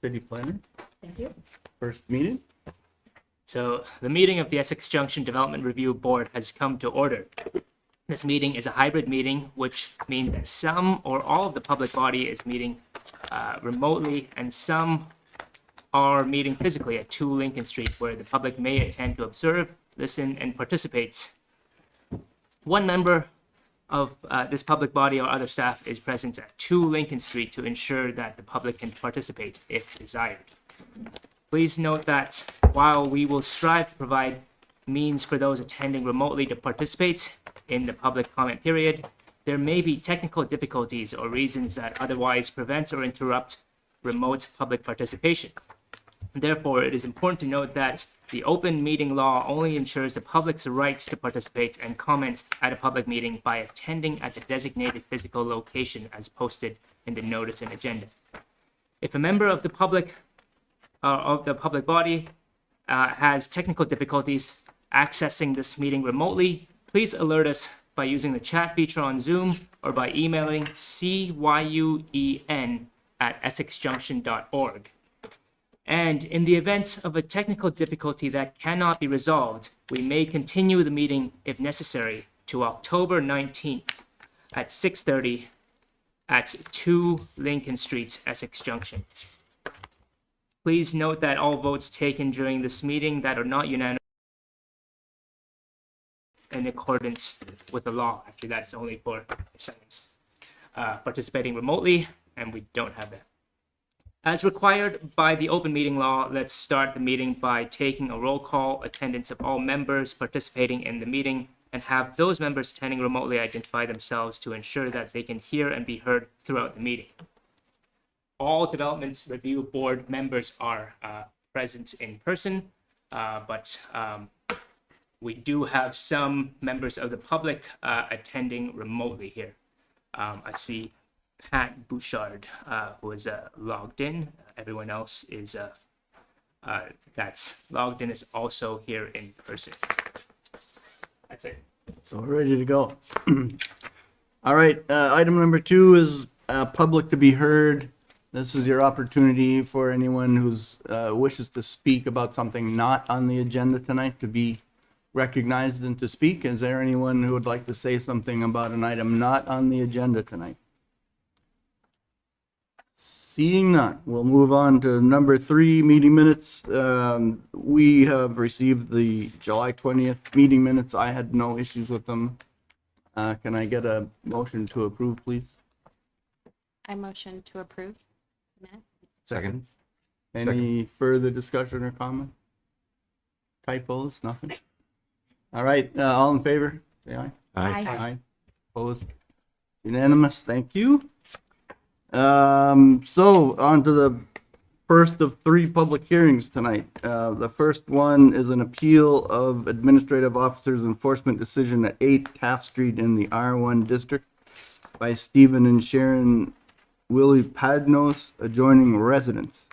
City Planner. Thank you. First meeting. So the meeting of the Essex Junction Development Review Board has come to order. This meeting is a hybrid meeting, which means that some or all of the public body is meeting remotely, and some are meeting physically at 2 Lincoln Street, where the public may attend to observe, listen, and participate. One member of this public body or other staff is present at 2 Lincoln Street to ensure that the public can participate if desired. Please note that while we will strive to provide means for those attending remotely to participate in the public comment period, there may be technical difficulties or reasons that otherwise prevent or interrupt remote public participation. Therefore, it is important to note that the open meeting law only ensures the public's right to participate and comment at a public meeting by attending at the designated physical location as posted in the notice and agenda. If a member of the public body has technical difficulties accessing this meeting remotely, please alert us by using the chat feature on Zoom or by emailing cyuen@essexjunction.org. And in the event of a technical difficulty that cannot be resolved, we may continue the meeting if necessary to October 19th at 6:30 at 2 Lincoln Street, Essex Junction. Please note that all votes taken during this meeting that are not unanimous in accordance with the law. Actually, that's only for someone's participating remotely, and we don't have that. As required by the open meeting law, let's start the meeting by taking a roll call attendance of all members participating in the meeting, and have those members attending remotely identify themselves to ensure that they can hear and be heard throughout the meeting. All Development Review Board members are present in person, but we do have some members of the public attending remotely here. I see Pat Bouchard, who is logged in. Everyone else is that's logged in is also here in person. That's it. So we're ready to go. All right, item number 2 is public to be heard. This is your opportunity for anyone who's wishes to speak about something not on the agenda tonight to be recognized and to speak. Is there anyone who would like to say something about an item not on the agenda tonight? Seeing none, we'll move on to number 3, meeting minutes. We have received the July 20th meeting minutes. I had no issues with them. Can I get a motion to approve, please? I motion to approve. Minutes. Second. Any further discussion or comment? Typos, nothing? All right, all in favor, say aye. Aye. Aye. Opposed? Unanimous, thank you. So on to the first of 3 public hearings tonight. The first one is an appeal of administrative officer's enforcement decision at 8 Taft Street in the R1 district by Stephen and Sharon Willie Padnos, adjoining residents.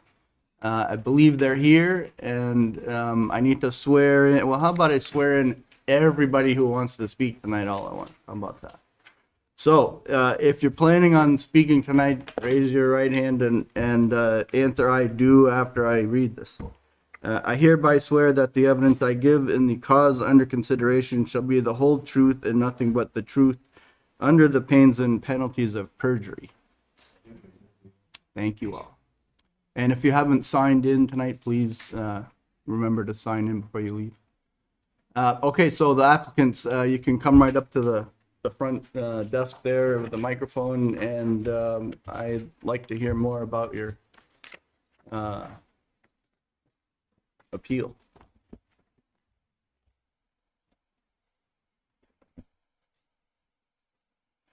I believe they're here, and I need to swear in. Well, how about I swear in everybody who wants to speak tonight all at once? How about that? So, if you're planning on speaking tonight, raise your right hand and answer "I do" after I read this. I hereby swear that the evidence I give in the cause under consideration shall be the whole truth and nothing but the truth, under the pains and penalties of perjury. Thank you all. And if you haven't signed in tonight, please remember to sign in before you leave. Okay, so the applicants, you can come right up to the front desk there with the microphone, and I'd like to hear more about your appeal.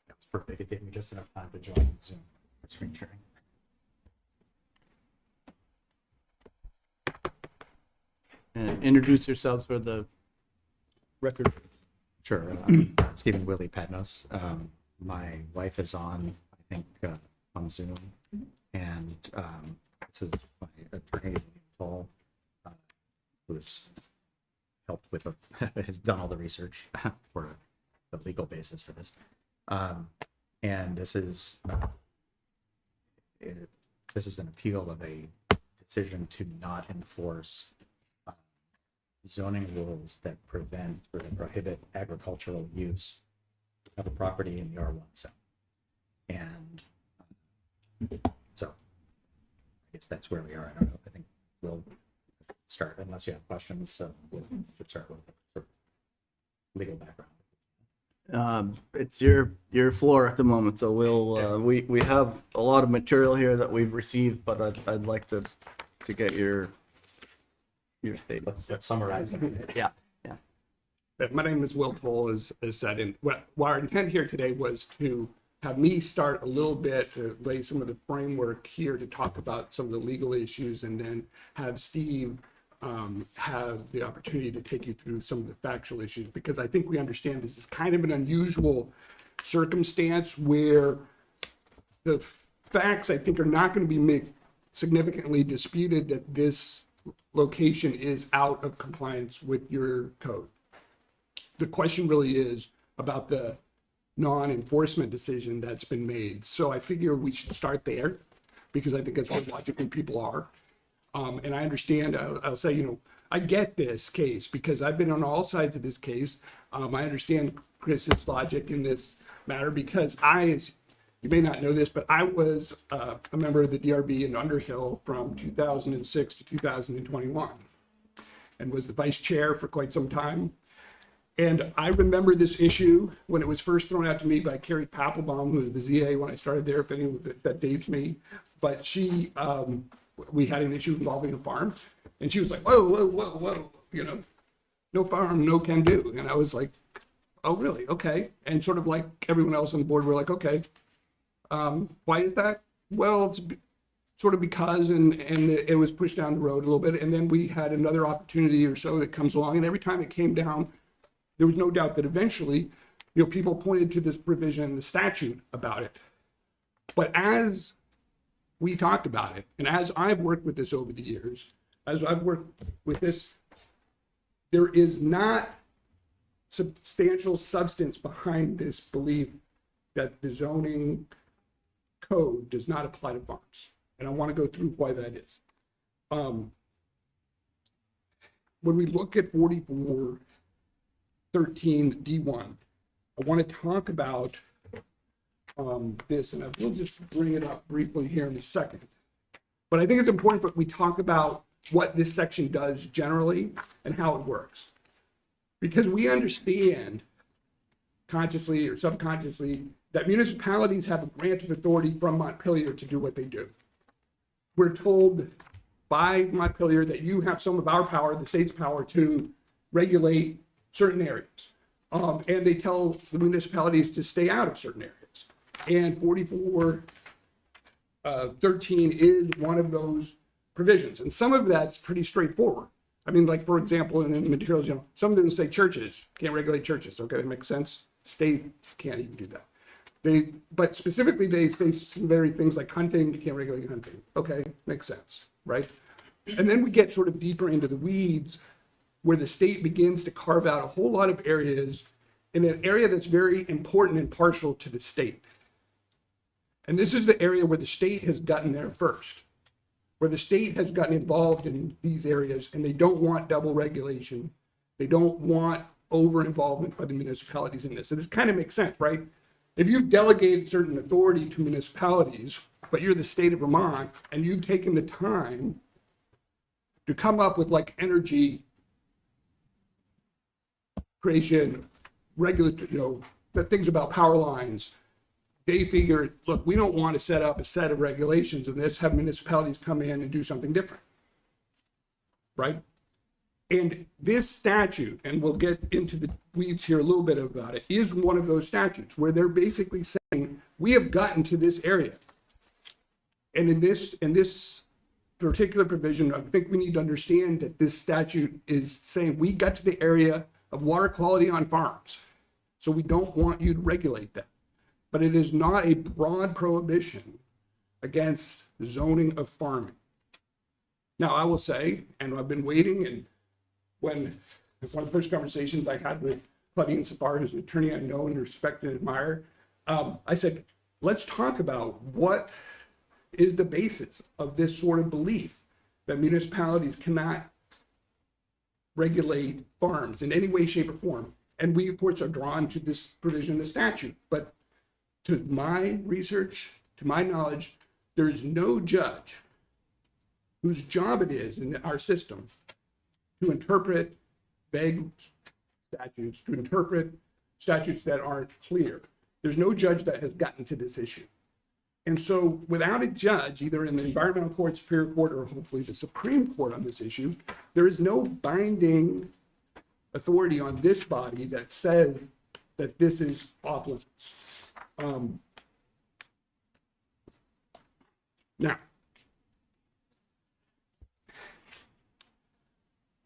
That was perfect. It gave me just enough time to join Zoom for screen sharing. And introduce yourselves for the record. Sure. Stephen Willie Padnos. My wife is on, I think, on Zoom, and this is my attorney, Paul, who's helped with, has done all the research for the legal basis for this. And this is an appeal of a decision to not enforce zoning rules that prevent or prohibit agricultural use of a property in the R1 zone. And so I guess that's where we are. I don't know. I think we'll start, unless you have questions. So we'll start with sort of legal background. It's your floor at the moment, so we have a lot of material here that we've received, but I'd like to get your statement. Let's summarize. Yeah. My name is Will Toll, as said, and what our intent here today was to have me start a little bit to lay some of the framework here to talk about some of the legal issues, and then have Steve have the opportunity to take you through some of the factual issues, because I think we understand this is kind of an unusual circumstance where the facts, I think, are not going to be significantly disputed that this location is out of compliance with your code. The question really is about the non-enforcement decision that's been made. So I figure we should start there, because I think that's where logically people are. And I understand, I'll say, I get this case because I've been on all sides of this case. I understand Chris's logic in this matter because you may not know this, but I was a member of the DRB in Underhill from 2006 to 2021 and was the vice chair for quite some time. And I remember this issue when it was first thrown out to me by Carrie Papelbaum, who was the ZA when I started there, if anyone that dates me. But we had an issue involving a farm, and she was like, whoa, no farm, no can do. And I was like, oh, really? Okay. And sort of like everyone else on the board, we're like, okay, why is that? Well, it's sort of because, and it was pushed down the road a little bit. And then we had another opportunity or so that comes along, and every time it came down, there was no doubt that eventually, people pointed to this provision in the statute about it. But as we talked about it, and as I've worked with this over the years, as I've worked with this, there is not substantial substance behind this belief that the zoning code does not apply to farms. And I want to go through why that is. When we look at 4413 D1, I want to talk about this, and I will just bring it up briefly here in a second. But I think it's important that we talk about what this section does generally and how it works. Because we understand, consciously or subconsciously, that municipalities have a grant of authority from Montpelier to do what they do. We're told by Montpelier that you have some of our power, the state's power, to regulate certain areas. And they tell the municipalities to stay out of certain areas. And 4413 is one of those provisions. And some of that's pretty straightforward. I mean, like, for example, in the materials, some of them say churches, can't regulate churches. Okay, that makes sense. State can't even do that. But specifically, they say some very things like hunting, you can't regulate hunting. Okay, makes sense, right? And then we get sort of deeper into the weeds where the state begins to carve out a whole lot of areas in an area that's very important and partial to the state. And this is the area where the state has gotten there first, where the state has gotten involved in these areas, and they don't want double regulation. They don't want over-involvement by the municipalities in this. So this kind of makes sense, right? If you've delegated certain authority to municipalities, but you're the state of Vermont, and you've taken the time to come up with like energy creation, regulatory, things about power lines, they figure, look, we don't want to set up a set of regulations and let's have municipalities come in and do something different, right? And this statute, and we'll get into the weeds here a little bit about it, is one of those statutes where they're basically saying, we have gotten to this area. And in this particular provision, I think we need to understand that this statute is saying we got to the area of water quality on farms. So we don't want you to regulate that. But it is not a broad prohibition against zoning of farming. Now, I will say, and I've been waiting, and one of the first conversations I had with Claudine Safar, who's an attorney I know and respect and admire, I said, let's talk about what is the basis of this sort of belief that municipalities cannot regulate farms in any way, shape, or form. And we, of course, are drawn to this provision in the statute. But to my research, to my knowledge, there's no judge whose job it is in our system to interpret vague statutes, to interpret statutes that aren't clear. There's no judge that has gotten to this issue. And so without a judge, either in the environmental court, Superior Court, or hopefully the Supreme Court on this issue, there is no binding authority on this body that says that this is off limits. Now,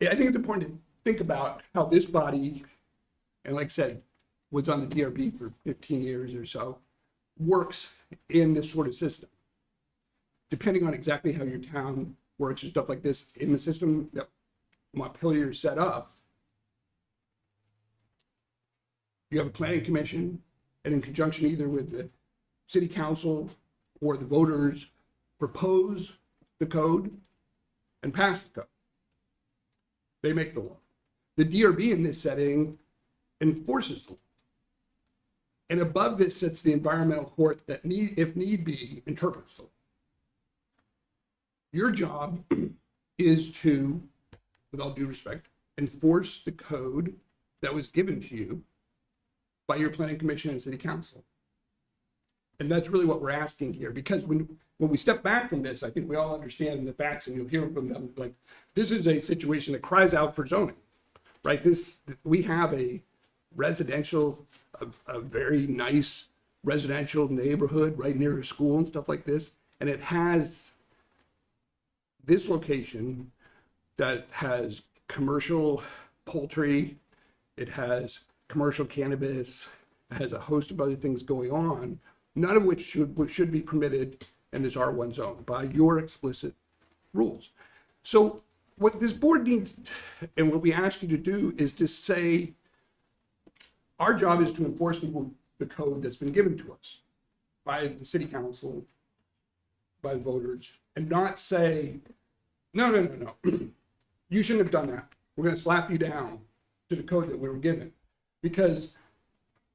I think it's important to think about how this body, and like I said, was on the DRB for 15 years or so, works in this sort of system. Depending on exactly how your town works and stuff like this, in the system that Montpelier set up, you have a planning commission, and in conjunction either with the city council or the voters, propose the code and pass the code. They make the law. The DRB in this setting enforces the law. And above this sits the environmental court that, if need be, interprets the law. Your job is to, with all due respect, enforce the code that was given to you by your planning commission and city council. And that's really what we're asking here, because when we step back from this, I think we all understand the facts, and you'll hear from them, like, this is a situation that cries out for zoning, right? We have a residential, a very nice residential neighborhood right near a school and stuff like this, and it has this location that has commercial poultry, it has commercial cannabis, it has a host of other things going on, none of which should be permitted in this R1 zone by your explicit rules. So what this board needs, and what we ask you to do, is to say, our job is to enforce the code that's been given to us by the city council, by the voters, and not say, no, you shouldn't have done that. We're going to slap you down to the code that we were given. Because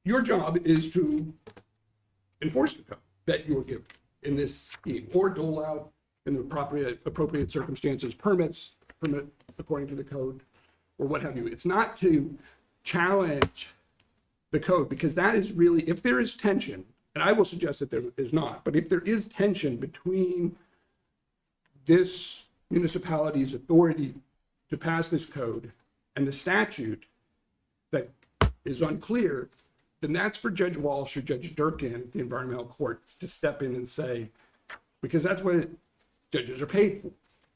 your job is to enforce the code that you were given in this scheme, or dole out in the appropriate circumstances permit according to the code, or what have you. It's not to challenge the code, because that is really, if there is tension, and I will suggest that there is not, but if there is tension between this municipality's authority to pass this code and the statute that is unclear, then that's for Judge Walsh or Judge Durkin at the environmental court to step in and say, because that's what judges are paid for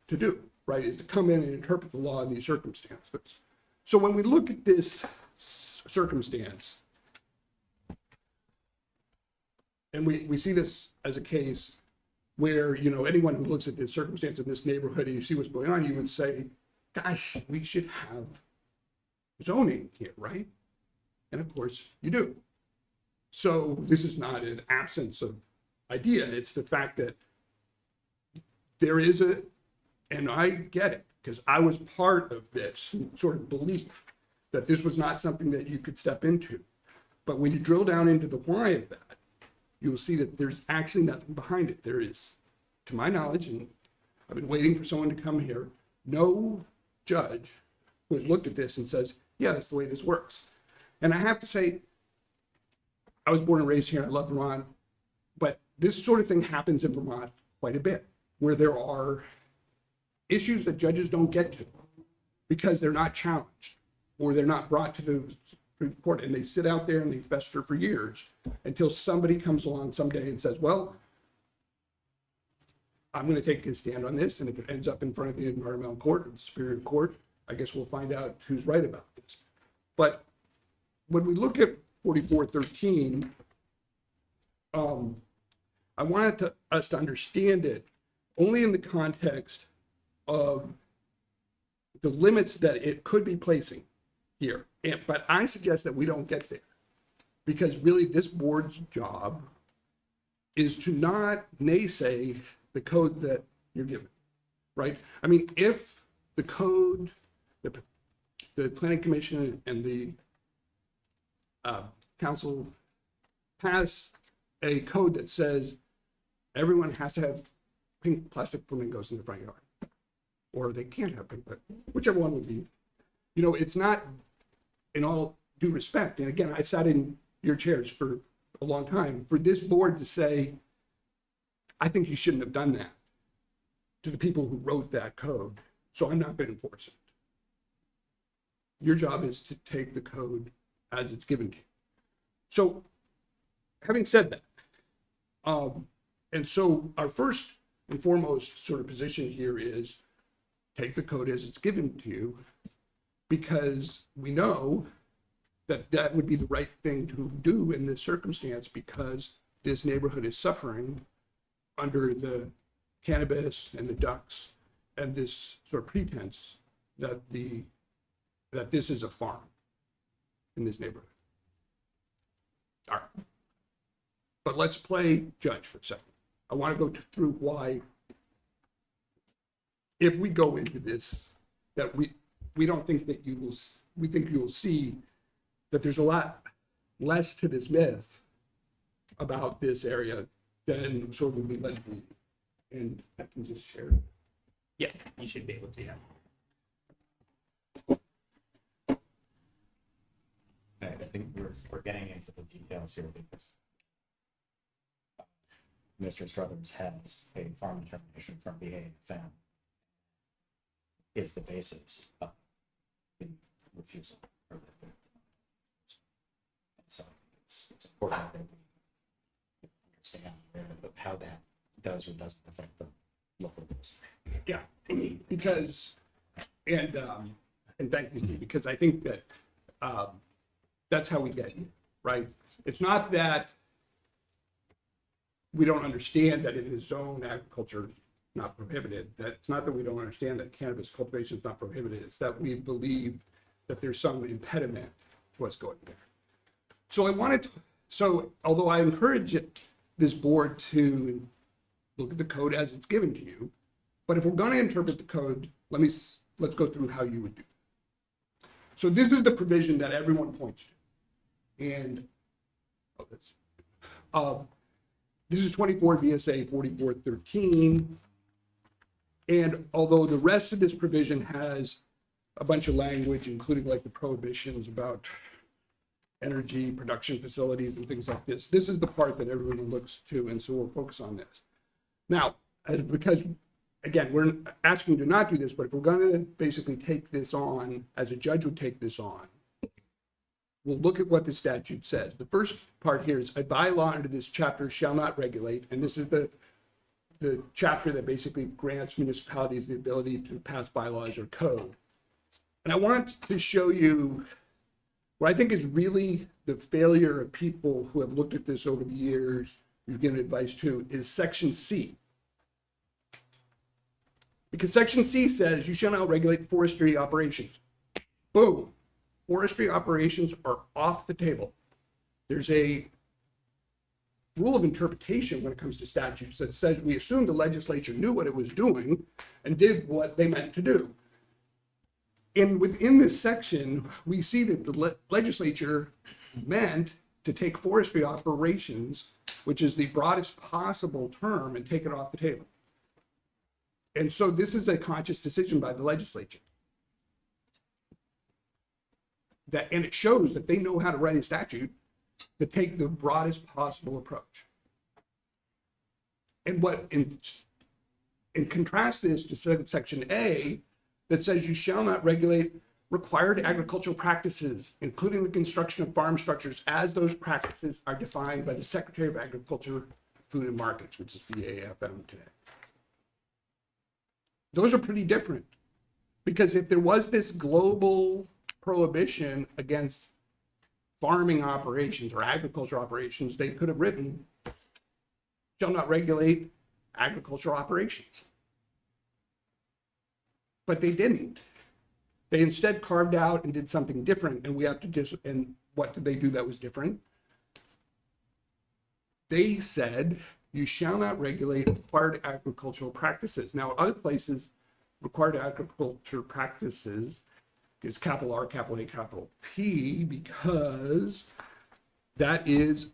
to do, right, is to come in and interpret the law in these circumstances. So when we look at this circumstance, and we see this as a case where, you know, anyone who looks at this circumstance in this neighborhood and you see what's going on, you would say, gosh, we should have zoning here, right? And of course you do. So this is not an absence of idea. It's the fact that there is and I get it, because I was part of this sort of belief that this was not something that you could step into. But when you drill down into the why of that, you will see that there's actually nothing behind it. There is, to my knowledge, and I've been waiting for someone to come here, no judge who has looked at this and says, yeah, that's the way this works. And I have to say, I was born and raised here, I love Vermont, but this sort of thing happens in Vermont quite a bit, where there are issues that judges don't get to because they're not challenged or they're not brought to the Supreme Court, and they sit out there and they fester for years until somebody comes along someday and says, well, I'm going to take a stand on this, and if it ends up in front of the environmental court or the Superior Court, I guess we'll find out who's right about this. But when we look at 4413, I wanted us to understand it only in the context of the limits that it could be placing here. But I suggest that we don't get there, because really this board's job is to not naysay the code that you're given. right? I mean, if the code, the planning commission and the council pass a code that says everyone has to have pink plastic flamingos in the front yard, or they can't have pink, but whichever one would be, you know, it's not, in all due respect, and again, I sat in your chairs for a long time, for this board to say, I think you shouldn't have done that to the people who wrote that code, so I'm not going to enforce it. Your job is to take the code as it's given to you. So, having said that, and so our first and foremost sort of position here is take the code as it's given to you, because we know that that would be the right thing to do in this circumstance, because this neighborhood is suffering under the cannabis and the ducks and this sort of pretense that this is a farm in this neighborhood. All right. But let's play judge for a second. I want to go through why, if we go into this, that we don't think that you will, we think you will see that there's a lot less to this myth about this area than sort of we led to believe. And I can just share it. Yeah, you should be able to, yeah. I think we're getting into the details here because Mr. Struthers has a farm determination from BAFM is the basis of the refusal. And so it's important that we understand how that does or doesn't affect the local rules. Yeah, because, and thank you, Steve, because I think that that's how we get here, right? It's not that we don't understand that in the zone agriculture is not prohibited. That it's not that we don't understand that cannabis cultivation is not prohibited. It's that we believe that there's some impediment to what's going there. So I wanted to, so although I encourage this board to look at the code as it's given to you, but if we're going to interpret the code, let's go through how you would do it. So this is the provision that everyone points to. And this is 24 VSA 4413. And although the rest of this provision has a bunch of language, including like the prohibitions about energy production facilities and things like this, this is the part that everyone looks to, and so we'll focus on this. Now, because again, we're asking you to not do this, but if we're going to basically take this on, as a judge would take this on, we'll look at what the statute says. The first part here is a bylaw under this chapter shall not regulate, and this is the chapter that basically grants municipalities the ability to pass bylaws or code. And I want to show you what I think is really the failure of people who have looked at this over the years, who've given advice to, is section C. Because section C says you shall not regulate forestry operations. Boom. Forestry operations are off the table. There's a rule of interpretation when it comes to statutes that says we assume the legislature knew what it was doing and did what they meant to do. And within this section, we see that the legislature meant to take forestry operations, which is the broadest possible term, and take it off the table. And so this is a conscious decision by the legislature. And it shows that they know how to write a statute to take the broadest possible approach. And what in contrast this to section A that says you shall not regulate required agricultural practices, including the construction of farm structures, as those practices are defined by the Secretary of Agriculture, Food and Markets, which is VAFM today. Those are pretty different, because if there was this global prohibition against farming operations or agriculture operations, they could have written, shall not regulate agricultural operations. But they didn't. They instead carved out and did something different, and we have to just, and what did they do that was different? They said, you shall not regulate required agricultural practices. Now, other places, required agriculture practices is capital R, capital A, capital P, because that is,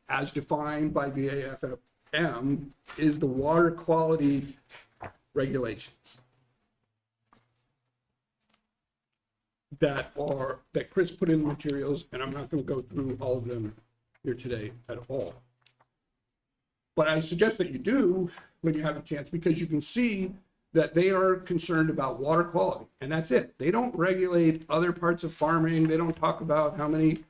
as defined by VAFM, is the water quality regulations that Chris put in the materials, and I'm not going to go through all of them here today at all. But I suggest that you do when you have a chance, because you can see that they are concerned about water quality, and that's it. They don't regulate other parts of farming. They don't talk about how many,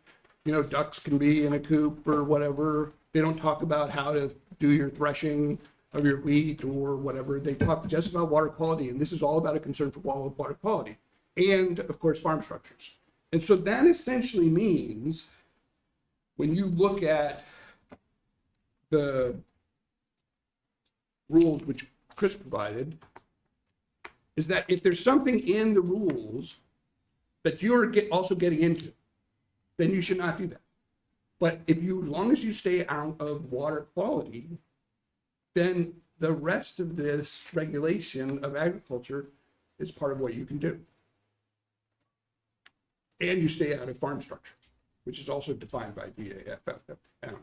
ducks can be in a coop or whatever. They don't talk about how to do your threshing of your wheat or whatever. They talk just about water quality, and this is all about a concern for water quality and, of course, farm structures. And so that essentially means when you look at the rules which Chris provided, is that if there's something in the rules that you're also getting into, then you should not do that. But as long as you stay out of water quality, then the rest of this regulation of agriculture is part of what you can do. And you stay out of farm structures, which is also defined by VAFM.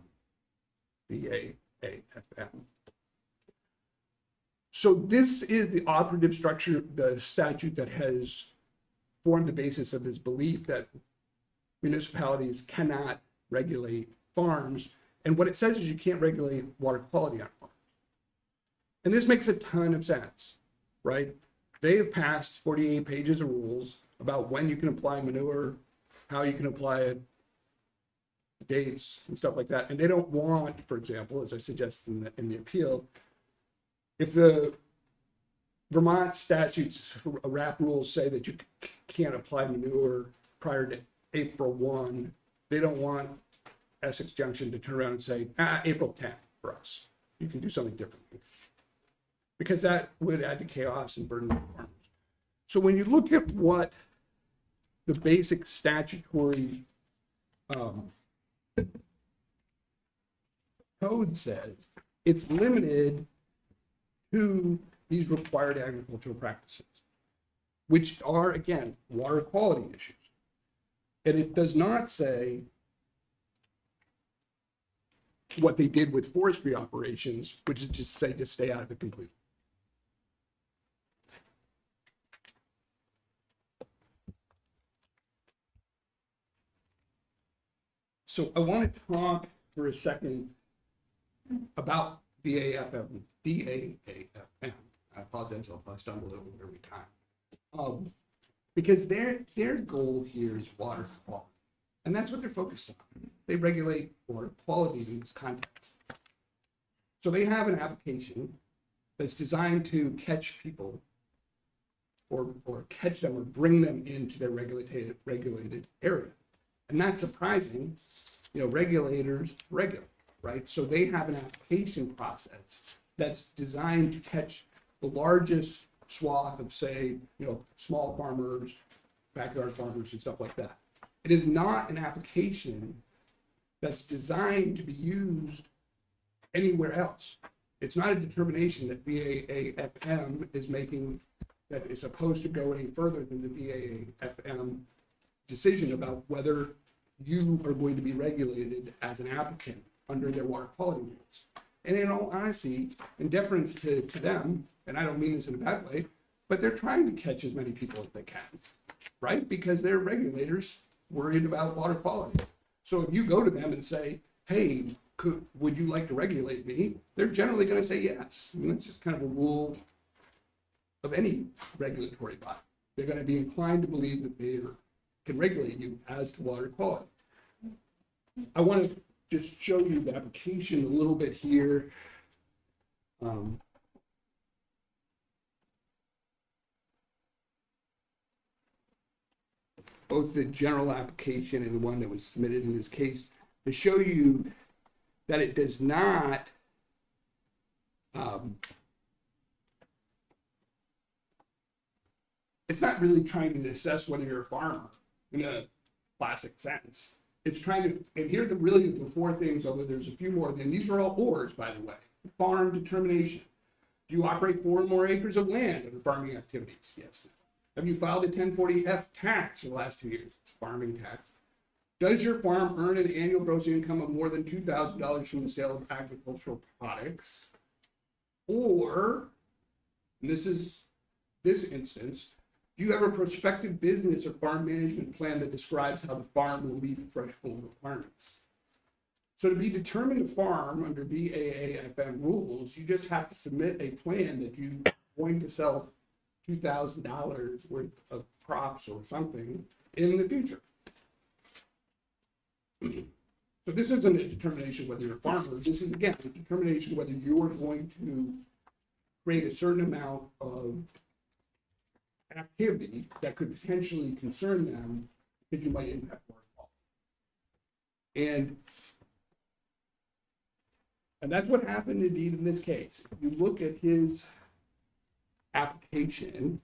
So this is the operative structure, the statute that has formed the basis of this belief that municipalities cannot regulate farms. And what it says is you can't regulate water quality on farms. And this makes a ton of sense, right? They have passed 48 pages of rules about when you can apply manure, how you can apply it, dates and stuff like that. And they don't want, for example, as I suggested in the appeal, if the Vermont statutes, RAP rules say that you can't apply manure prior to April 1, they don't want Essex Junction to turn around and say, April 10th for us. You can do something different. Because that would add to chaos and burden the farmers. So when you look at what the basic statutory code says, it's limited to these required agricultural practices, which are, again, water quality issues. And it does not say what they did with forestry operations, which is just say to stay out of it completely. So I want to talk for a second about VAFM. I apologize if I stumble over it every time. Because their goal here is water quality. And that's what they're focused on. They regulate water quality in this context. So they have an application that's designed to catch people or catch them or bring them into their regulated area. And not surprising, regulators regulate, right? So they have an application process that's designed to catch the largest swath of, say, small farmers, backyard farmers and stuff like that. It is not an application that's designed to be used anywhere else. It's not a determination that VAFM is making that is supposed to go any further than the VAFM decision about whether you are going to be regulated as an applicant under their water quality rules. And in all honesty, in deference to them, and I don't mean this in a bad way, but they're trying to catch as many people as they can, right? Because they're regulators worried about water quality. So if you go to them and say, hey, would you like to regulate me? They're generally going to say yes. I mean, that's just kind of a rule of any regulatory body. They're going to be inclined to believe that they can regulate you as to water quality. I want to just show you the application a little bit here. Both the general application and the one that was submitted in this case, to show you that it does not it's not really trying to assess whether you're a farmer in a classic sense. It's trying to, and here are the four things, although there's a few more, and these are all ors, by the way. Farm determination. Do you operate 4 or more acres of land under farming activities? Yes. Have you filed a 1040-F tax in the last 2 years? It's farming tax. Does your farm earn an annual gross income of more than $2,000 from the sale of agricultural products? Or, and this is this instance, do you have a prospective business or farm management plan that describes how the farm will meet fresh food requirements? So to be determined to farm under BAAFM rules, you just have to submit a plan that you're going to sell $2,000 worth of crops or something in the future. So this isn't a determination whether you're a farmer. This is, again, a determination whether you're going to create a certain amount of activity that could potentially concern them because you might impact water quality. And that's what happened indeed in this case. If you look at his application,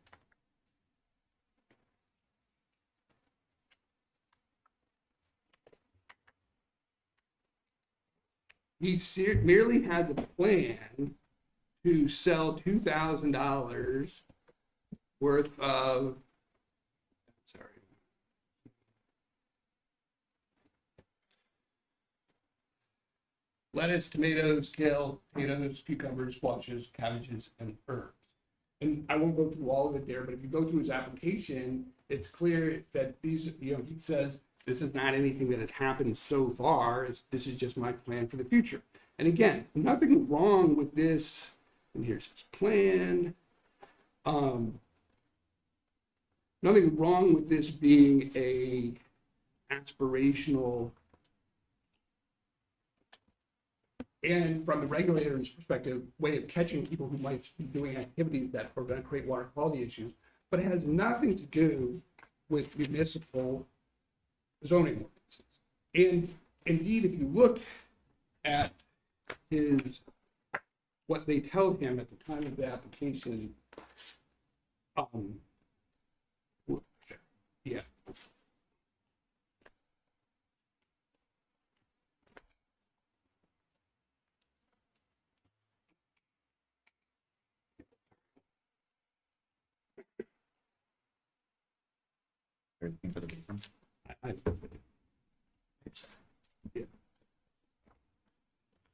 he merely has a plan to sell $2,000 worth of, sorry, lettuce, tomatoes, kale, potatoes, cucumbers, squashes, cabbages, and herbs. And I won't go through all of it there, but if you go through his application, it's clear that these, he says, this is not anything that has happened so far. This is just my plan for the future. And again, nothing wrong with this. And here's his plan. Nothing wrong with this being a aspirational, and from the regulator's perspective, way of catching people who might be doing activities that are going to create water quality issues, but it has nothing to do with municipal zoning ordinances. And indeed, if you look at what they tell him at the time of the application, yeah. You're looking for the big one? Yeah.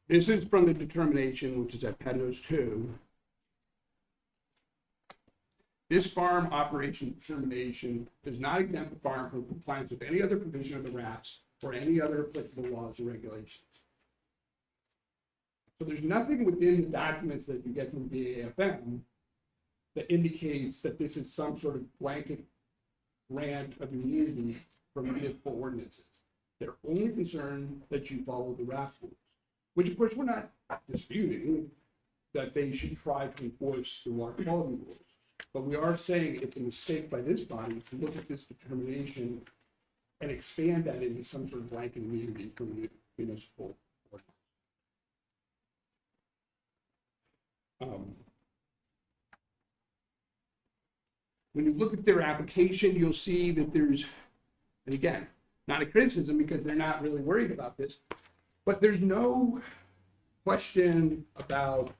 This is from the determination, which is at Padnos 2. This farm operation determination does not exempt the farm from compliance with any other provision of the RAPS or any other applicable laws or regulations. So there's nothing within the documents that you get from BAFM that indicates that this is some sort of blanket grant of immunity from municipal ordinances. They're only concerned that you follow the RAPS rules, which of course we're not disputing that they should try to enforce the water quality rules. But we are saying it's a mistake by this body to look at this determination and expand that into some sort of blanket immunity from municipal ordinance. When you look at their application, you'll see that there's, and again, not a criticism because they're not really worried about this, but there's no question about,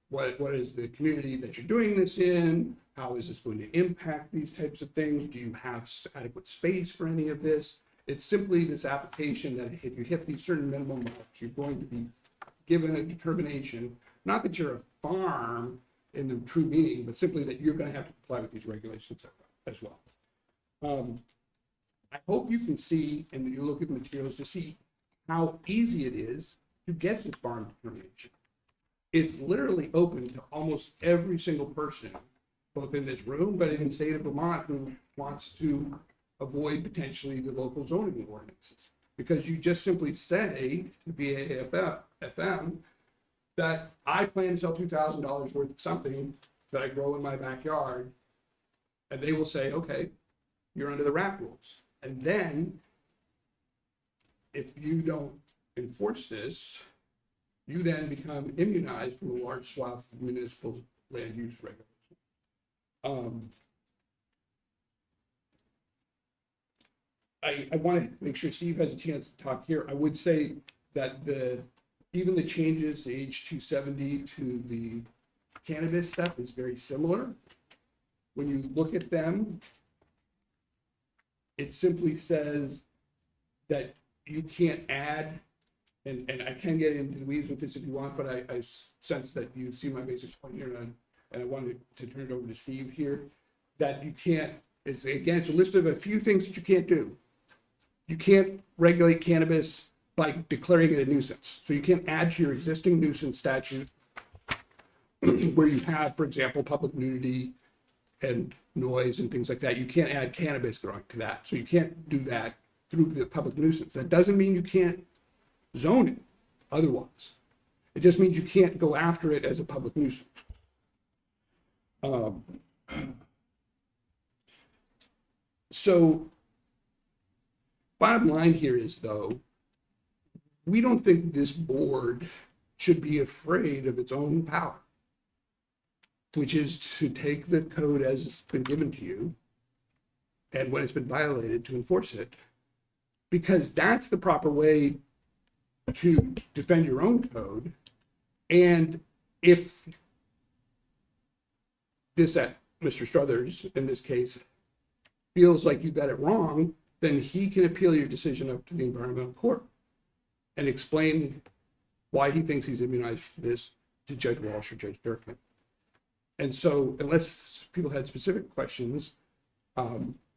what is the community that you're doing this in? How is this going to impact these types of things? Do you have adequate space for any of this? It's simply this application that if you hit these certain minimum marks, you're going to be given a determination, not that you're a farm in the true meaning, but simply that you're going to have to comply with these regulations as well. I hope you can see, and you look at the materials to see how easy it is to get this farm determination. It's literally open to almost every single person, both in this room, but in the state of Vermont, who wants to avoid potentially the local zoning ordinances. Because you just simply say to BAFM that I plan to sell $2,000 worth of something that I grow in my backyard, and they will say, okay, you're under the RAP rules. And then, if you don't enforce this, you then become immunized from a large swath of municipal land use regulations. I want to make sure Steve has a chance to talk here. I would say that the even the changes to H270 to the cannabis stuff is very similar. When you look at them, it simply says that you can't add, and I can get into the weeds with this if you want, but I sense that you see my basic point here, and I wanted to turn it over to Steve here, that you can't, it's a list of a few things that you can't do. You can't regulate cannabis by declaring it a nuisance. So you can't add to your existing nuisance statute where you have, for example, public nudity and noise and things like that. You can't add cannabis growing to that. So you can't do that through the public nuisance. That doesn't mean you can't zone it otherwise. It just means you can't go after it as a public nuisance. So bottom line here is, though, we don't think this board should be afraid of its own power, which is to take the code as it's been given to you and when it's been violated to enforce it, because that's the proper way to defend your own code. And if Mr. Struthers, in this case, feels like you got it wrong, then he can appeal your decision up to the environmental court and explain why he thinks he's immunized to this to Judge Walsh or Judge Durkman. And so, unless people had specific questions,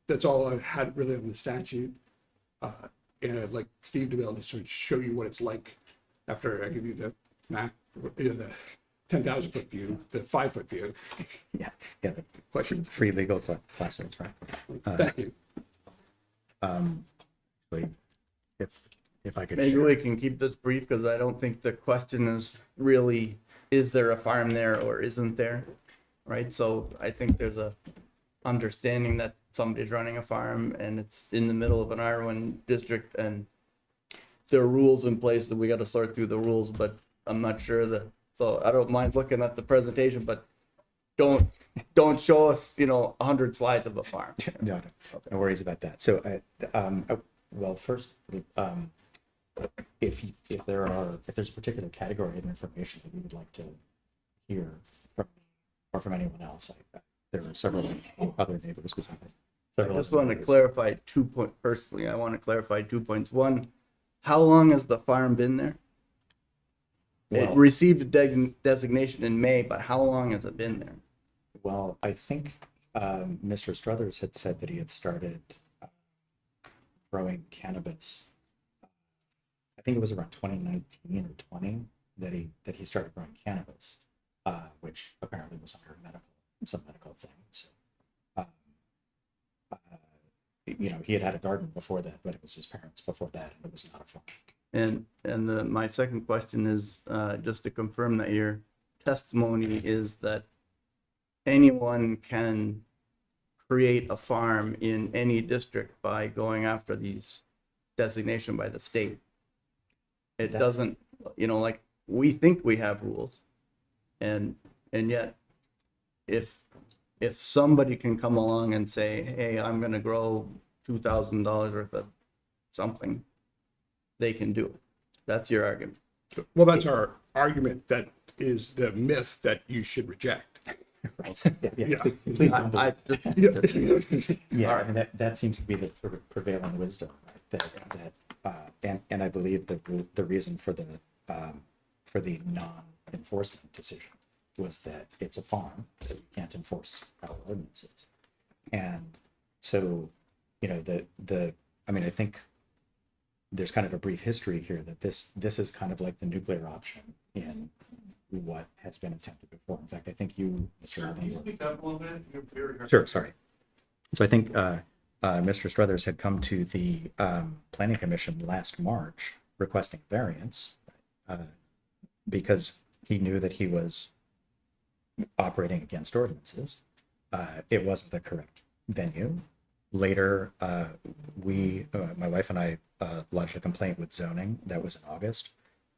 that's all I had really on the statute. And I'd like Steve to be able to sort of show you what it's like after I give you the map, the 10,000 foot view, the 5 foot view. Yeah, the Questions? free legal classes, right? Thank you. Wait, if I could Maybe share. we can keep this brief because I don't think the question is really, is there a farm there or isn't there? Right, so I think there's a understanding that somebody's running a farm and it's in the middle of an R1 district and there are rules in place that we got to sort through the rules, but I'm not sure that, so I don't mind looking at the presentation, but don't show us, 100 slides of a farm. No worries about that. So, well, first, if there's a particular category of information that you would like to hear from me or from anyone else, there are several other neighbors who I just want to clarify 2 points. Personally, I want to clarify 2 points. One, how long has the farm been there? It Well, received a designation in May, but how long has it been there? well, I think Mr. Struthers had said that he had started growing cannabis. I think it was around 2019 or 20 that he started growing cannabis, which apparently was under some medical things. He had a garden before that, but it was his parents before that, and it was not a farm. And my second question is just to confirm that your testimony is that anyone can create a farm in any district by going after these designation by the state. It doesn't, like we think we have rules, and yet if somebody can come along and say, hey, I'm going to grow $2,000 worth of something, they can do it. That's your argument. Well, that's our argument. That is the myth that you should reject. Yeah. Please, I Yeah, I mean, that seems to be the sort of prevailing wisdom, right? And I believe the reason for the non-enforcement decision was that it's a farm, so you can't enforce our ordinances. And so, I think there's kind of a brief history here that this is kind of like the nuclear option in what has been attempted before. In fact, I think you, Mr. Can you speak up a little bit? You're very hard. Sure, sorry. So I think Mr. Struthers had come to the Planning Commission last March requesting variance because he knew that he was operating against ordinances. It wasn't the correct venue. Later, my wife and I lodged a complaint with zoning. That was in August.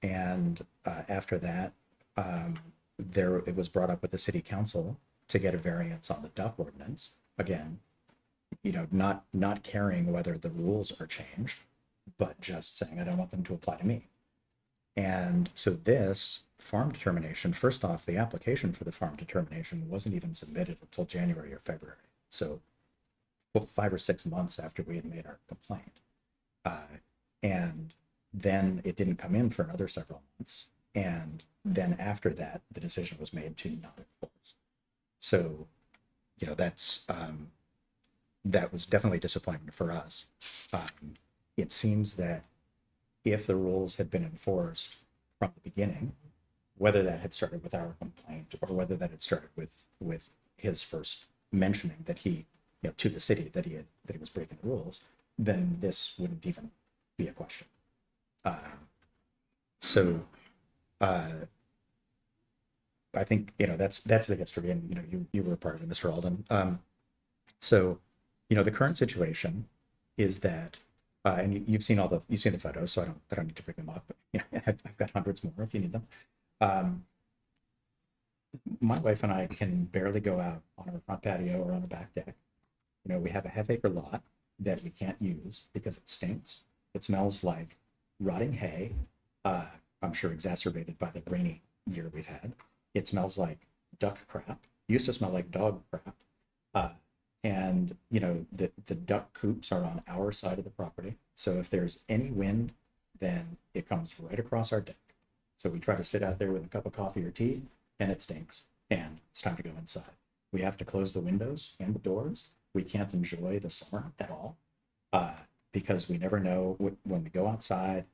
And after that, it was brought up with the city council to get a variance on the duck ordinance. Again, not caring whether the rules are changed, but just saying, I don't want them to apply to me. And so this farm determination, first off, the application for the farm determination wasn't even submitted until January or February. So 5 or 6 months after we had made our complaint. And then it didn't come in for another several months. And then after that, the decision was made to not enforce. So, you know, that was definitely disappointing for us. It seems that if the rules had been enforced from the beginning, whether that had started with our complaint or whether that had started with his first mentioning that he, you know, to the city that he was breaking the rules, then this wouldn't even be a question. I think, you know, that's the history, and you know, you were a part of it, Mr. Alden. So, you know, the current situation is that, and you've seen the photos, so I don't need to bring them up. But, you know, I've got hundreds more if you need them. My wife and I can barely go out on our front patio or on our back deck. You know, we have a half-acre lot that we can't use because it stinks. It smells like rotting hay. I'm sure exacerbated by the rainy year we've had. It smells like duck crap. It used to smell like dog crap. And you know, the duck coops are on our side of the property. So if there's any wind, then it comes right across our deck. So we try to sit out there with a cup of coffee or tea, and it stinks, and it's time to go inside. We have to close the windows and the doors. We can't enjoy the summer at all, because we never know when we go outside,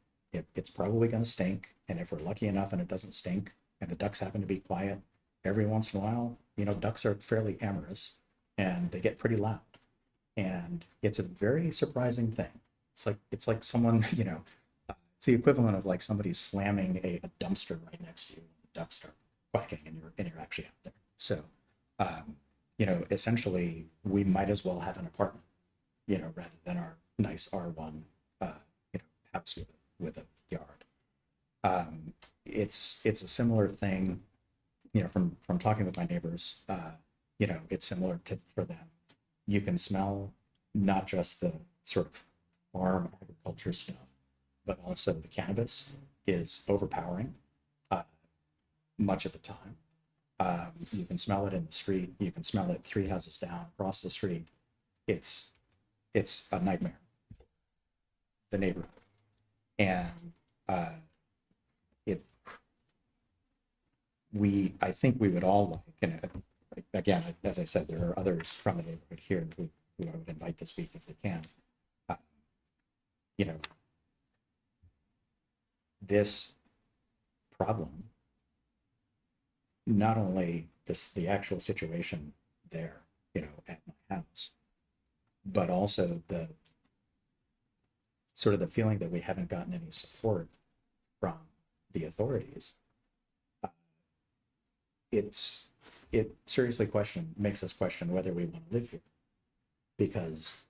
it's probably going to stink. And if we're lucky enough and it doesn't stink, and the ducks happen to be quiet, every once in a while, you know, ducks are fairly amorous and they get pretty loud. And it's a very surprising thing. It's like someone, you know, it's the equivalent of like somebody slamming a dumpster right next to you when the ducks start quacking and you're actually out there. So, you know, essentially we might as well have an apartment, you know, rather than our nice R1, you know, house with a yard. It's a similar thing, you know, from talking with my neighbors, you know, it's similar for them. You can smell not just the sort of farm agriculture stuff, but also the cannabis is overpowering much of the time. You can smell it in the street. You can smell it 3 houses down, across the street. It's a nightmare, the neighborhood. And I think we would all like, and again, as I said, there are others from the neighborhood here who I would invite to speak if they can. You know, this problem, not only the actual situation there, you know, at my house, but also the sort of the feeling that we haven't gotten any support from the authorities. It seriously makes us question whether we want to live here, because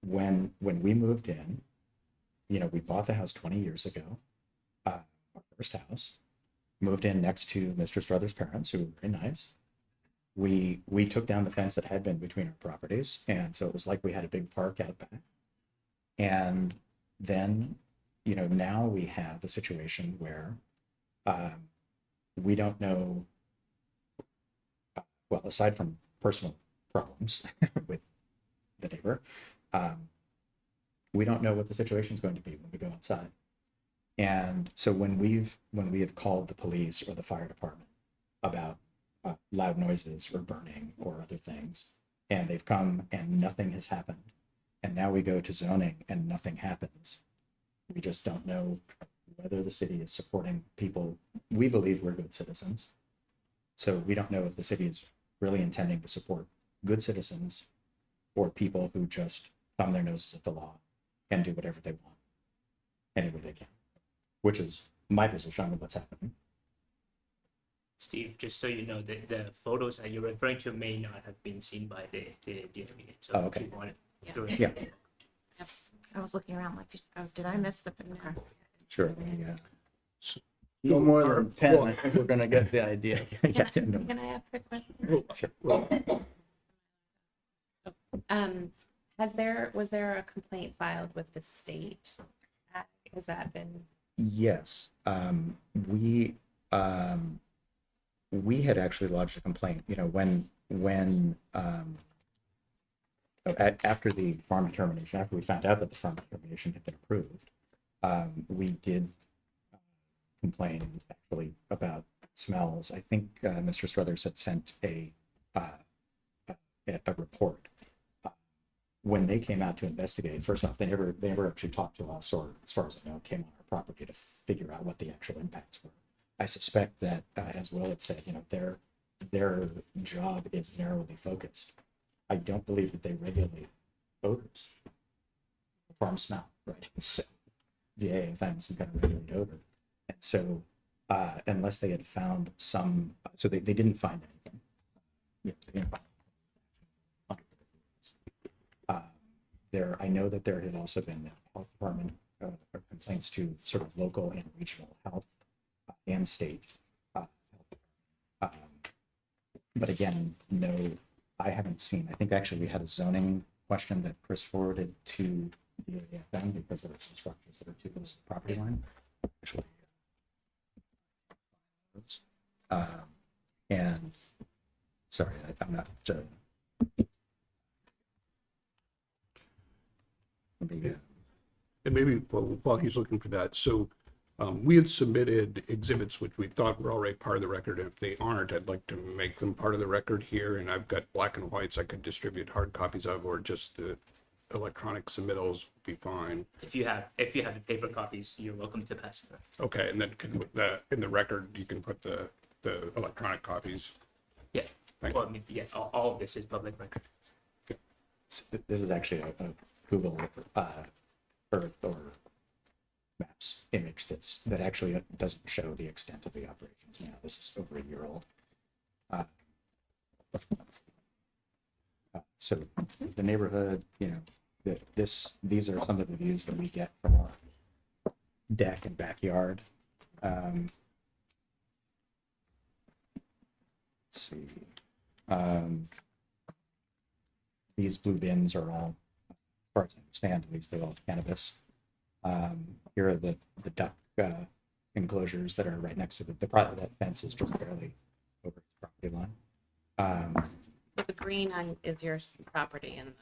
when we moved in, you know, we bought the house 20 years ago, our first house, moved in next to Mr. Struthers' parents, who were very nice. We took down the fence that had been between our properties, and so it was like we had a big park out back. And then, you know, now we have a situation where we don't know, well, aside from personal problems with the neighbor, we don't know what the situation is going to be when we go outside. And so when we have called the police or the fire department about loud noises or burning or other things, and they've come and nothing has happened, and now we go to zoning and nothing happens, we just don't know whether the city is supporting people. We believe we're good citizens, so we don't know if the city is really intending to support good citizens or people who just thumb their noses at the law and do whatever they want any way they can, which is my position on what's happening. Steve, just so you know, the photos that you're referring to may not have been seen by the DMV. So Oh, okay. if you wanted Yeah. to, Yeah, I was looking around like, did I miss the? Okay. sure. No more than Our- 10, I think we're gonna get the idea. Yeah, no, Can I ask a question? sure. Was there a complaint filed with the state? Has that been? Yes, we had actually lodged a complaint, you know, after the farm determination, after we found out that the farm determination had been approved, we did complain actually about smells. I think Mr. Struthers had sent a report. When they came out to investigate, first off, they never actually talked to us, or as far as I know, came on our property to figure out what the actual impacts were. I suspect that, as Will had said, you know, their job is narrowly focused. I don't believe that they regulate odors, farm smell, right? So the AFM isn't going to regulate odor, and so unless they had found some, so they didn't find anything. Yeah, they didn't find there, I know that there had also been health department complaints to sort of local and regional health and state health. But again, no, I haven't seen. I think actually we had a zoning question that Chris forwarded to the AFM because there are some structures that are too close to the property line. Actually, and sorry, I'm not. And maybe while he's looking for that, so we had submitted exhibits which we thought were already part of the record. And if they aren't, I'd like to make them part of the record here. And I've got black and whites I could distribute hard copies of, or just the electronic submittals would be fine. If you have the paper copies, you're welcome to pass them. Okay, and then in the record, you can put the electronic copies. Yeah. Thank Well, I mean, yeah, all of this is public record. This is actually a Google Earth or Maps image that actually doesn't show the extent of the operations. Now this is over a year old. So the neighborhood, you know, these are some of the views that we get from our deck and backyard. Let's see. These blue bins are all, as far as I understand, at least they're all cannabis. Here are the duck enclosures that are right next to that fence is just barely over the property line. So the green on is your property and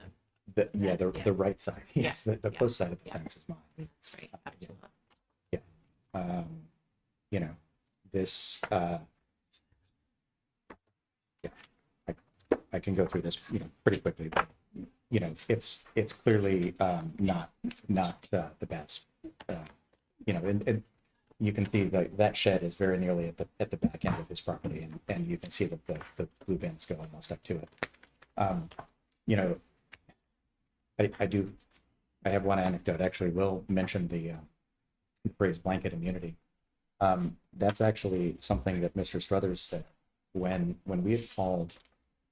The right side, yes, the yeah, post side of the yeah. fence is mine. that's right. You know, this, I can go through this, you know, pretty quickly, but, you know, it's clearly not the best. You know, and you can see that shed is very nearly at the back end of his property, and you can see that the blue bins go almost up to it. You know, I have one anecdote. Actually, Will mentioned the phrase blanket immunity. That's actually something that Mr. Struthers said when we had called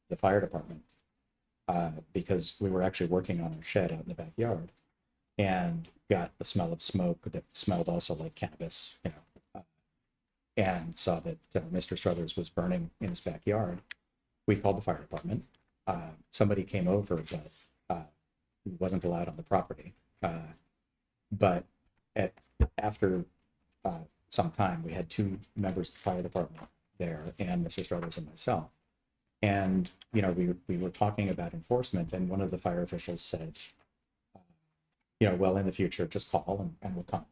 the fire department because we were actually working on a shed out in the backyard and got the smell of smoke that smelled also like cannabis, you know, and saw that Mr. Struthers was burning in his backyard. We called the fire department. Somebody came over, but wasn't allowed on the property. But after some time, we had two members of the fire department there, and Mr. Struthers and myself. And you know, we were talking about enforcement, and one of the fire officials said, you know, well, in the future, just call and we'll come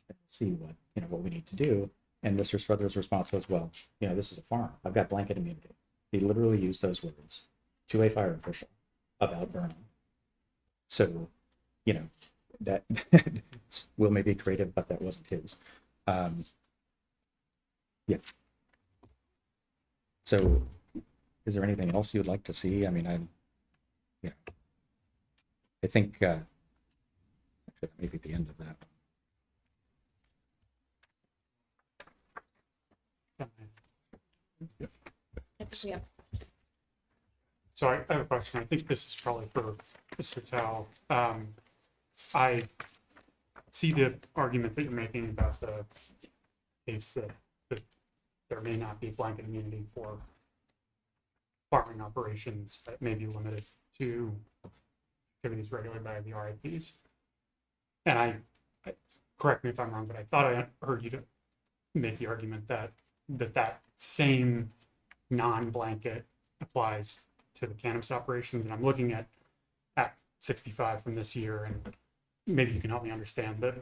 and see what we need to do. And Mr. Struthers' response was, well, you know, this is a farm. I've got blanket immunity. He literally used those words to a fire official about burning. So, you know, that Will may be creative, but that wasn't his. Yeah. So, is there anything else you'd like to see? I mean, I think maybe at the end of that. Yeah. So I have a question. I think this is probably for Mr. Tao. I see the argument that you're making about the case that there may not be blanket immunity for farming operations that may be limited to activities regulated by the RIPs. And correct me if I'm wrong, but I thought I heard you to make the argument that that same non-blanket applies to the cannabis operations. And I'm looking at Act 65 from this year, and maybe you can help me understand that.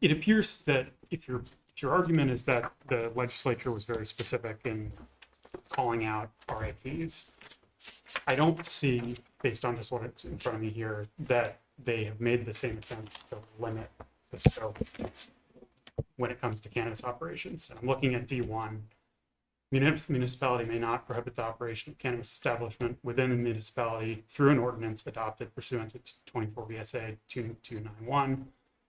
It appears that if your argument is that the legislature was very specific in calling out RIPs, I don't see, based on just what's in front of me here, that they have made the same attempts to limit the scope when it comes to cannabis operations. And I'm looking at D1. Municipality may not prohibit the operation of cannabis establishment within the municipality through an ordinance adopted pursuant to 24 VSA 2291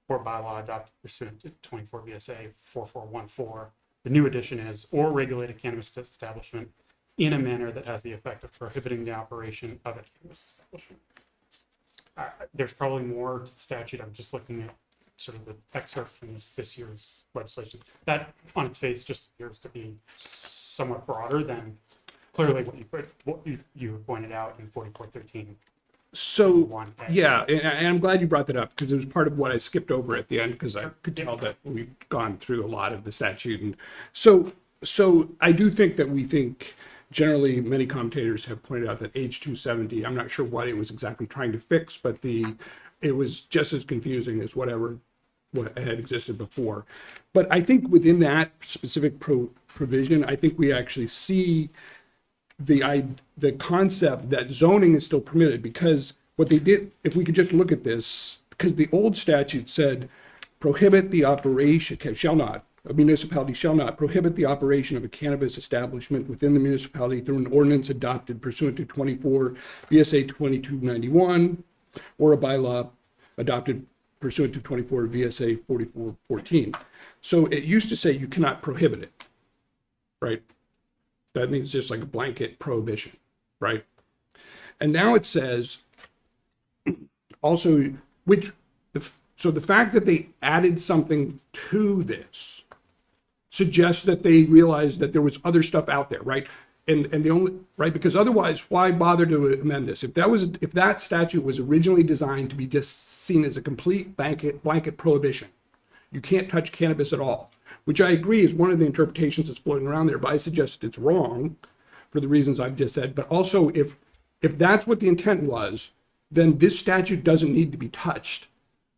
or bylaw adopted pursuant to 24 VSA 4414. The new addition is, or regulate a cannabis establishment in a manner that has the effect of prohibiting the operation of a cannabis establishment. There's probably more to the statute. I'm just looking at sort of the excerpt from this year's legislation. That on its face just appears to be somewhat broader than clearly what you pointed out in 4413. So, 1A. yeah, and I'm glad you brought that up because it was part of what I skipped over at the end because I could tell that we've gone through a lot of the statute. And so I do think that we think generally many commentators have pointed out that H270, I'm not sure what it was exactly trying to fix, but it was just as confusing as what had existed before. But I think within that specific provision, I think we actually see the concept that zoning is still permitted, because what they did, if we could just look at this, because the old statute said prohibit the operation, a municipality shall not prohibit the operation of a cannabis establishment within the municipality through an ordinance adopted pursuant to 24 VSA 2291 or a bylaw adopted pursuant to 24 VSA 4414. So it used to say you cannot prohibit it, right? That means just like a blanket prohibition, right? And now it says also, so the fact that they added something to this suggests that they realized that there was other stuff out there, right? And the only, right, because otherwise, why bother to amend this? If that statute was originally designed to be just seen as a complete blanket prohibition, you can't touch cannabis at all, which I agree is one of the interpretations that's floating around there, but I suggest it's wrong for the reasons I've just said. But also, if that's what the intent was, then this statute doesn't need to be touched,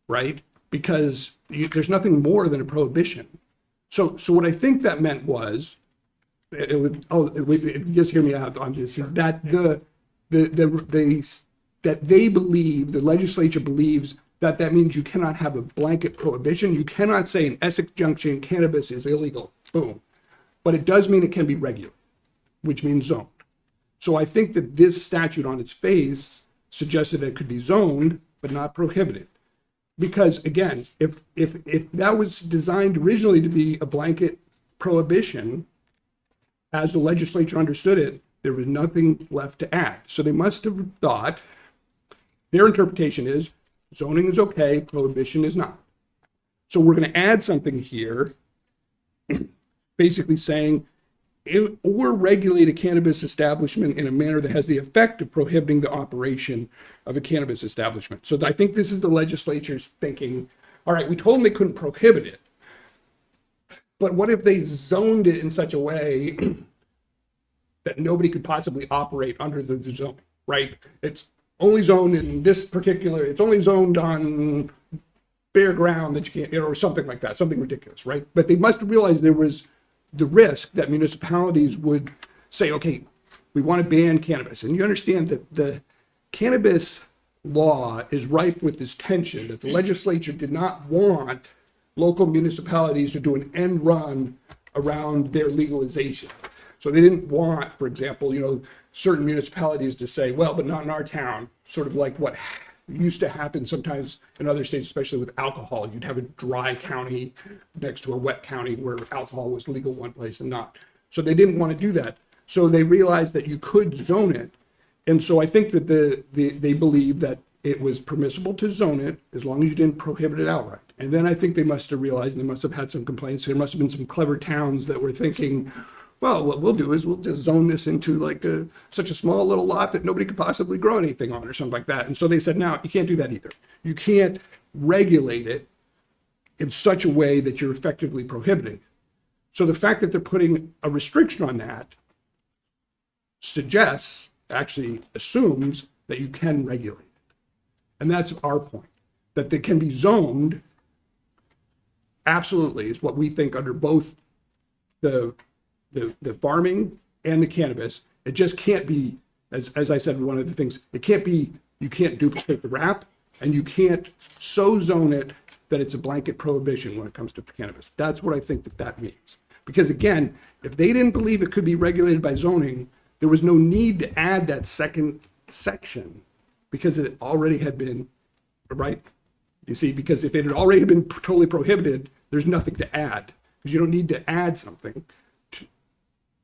right? Because there's nothing more than a prohibition. So what I think that meant was, if you just hear me out on this, is that that they believe, the legislature believes that means you cannot have a blanket prohibition. You cannot say in Essex Junction, cannabis is illegal, boom. But it does mean it can be regulated, which means zoned. So I think that this statute on its face suggested that it could be zoned, but not prohibited. Because again, if that was designed originally to be a blanket prohibition, as the legislature understood it, there was nothing left to add. So they must have thought, their interpretation is, zoning is okay, prohibition is not. So we're going to add something here, basically saying, or regulate a cannabis establishment in a manner that has the effect of prohibiting the operation of a cannabis establishment. So I think this is the legislature's thinking, all right, we told them they couldn't prohibit it, but what if they zoned it in such a way that nobody could possibly operate under the zone, right? It's only zoned in this particular, it's only zoned on bare ground that you can't, or something like that, something ridiculous, right? But they must realize there was the risk that municipalities would say, okay, we want to ban cannabis. And you understand that the cannabis law is rife with this tension, that the legislature did not want local municipalities to do an end run around their legalization. So they didn't want, for example, certain municipalities to say, well, but not in our town, sort of like what used to happen sometimes in other states, especially with alcohol. You'd have a dry county next to a wet county where alcohol was legal one place and not. So they didn't want to do that. So they realized that you could zone it. And so I think that they believed that it was permissible to zone it as long as you didn't prohibit it outright. And then I think they must have realized, and they must have had some complaints. There must have been some clever towns that were thinking, well, what we'll do is we'll just zone this into like such a small little lot that nobody could possibly grow anything on or something like that. And so they said, no, you can't do that either. You can't regulate it in such a way that you're effectively prohibiting it. So the fact that they're putting a restriction on that suggests, actually assumes, that you can regulate it. And that's our point, that they can be zoned, absolutely, is what we think under both the farming and the cannabis. It just can't be, as I said, one of the things, it can't be, you can't duplicate the wrap, and you can't so zone it that it's a blanket prohibition when it comes to cannabis. That's what I think that means. Because again, if they didn't believe it could be regulated by zoning, there was no need to add that second section, because it already had been, right? You see, because if it had already been totally prohibited, there's nothing to add, because you don't need to add something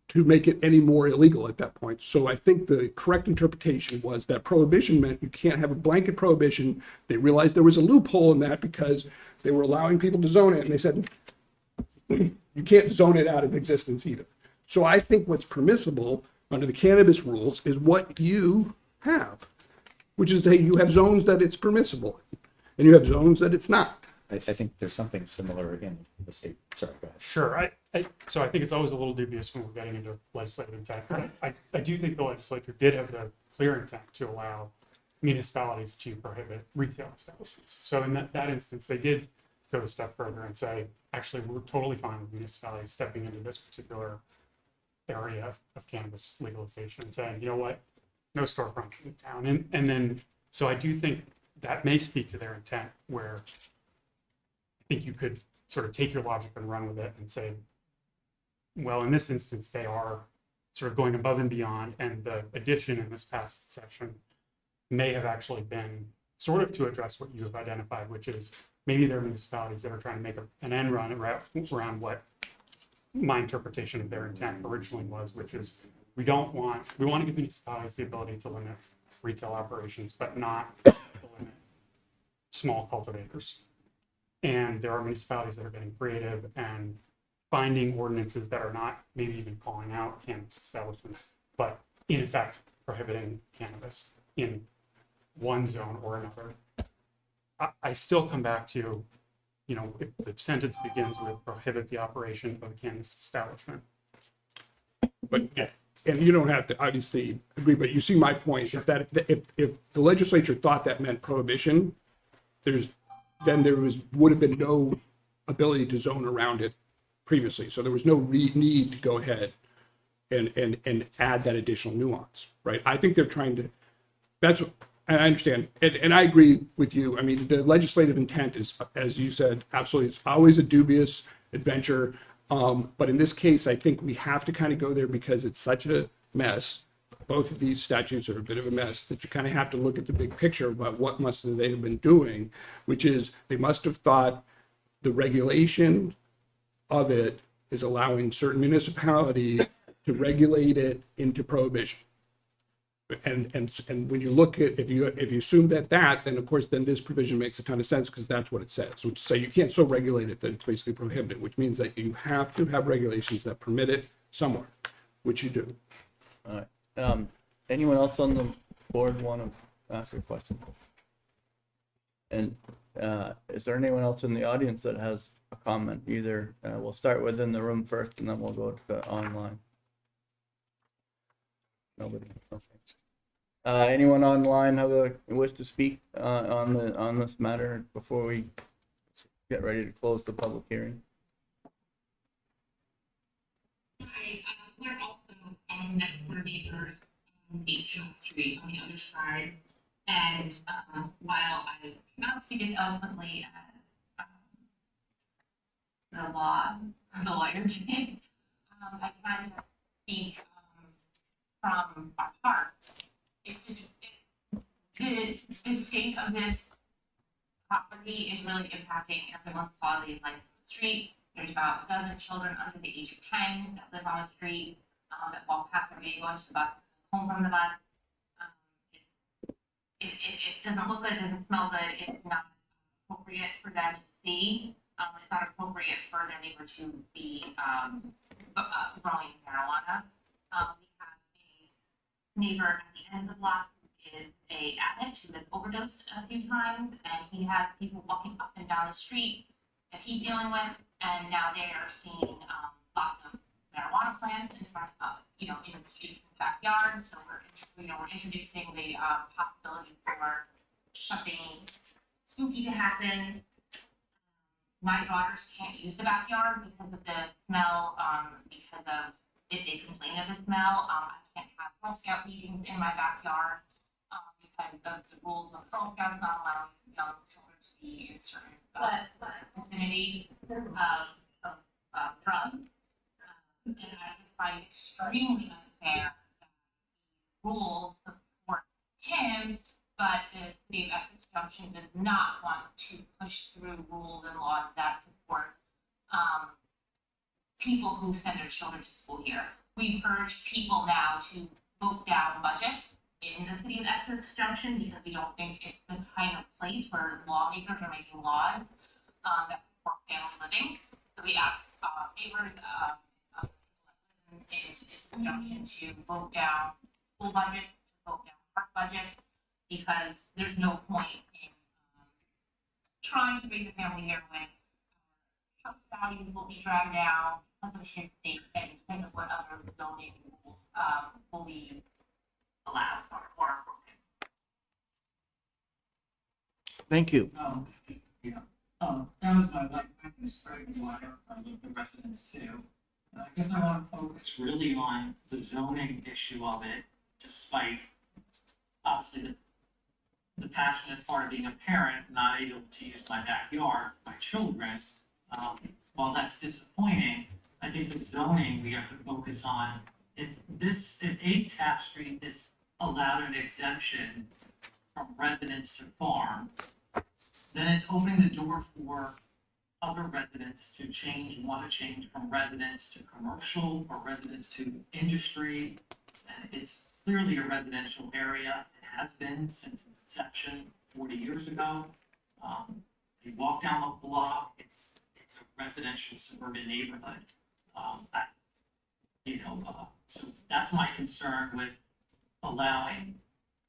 to make it any more illegal at that point. So I think the correct interpretation was that prohibition meant you can't have a blanket prohibition. They realized there was a loophole in that because they were allowing people to zone it, and they said, you can't zone it out of existence either. So I think what's permissible under the cannabis rules is what you have, which is to say you have zones that it's permissible and you have zones that it's not. I think there's something similar in the state. Sorry, go ahead. Sure. So I think it's always a little dubious when we're getting into legislative intent. I do think the legislature did have the clear intent to allow municipalities to prohibit retail establishments. So in that instance, they did go a step further and say, actually, we're totally fine with municipalities stepping into this particular area of cannabis legalization and saying, you know what, no storefronts in the town. And then, so I do think that may speak to their intent, where I think you could sort of take your logic and run with it and say, well, in this instance, they are sort of going above and beyond, and the addition in this past section may have actually been sort of to address what you have identified, which is maybe there are municipalities that are trying to make an end run around what my interpretation of their intent originally was, which is we want to give municipalities the ability to limit retail operations, but not to limit small cultivators. And there are municipalities that are getting creative and finding ordinances that are not maybe even calling out cannabis establishments, but in effect prohibiting cannabis in one zone or another. I still come back to, you know, if the sentence begins with prohibit the operation of a cannabis establishment. But, and you don't have to obviously agree, but you see my point, is that if the legislature thought that meant prohibition, then there would have been no ability to zone around it previously. So there was no need to go ahead and add that additional nuance, right? I think they're trying to, and I understand, and I agree with you. I mean, the legislative intent is, as you said, absolutely, it's always a dubious adventure. But in this case, I think we have to kind of go there because it's such a mess. Both of these statutes are a bit of a mess that you kind of have to look at the big picture about what must they have been doing, which is they must have thought the regulation of it is allowing certain municipalities to regulate it into prohibition. And when you look at, if you assume that, then of course, then this provision makes a ton of sense because that's what it says. So to say you can't so regulate it that it's basically prohibited, which means that you have to have regulations that permit it somewhere, which you do. All right. Anyone else on the board want to ask a question? And is there anyone else in the audience that has a comment? Either we'll start within the room first, and then we'll go to online. Nobody. Okay. Anyone online have a wish to speak on this matter before we get ready to close the public hearing? Hi, we're also next door neighbors on 18th Street on the other side. And while I cannot speak as eloquently as the lawyer did, I kind of speak from our heart. It's just the state of this property is really impacting everyone's quality of life on the street. There's about a dozen children under the age of 10 that live on the street that walk past every day going to the bus, home from the bus. It doesn't look good, it doesn't smell good, it's not appropriate for them to see. It's not appropriate for their neighbor to be growing marijuana. We have a neighbor at the end of the block who is an addict who has overdosed a few times, and he has people walking up and down the street that he's dealing with, and now they are seeing lots of marijuana plants in front of, in the backyard. So we're introducing the possibility for something spooky to happen. My daughters can't use the backyard because of the smell, because of they complain of the smell. I can't have Girl Scout meetings in my backyard because of the rules of Girl Scouts not allowing young children to be in certain vicinity of drugs. And I just find it extremely unfair that these rules support him, but the city of Essex Junction does not want to push through rules and laws that support people who send their children to school here. We've urged people now to vote down budgets in the city of Essex Junction because we don't think it's the kind of place where lawmakers are making laws that support family living. So we ask neighbors in Essex Junction to vote down school budgets, to vote down park budgets, because there's no point in trying to raise a family here when house values will be dragged down because of his state and because of what other zoning rules will be allowed or broken. Thank you. That was my life. My name is Fred Water. I live the residents too. And I guess I want to focus really on the zoning issue of it, despite obviously the passionate part of being a parent, not able to use my backyard, my children. While that's disappointing, I think the zoning we have to focus on. If 8 Taft Street is allowed an exemption from residence to farm, then it's opening the door for other residents to want to change from residence to commercial or residence to industry. And it's clearly a residential area. It has been since its inception 40 years ago. You walk down the block, it's a residential suburban neighborhood. So that's my concern with allowing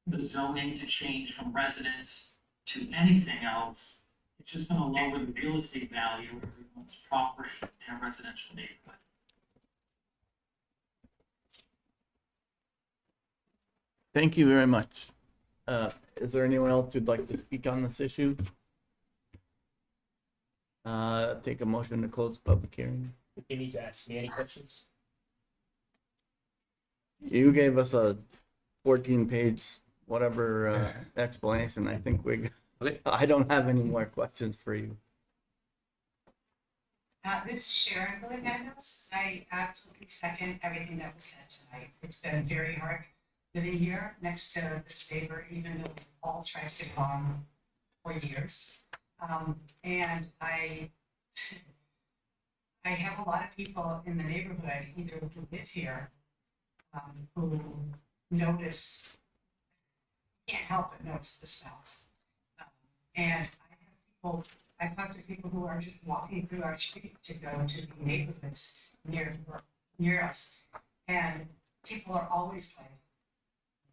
the zoning to change from residence to anything else. It's just going to lower the real estate value of everyone's property in a residential neighborhood. Thank you very much. Is there anyone else who'd like to speak on this issue? Take a motion to close the public hearing. If you need to ask me any questions. You gave us a 14-page whatever explanation. I think Okay. I don't have any more questions for you. This is Sharon Willie Magnus. I absolutely second everything that was said tonight. It's been very hard living here next to this neighbor, even though we all tried to get along for years. And I have a lot of people in the neighborhood, either who live here, who notice, can't help but notice the smells. And I talk to people who are just walking through our street to go to the neighborhoods near us. And people are always like,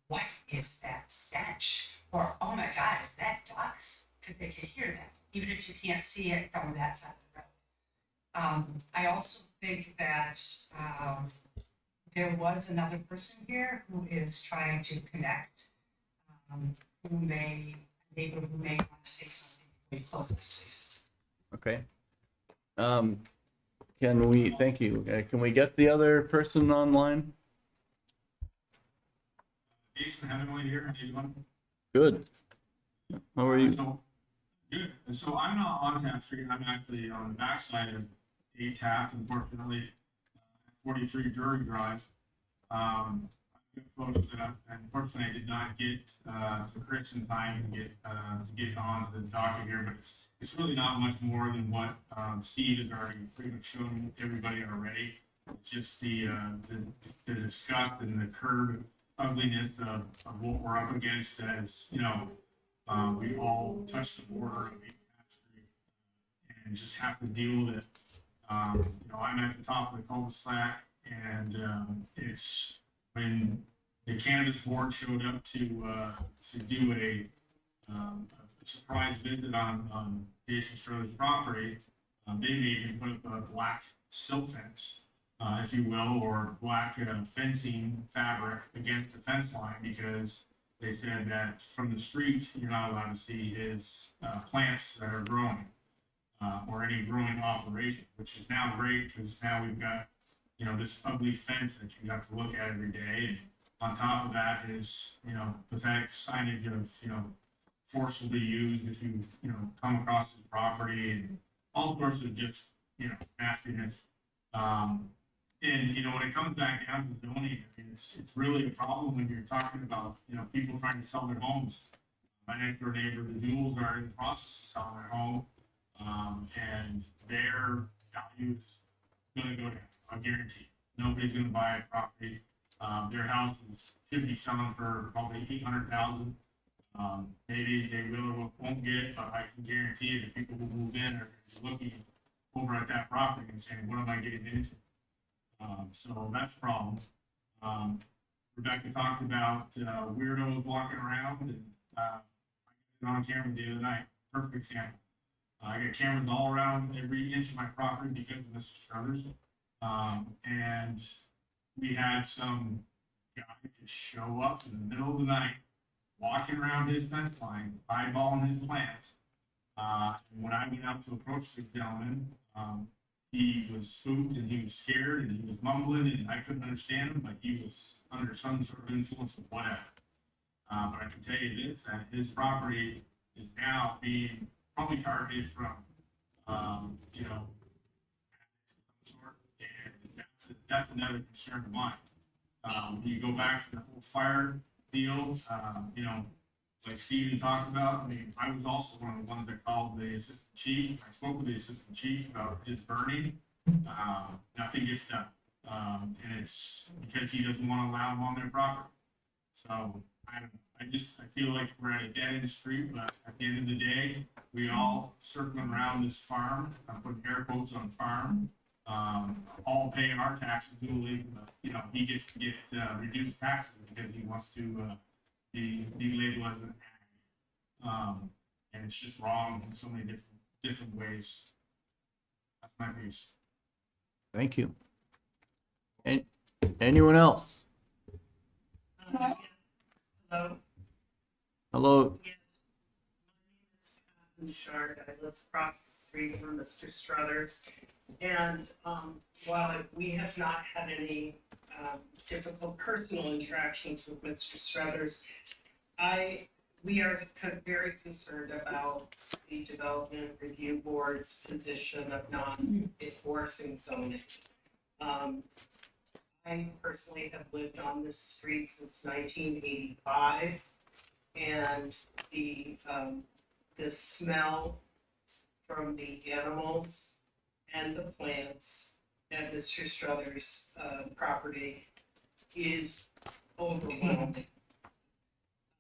what is that stench? Or, oh my God, is that ducks? Because they can hear that, even if you can't see it from that side of the road. I also think that there was another person here who is trying to connect, neighbor who may want to say something. Can we close this, please? Okay. Thank you. Can we get the other person online? Jason Hemingway here. How you doing? Good. How are you? So, good. So I'm not on Taft Street. I'm actually on the backside of 8 Taft, unfortunately, 43 Drury Drive. I've got photos that unfortunately I did not get to Chris in time to get on to the docket here, but it's really not much more than what Steve has already pretty much shown everybody already. It's just the disgust and the curb ugliness of what we're up against as, we all touch the border of 8 Taft Street and just have to deal with it. I'm at the top of the cul-de-sac, and it's when the cannabis board showed up to do a surprise visit on Jason Schroeder's property. Maybe even put up a black silt fence, if you will, or black fencing fabric against the fence line, because they said that from the street, you're not allowed to see his plants that are growing, or any growing operation, which is now great because now we've got, this ugly fence that you have to look at every day. And on top of that is, pathetic signage of, forcibly used if you, come across his property, and all sorts of just, nastiness. And, when it comes back down to zoning, I mean, it's really a problem when you're talking about, people trying to sell their homes. My next door neighbor, the Jules, are in the process of selling their home, and their value is gonna go down, I guarantee. Nobody's gonna buy a property. Their house should be selling for probably 800,000. Maybe they will or won't get it, but I can guarantee you that people who move in are looking over at that property and saying, what am I getting into? So that's a problem. Rebecca talked about weirdos walking around, and I got it on camera the other night. Perfect example. I got cameras all around every inch of my property because of Mr. Struthers. And we had some guy just show up in the middle of the night, walking around his fence line, eyeballing his plants. And when I went up to approach the gentleman, he was spooked and he was scared and he was mumbling and I couldn't understand him, but he was under some sort of influence of whatever. But I can tell you this, that his property is now being probably targeted from, sort, and that's another concern of mine. When you go back to the whole fire deal, like Steven talked about, I mean, I was also one of the ones that called the assistant chief. I spoke with the assistant chief about his burning. Nothing gets done. And it's because he doesn't want to allow them on their property. So I feel like we're at a dead end street, but at the end of the day, we all circling around this farm. I'm putting air quotes on farm. All paying our taxes duly, but he gets to get reduced taxes because he wants to be labeled as an ag. And it's just wrong in so many different ways. That's my piece. Thank you. And anyone else? Hello? Hello, Yes, my name is Catherine Shard. I live across the street from Mr. Struthers. And while we have not had any difficult personal interactions with Mr. Struthers, we are very concerned about the Development Review Board's position of not enforcing zoning. I personally have lived on this street since 1985, and the smell from the animals and the plants at Mr. Struthers' property is overwhelming.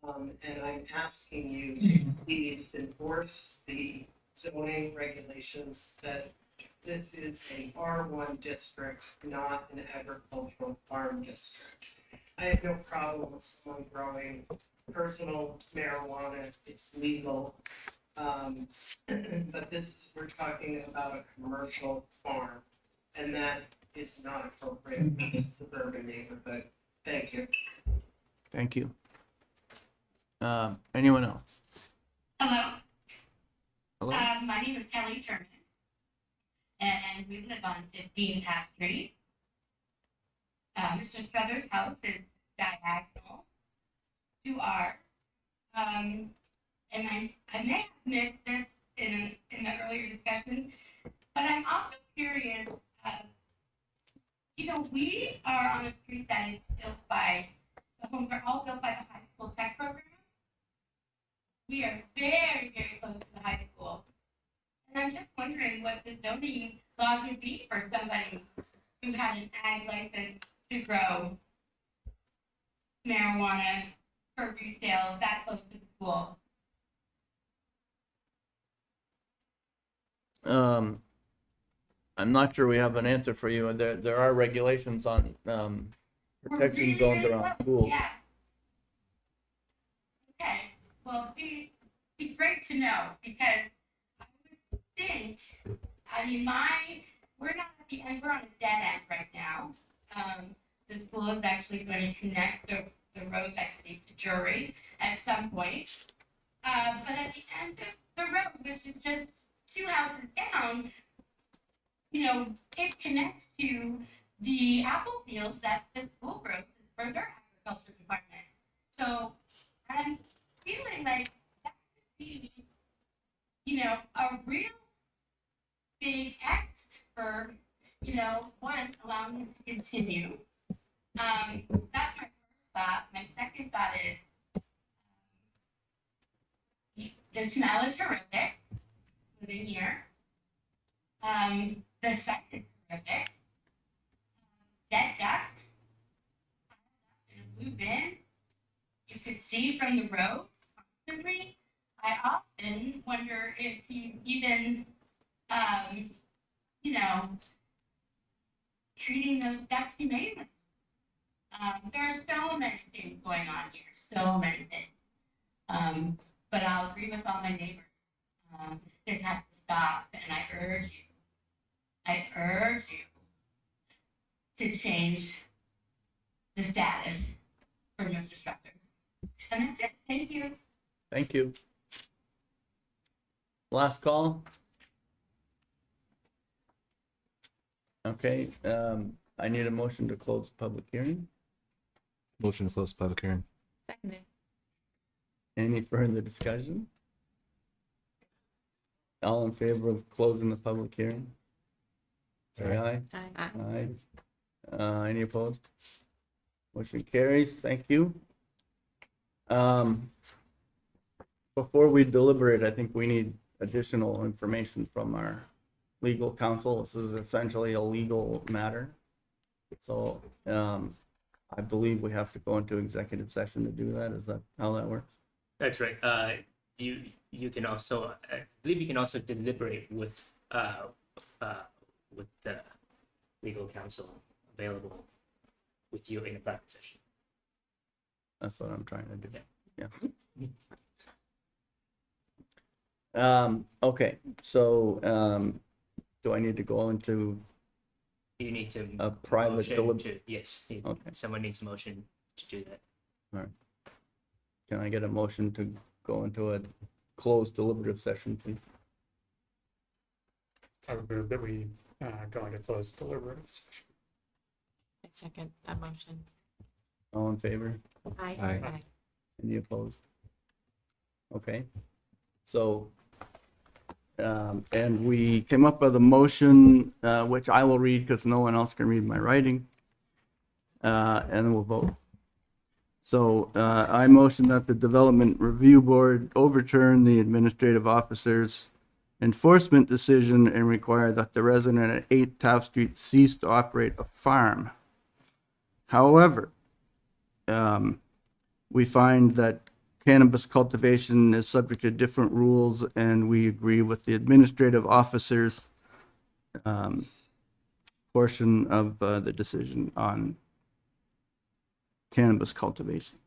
And I'm asking you to please enforce the zoning regulations that this is a R1 district, not an agricultural farm district. I have no problem with someone growing personal marijuana, it's legal. But we're talking about a commercial farm, and that is not appropriate in a suburban neighborhood. Thank you. thank you. Anyone else? Hello, Hello? my name is Kelly Turner, and we live on 15 Taft Street. Mr. Struthers' house is diagonal to ours. And I may have missed this in the earlier discussion, but I'm also curious, we are on a street that is built by, the homes are all built by the high school tech program. We are very, very close to the high school. And I'm just wondering what the zoning laws would be for somebody who had an ag license to grow marijuana for resale that close to the school. I'm not sure we have an answer for you, and there are regulations on, protection zones around schools. Yeah. Okay, well, it'd be great to know, because I would think, I mean, we're not at the end, we're on a dead end right now. The school is actually going to connect the roads, I believe, to Jury at some point. But at the end of the road, which is just 2 houses down, it connects to the apple fields that the school grows for their agriculture department. So I'm feeling like that could be, a real big X for, one, allowing it to continue. That's my first thought. My second thought is the smell is horrific living here. The sight is horrific. Dead ducks in a blue bin. You could see from the road constantly. I often wonder if he's even, treating those ducks humanely. There are so many things going on here, so many things. But I'll agree with all my neighbors. This has to stop, and I urge you to change the status for Mr. Strucker. And that's it. Thank you. Thank you. Last call. Okay, I need a motion to close the public hearing. Motion to close the public hearing. Seconded. Any further discussion? All in favor of closing the public hearing? Say aye. Aye. Aye. Any opposed? Motion carries. Thank you. Before we deliberate, I think we need additional information from our legal counsel. This is essentially a legal matter. So, I believe we have to go into executive session to do that. Is that how that works? That's right. You can also, I believe you can also deliberate with the legal counsel available with you in a private session. That's what I'm trying to do. Yeah. Okay, so, do I need to go into You need to a private motion deliberation? yes, Okay. someone needs a motion to do that. Can I get a motion to go into a closed deliberative session, please? I would move that we go into closed deliberative session. I second that motion. All in favor? Aye. Aye. Any opposed? Okay, so, and we came up with a motion, which I will read because no one else can read my writing. And then we'll vote. So, I motion that the Development Review Board overturn the administrative officer's enforcement decision and require that the resident at 8 Taft Street cease to operate a farm. However, we find that cannabis cultivation is subject to different rules, and we agree with the administrative officer's portion of the decision on cannabis cultivation.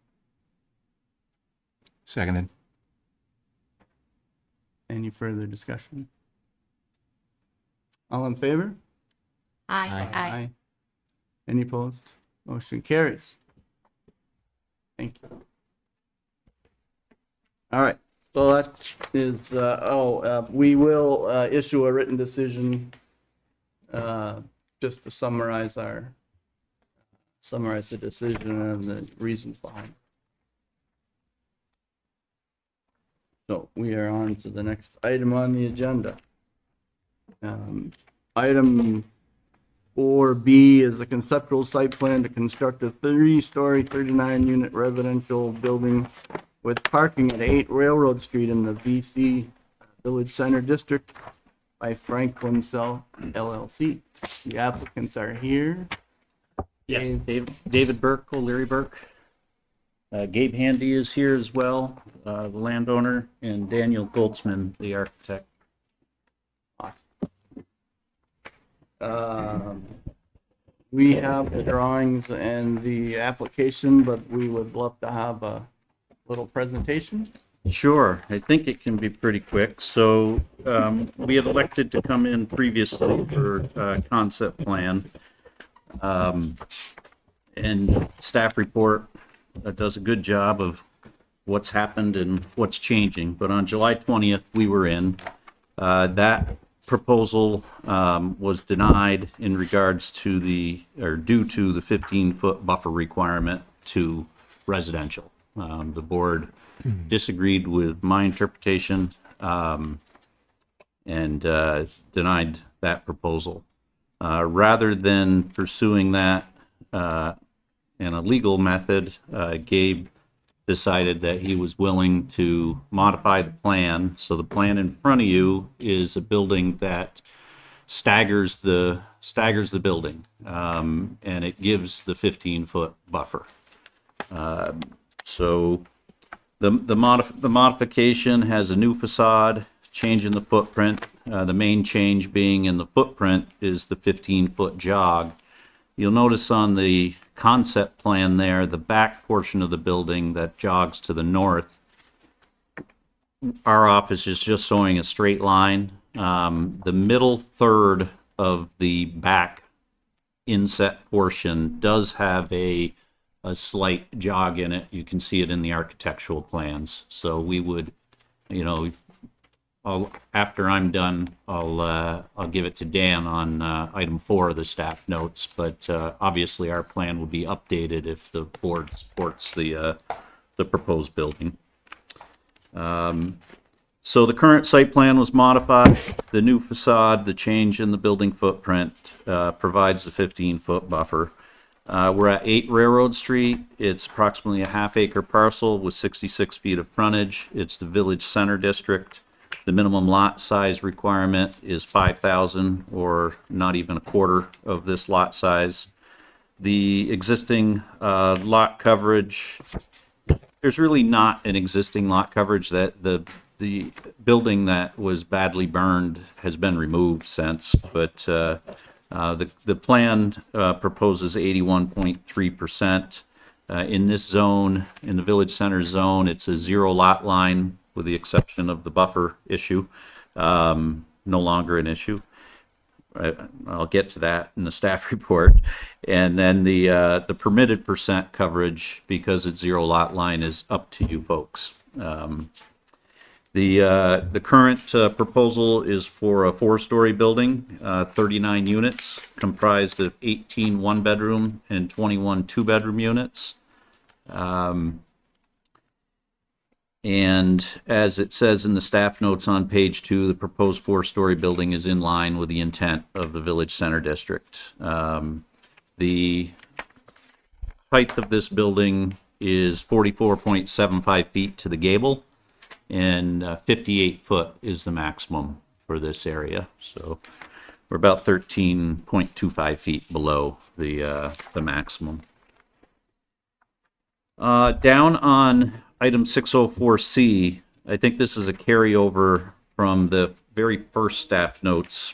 Seconded. Any further discussion? All in favor? Aye. Aye. Any opposed? Motion carries. Thank you. All right, so that is, we will issue a written decision just to summarize the decision and the reasons behind it. So we are on to the next item on the agenda. Item 4B is a conceptual site plan to construct a 3-story, 39-unit residential building with parking at 8 Railroad Street in the VC Village Center District by Franklin Cell LLC. The applicants are here. Yes, David Burke, O'Leary Burke. Gabe Handy is here as well, the landowner, and Daniel Goldsman, the architect. Awesome. We have the drawings and the application, but we would love to have a little presentation. Sure, I think it can be pretty quick. So we had elected to come in previously for concept plan. And staff report does a good job of what's happened and what's changing. But on July 20th, we were in. That proposal was denied in regards to due to the 15-foot buffer requirement to residential. The board disagreed with my interpretation and denied that proposal. Rather than pursuing that in a legal method, Gabe decided that he was willing to modify the plan. So the plan in front of you is a building that staggers the building, and it gives the 15-foot buffer. So the modification has a new facade, change in the footprint. The main change being in the footprint is the 15-foot jog. You'll notice on the concept plan there, the back portion of the building that jogs to the north, our office is just showing a straight line. The middle third of the back inset portion does have a slight jog in it. You can see it in the architectural plans. So we would, after I'm done, I'll give it to Dan on item 4 of the staff notes. But obviously, our plan will be updated if the board supports the proposed building. So the current site plan was modified. The new facade, the change in the building footprint provides the 15-foot buffer. We're at 8 Railroad Street. It's approximately a half-acre parcel with 66 feet of frontage. It's the Village Center District. The minimum lot size requirement is 5,000, or not even a quarter of this lot size. The existing lot coverage, there's really not an existing lot coverage. That the building that was badly burned has been removed since, but the plan proposes 81.3%. In this zone, in the Village Center zone, it's a 0 lot line with the exception of the buffer issue. No longer an issue. I'll get to that in the staff report. And then the permitted percent coverage, because it's 0 lot line, is up to you folks. The current proposal is for a 4-story building, 39 units, comprised of 18 one-bedroom and 21 two-bedroom units. And as it says in the staff notes on page 2, the proposed 4-story building is in line with the intent of the Village Center District. The height of this building is 44.75 feet to the gable, and 58 foot is the maximum for this area. So we're about 13.25 feet below the maximum. Down on item 604C, I think this is a carryover from the very first staff notes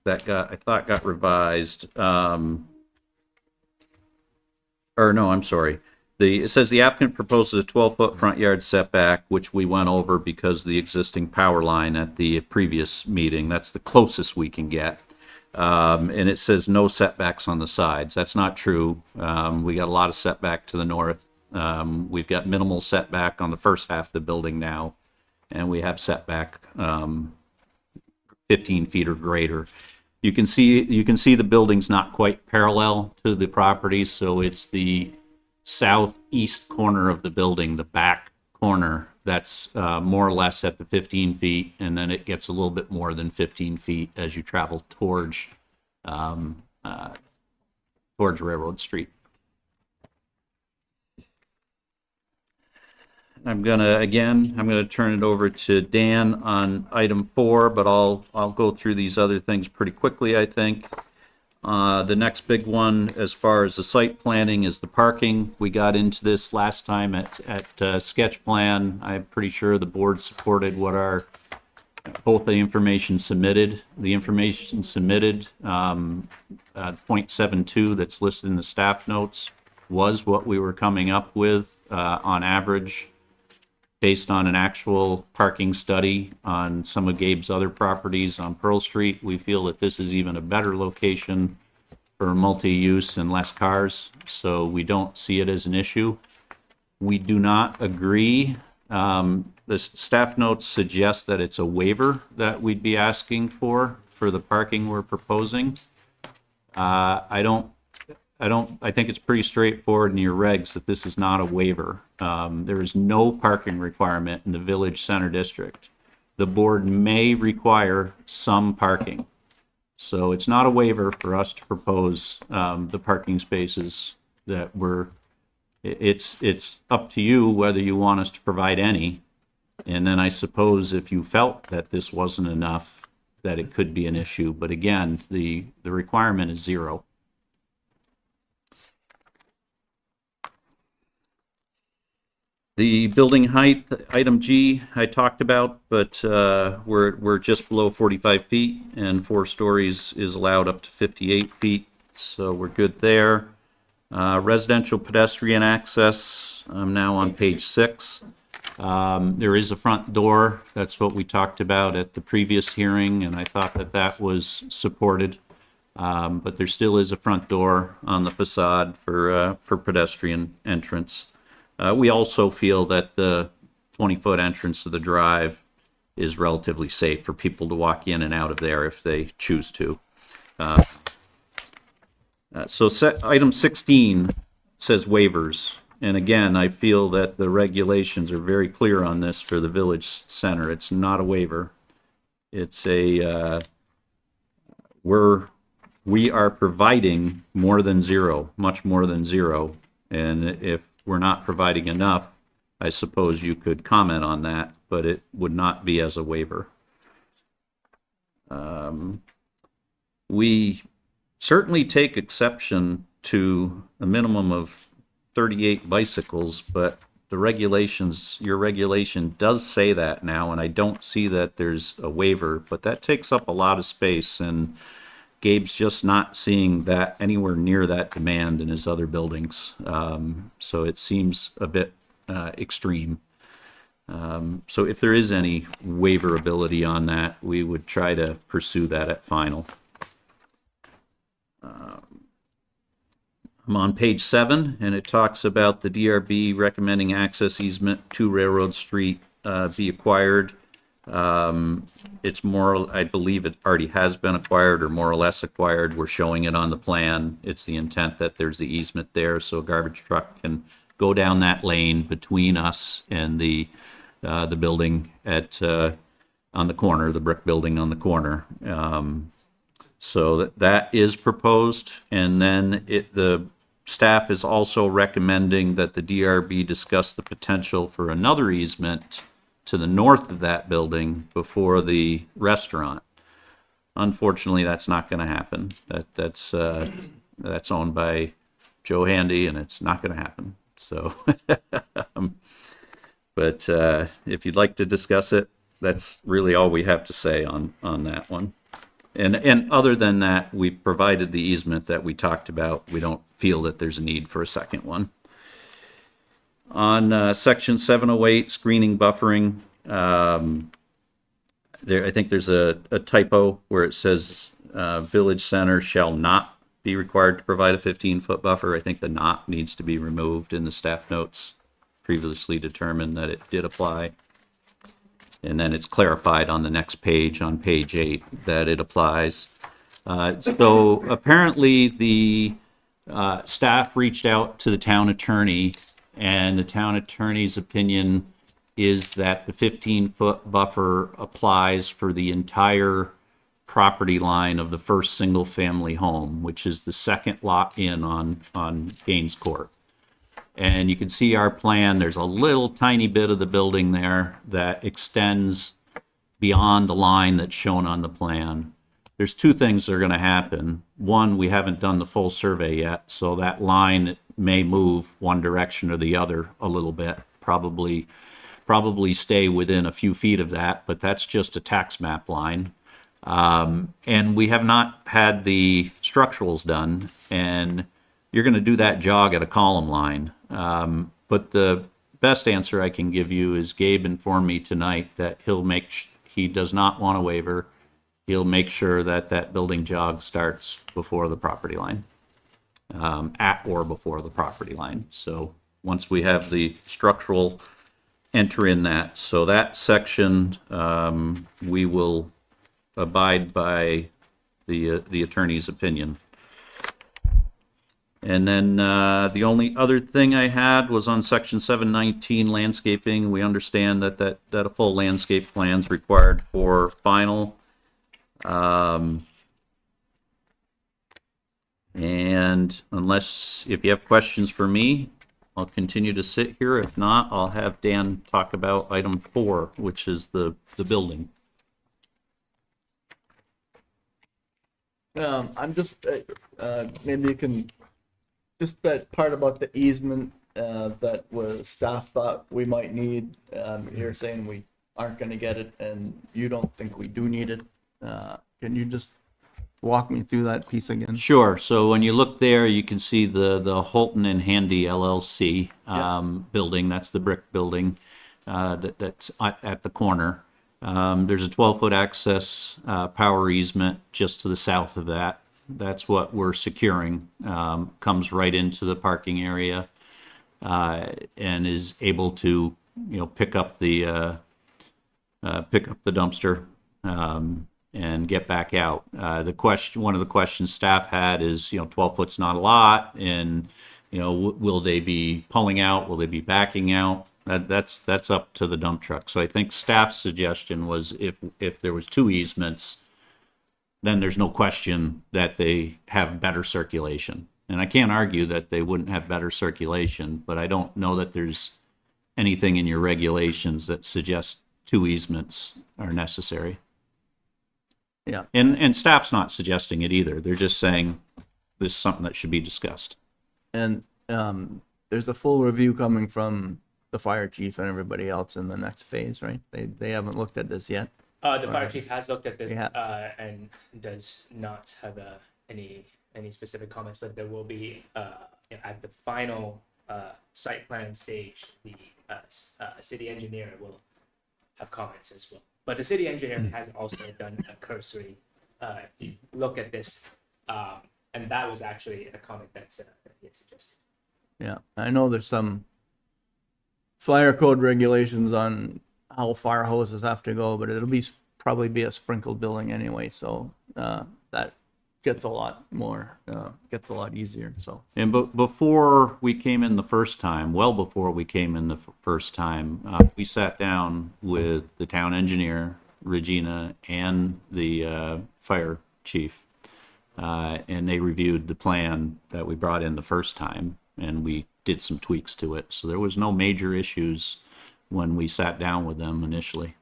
that I thought got revised. Or no, I'm sorry. It says the applicant proposes a 12-foot front yard setback, which we went over because of the existing power line at the previous meeting. That's the closest we can get. And it says no setbacks on the sides. That's not true. We got a lot of setback to the north. We've got minimal setback on the first half of the building now, and we have setback 15 feet or greater. You can see the building's not quite parallel to the property, so it's the southeast corner of the building, the back corner, that's more or less at the 15 feet, and then it gets a little bit more than 15 feet as you travel towards Railroad Street. I'm gonna turn it over to Dan on item 4, but I'll go through these other things pretty quickly, I think. The next big one, as far as the site planning, is the parking. We got into this last time at sketch plan. I'm pretty sure the board supported what both the information submitted. The information submitted, 0.72 that's listed in the staff notes, was what we were coming up with on average based on an actual parking study on some of Gabe's other properties on Pearl Street, we feel that this is even a better location for multi-use and less cars, so we don't see it as an issue. We do not agree. The staff notes suggest that it's a waiver that we'd be asking for the parking we're proposing. I think it's pretty straightforward in your regs that this is not a waiver. There is no parking requirement in the Village Center District. The board may require some parking. So it's not a waiver for us to propose the parking spaces that it's up to you whether you want us to provide any. And then I suppose if you felt that this wasn't enough, that it could be an issue. But again, the requirement is 0. The building height, item G, I talked about, but we're just below 45 feet, and 4 stories is allowed up to 58 feet, so we're good there. Residential pedestrian access, I'm now on page 6. There is a front door. That's what we talked about at the previous hearing, and I thought that that was supported. But there still is a front door on the facade for pedestrian entrance. We also feel that the 20-foot entrance to the drive is relatively safe for people to walk in and out of there if they choose to. Item 16 says waivers. And again, I feel that the regulations are very clear on this for the Village Center. It's not a waiver. It's a, we are providing more than 0, much more than 0. And if we're not providing enough, I suppose you could comment on that, but it would not be as a waiver. We certainly take exception to a minimum of 38 bicycles, but the regulations, your regulation does say that now, and I don't see that there's a waiver, but that takes up a lot of space, and Gabe's just not seeing that anywhere near that demand in his other buildings. So it seems a bit extreme. So if there is any waiver ability on that, we would try to pursue that at final. I'm on page 7, and it talks about the DRB recommending access easement to Railroad Street be acquired. It's more, I believe it already has been acquired or more or less acquired. We're showing it on the plan. It's the intent that there's the easement there so a garbage truck can go down that lane between us and the building at on the corner, the brick building on the corner. So that is proposed, and then the staff is also recommending that the DRB discuss the potential for another easement to the north of that building before the restaurant. Unfortunately, that's not going to happen. That's owned by Joe Handy, and it's not going to happen. So, but if you'd like to discuss it, that's really all we have to say on that one. And other than that, we've provided the easement that we talked about. We don't feel that there's a need for a second one. On section 708, screening buffering, I think there's a typo where it says Village Center shall not be required to provide a 15-foot buffer. I think the "not" needs to be removed in the staff notes. Previously determined that it did apply. And then it's clarified on the next page, on page 8, that it applies. So apparently the staff reached out to the town attorney, and the town attorney's opinion is that the 15-foot buffer applies for the entire property line of the first single-family home, which is the second lot in on Gaines Court. And you can see our plan. There's a little tiny bit of the building there that extends beyond the line that's shown on the plan. There's 2 things that are going to happen. One, we haven't done the full survey yet, so that line may move one direction or the other a little bit. Probably stay within a few feet of that, but that's just a tax map line. And we have not had the structurals done, and you're going to do that jog at a column line. But the best answer I can give you is Gabe informed me tonight that he does not want a waiver. He'll make sure that that building jog starts before the property line, at or before the property line. So once we have the structural enter in that, so that section, we will abide by the attorney's opinion. And then the only other thing I had was on section 719 landscaping. We understand that a full landscape plan is required for final. And if you have questions for me, I'll continue to sit here. If not, I'll have Dan talk about item 4, which is the building. I'm just, maybe you can, just that part about the easement, that was staff thought we might need, you're saying we aren't gonna get it, and you don't think we do need it. Can you just walk me through that piece again? Sure. So when you look there, you can see the Holton and Handy LLC building. That's the brick building that's at the corner. There's a 12-foot access power easement just to the south of that. That's what we're securing. Comes right into the parking area and is able to, pick up the dumpster and get back out. One of the questions staff had is, 12 foot's not a lot, and will they be pulling out? Will they be backing out? That's up to the dump truck. So I think staff's suggestion was if there was 2 easements, then there's no question that they have better circulation. And I can't argue that they wouldn't have better circulation, but I don't know that there's anything in your regulations that suggests 2 easements are necessary. Yeah. And staff's not suggesting it either. They're just saying this is something that should be discussed. And there's a full review coming from the fire chief and everybody else in the next phase, right? They haven't looked at this yet. The fire chief has looked at this Yeah. and does not have any specific comments, but there will be at the final site plan stage, the city engineer will have comments as well. But the city engineer has also done a cursory look at this, and that was actually a comment that he had suggested. Yeah, I know there's some fire code regulations on how fire hoses have to go, but it'll probably be a sprinkled building anyway, so that gets a lot easier. So. And before we came in the first time, well before we came in the first time, we sat down with the town engineer, Regina, and the fire chief, and they reviewed the plan that we brought in the first time, and we did some tweaks to it. So there was no major issues when we sat down with them initially.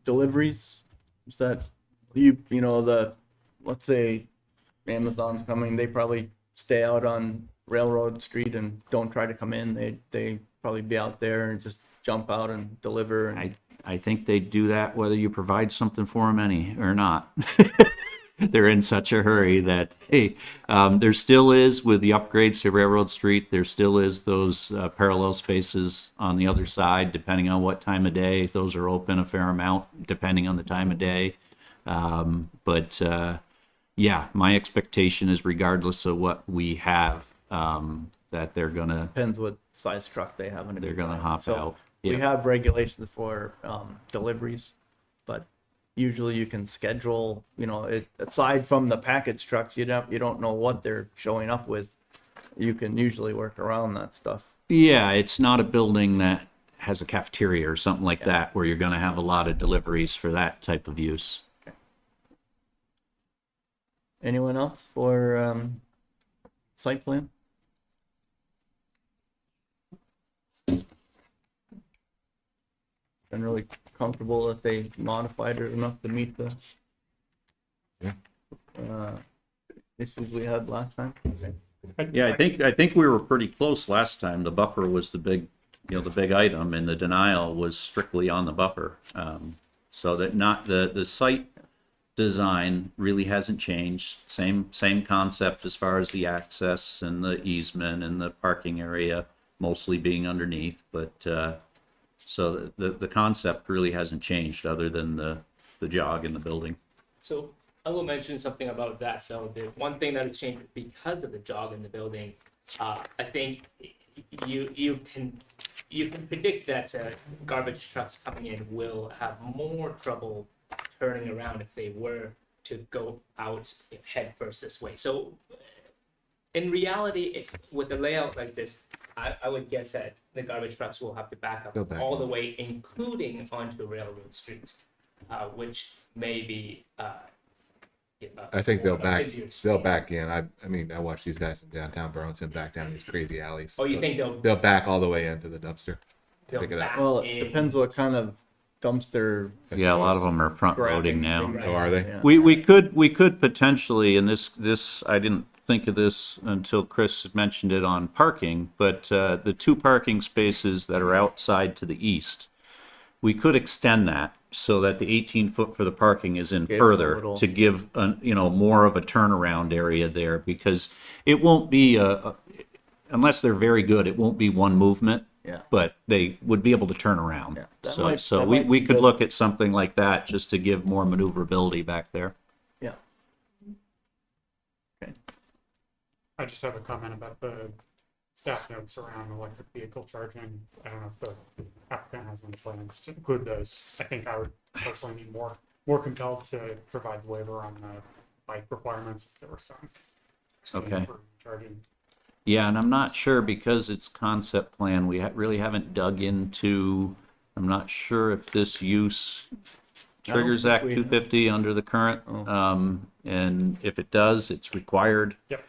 Deliveries, is that let's say Amazon's coming, they probably stay out on Railroad Street and don't try to come in. They probably be out there and just jump out and deliver. And I think they do that whether you provide something for them or not. They're in such a hurry that, hey, there still is, with the upgrades to Railroad Street, there still is those parallel spaces on the other side, depending on what time of day. Those are open a fair amount, depending on the time of day. Yeah, my expectation is regardless of what we have, that they're going to... Depends what size truck they have. They're going to hop out. We have regulations for deliveries, but usually you can schedule, aside from the package trucks, you don't know what they're showing up with. You can usually work around that stuff. Yeah, it's not a building that has a cafeteria or something like that where you're going to have a lot of deliveries for that type of use. Okay. Anyone else for site plan? Generally comfortable that they modified it enough to meet the issues we had last time. Yeah, I think we were pretty close last time. The buffer was the big item, and the denial was strictly on the buffer. So that not the site design really hasn't changed. Same concept as far as the access and the easement and the parking area mostly being underneath, but so the concept really hasn't changed other than the jog in the building. So I will mention something about that. So the one thing that has changed because of the jog in the building, I think you can predict that garbage trucks coming in will have more trouble turning around if they were to go out head first this way. So in reality, with a layout like this, I would guess that the garbage trucks will have to back up all the way, including onto railroad streets, which may be. I think they'll a busier street. back in. I mean, I watch these guys in downtown Burlington back down these crazy alleys. Oh, you But think they'll back all the way into the dumpster? they'll pick it up. back Well, it in? depends what kind of dumpster. Yeah, a lot of them are front loading now. Right. Oh, are they? Yeah. We could potentially, and this I didn't think of this until Chris mentioned it on parking, but the 2 parking spaces that are outside to the east, we could extend that so that the 18-foot for the parking is in Give further a little- to give more of a turnaround area there, because it won't be unless they're very good, it won't be one movement. Yeah. But they would be able to turn around. Yeah, that So, might- so that we, might we be could good. look at something like that just to give more maneuverability back there. Yeah. I just have a comment about the staff notes around electric vehicle charging. I don't know if the applicant has any plans to include those. I think I would personally be more compelled to provide waiver on the bike requirements if there were some. Okay. For charging. Yeah, and I'm not sure because it's concept plan, we really haven't dug into, I'm not sure if this use triggers think Act we have. 250 under the current. Oh. And if it does, it's required. Yep.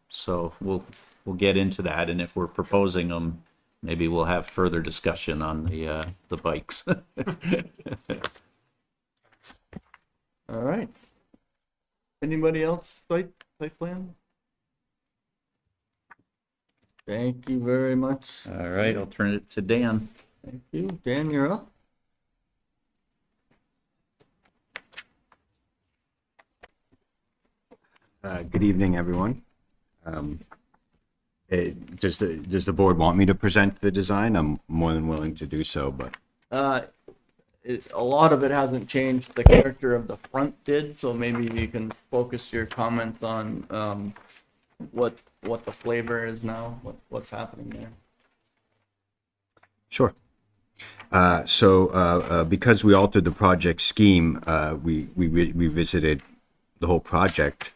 So we'll get into that, and if we're proposing them, maybe we'll have further discussion on the bikes. All right. Anybody else site plan? Thank you very much. All right, I'll turn it to Dan. Thank you. Dan, you're up. Good evening, everyone. Does the board want me to present the design? I'm more than willing to do so, but A lot of it hasn't changed. The character of the front did, so maybe you can focus your comments on what the flavor is now, what's happening there. sure. Because we altered the project scheme, we revisited the whole project,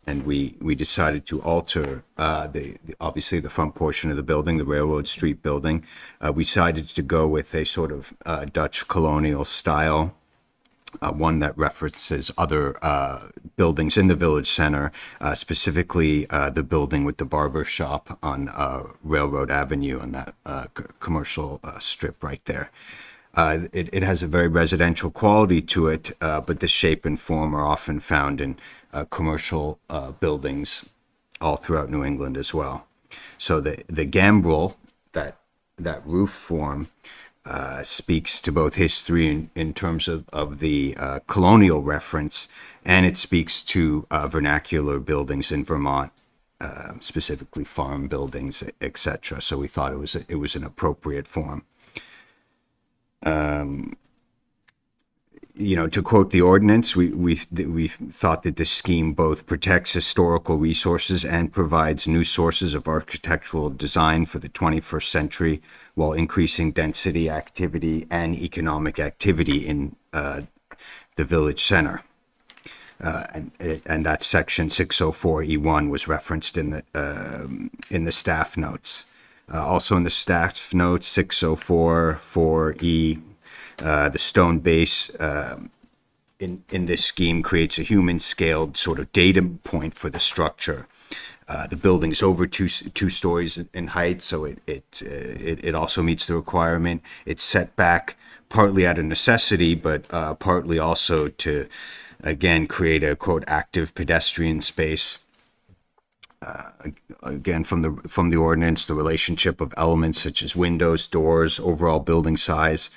and we decided to alter obviously the front portion of the building, the Railroad Street building. We decided to go with a sort of Dutch colonial style, one that references other buildings in the village center, specifically the building with the barber shop on Railroad Avenue on that commercial strip right there. It has a very residential quality to it, but the shape and form are often found in commercial buildings all throughout New England as well. So the gambrel, that roof form, speaks to both history in terms of the colonial reference, and it speaks to vernacular buildings in Vermont, specifically farm buildings, etc. So we thought it was an appropriate form. To quote the ordinance, we thought that this scheme both protects historical resources and provides new sources of architectural design for the 21st century while increasing density, activity, and economic activity in the village center. And that section 604E1 was referenced in the staff notes. Also in the staff notes, 604-4E, the stone base in this scheme creates a human-scaled sort of data point for the structure. The building is over two stories in height, so it also meets the requirement. It's set back partly out of necessity, but partly also to, again, create a, quote, active pedestrian space. Again, from the ordinance, the relationship of elements such as windows, doors, overall building size,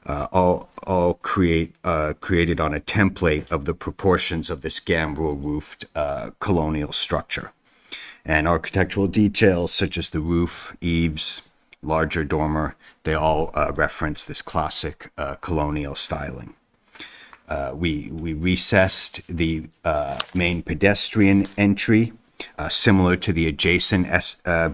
all created on a template of the proportions of this gambrel roofed colonial structure. And architectural details such as the roof, eaves, larger dormer, they all reference this classic colonial styling. We recessed the main pedestrian entry, similar to the adjacent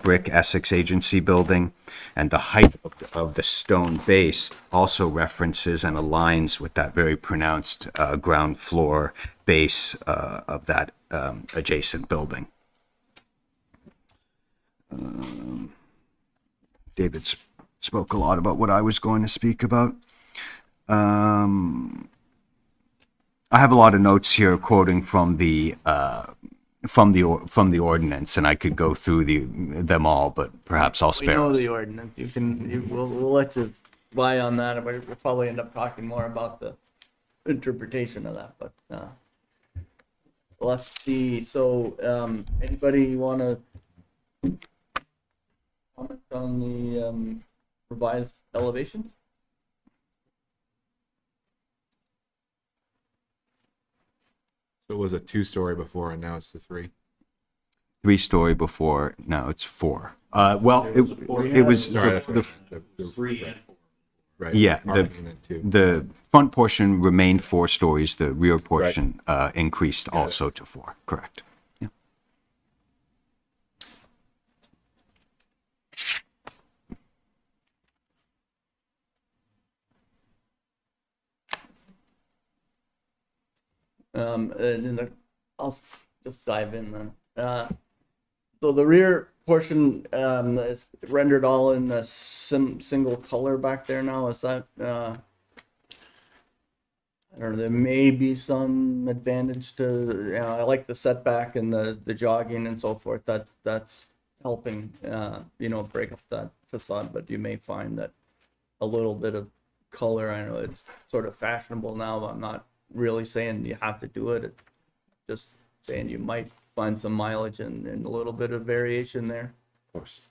brick Essex Agency building, and the height of the stone base also references and aligns with that very pronounced ground floor base of that adjacent building. David spoke a lot about what I was going to speak about. I have a lot of notes here quoting from the ordinance, and I could go through them all, but perhaps I'll We spare know us. the ordinance. We'll let you lie on that. We'll probably end up talking more about the interpretation of that, but, let's see. So, anybody want to comment on the, revised elevations? So it was a 2-story before, and now it's the 3. 3-story before, now it's 4. Well, There was a four- it was Sorry, that's the, right. The 3 and 4. right. yeah, Parking and then 2. the front portion remained 4 stories. The rear portion increased also to 4. Correct. Yeah. And then I'll just dive in then. So the rear portion is rendered all in a single color back there now. Is that I don't know. There may be some advantage to. I like the setback and the jogging and so forth. That's helping break up that facade. But you may find that a little bit of color. I know it's sort of fashionable now. But I'm not really saying you have to do it. It's just saying you might find some mileage and a little bit of variation there. Of course.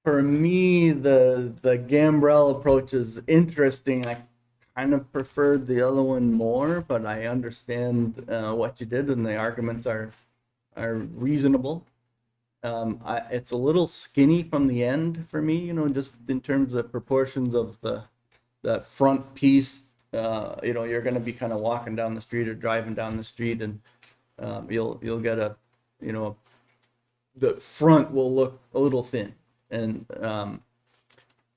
For me, the gambrel approach is interesting. I kind of preferred the other one more, but I understand what you did, and the arguments are reasonable. It's a little skinny from the end for me, just in terms of proportions of that front piece. You're going to be kind of walking down the street or driving down the street, and you'll get the front will look a little thin. And then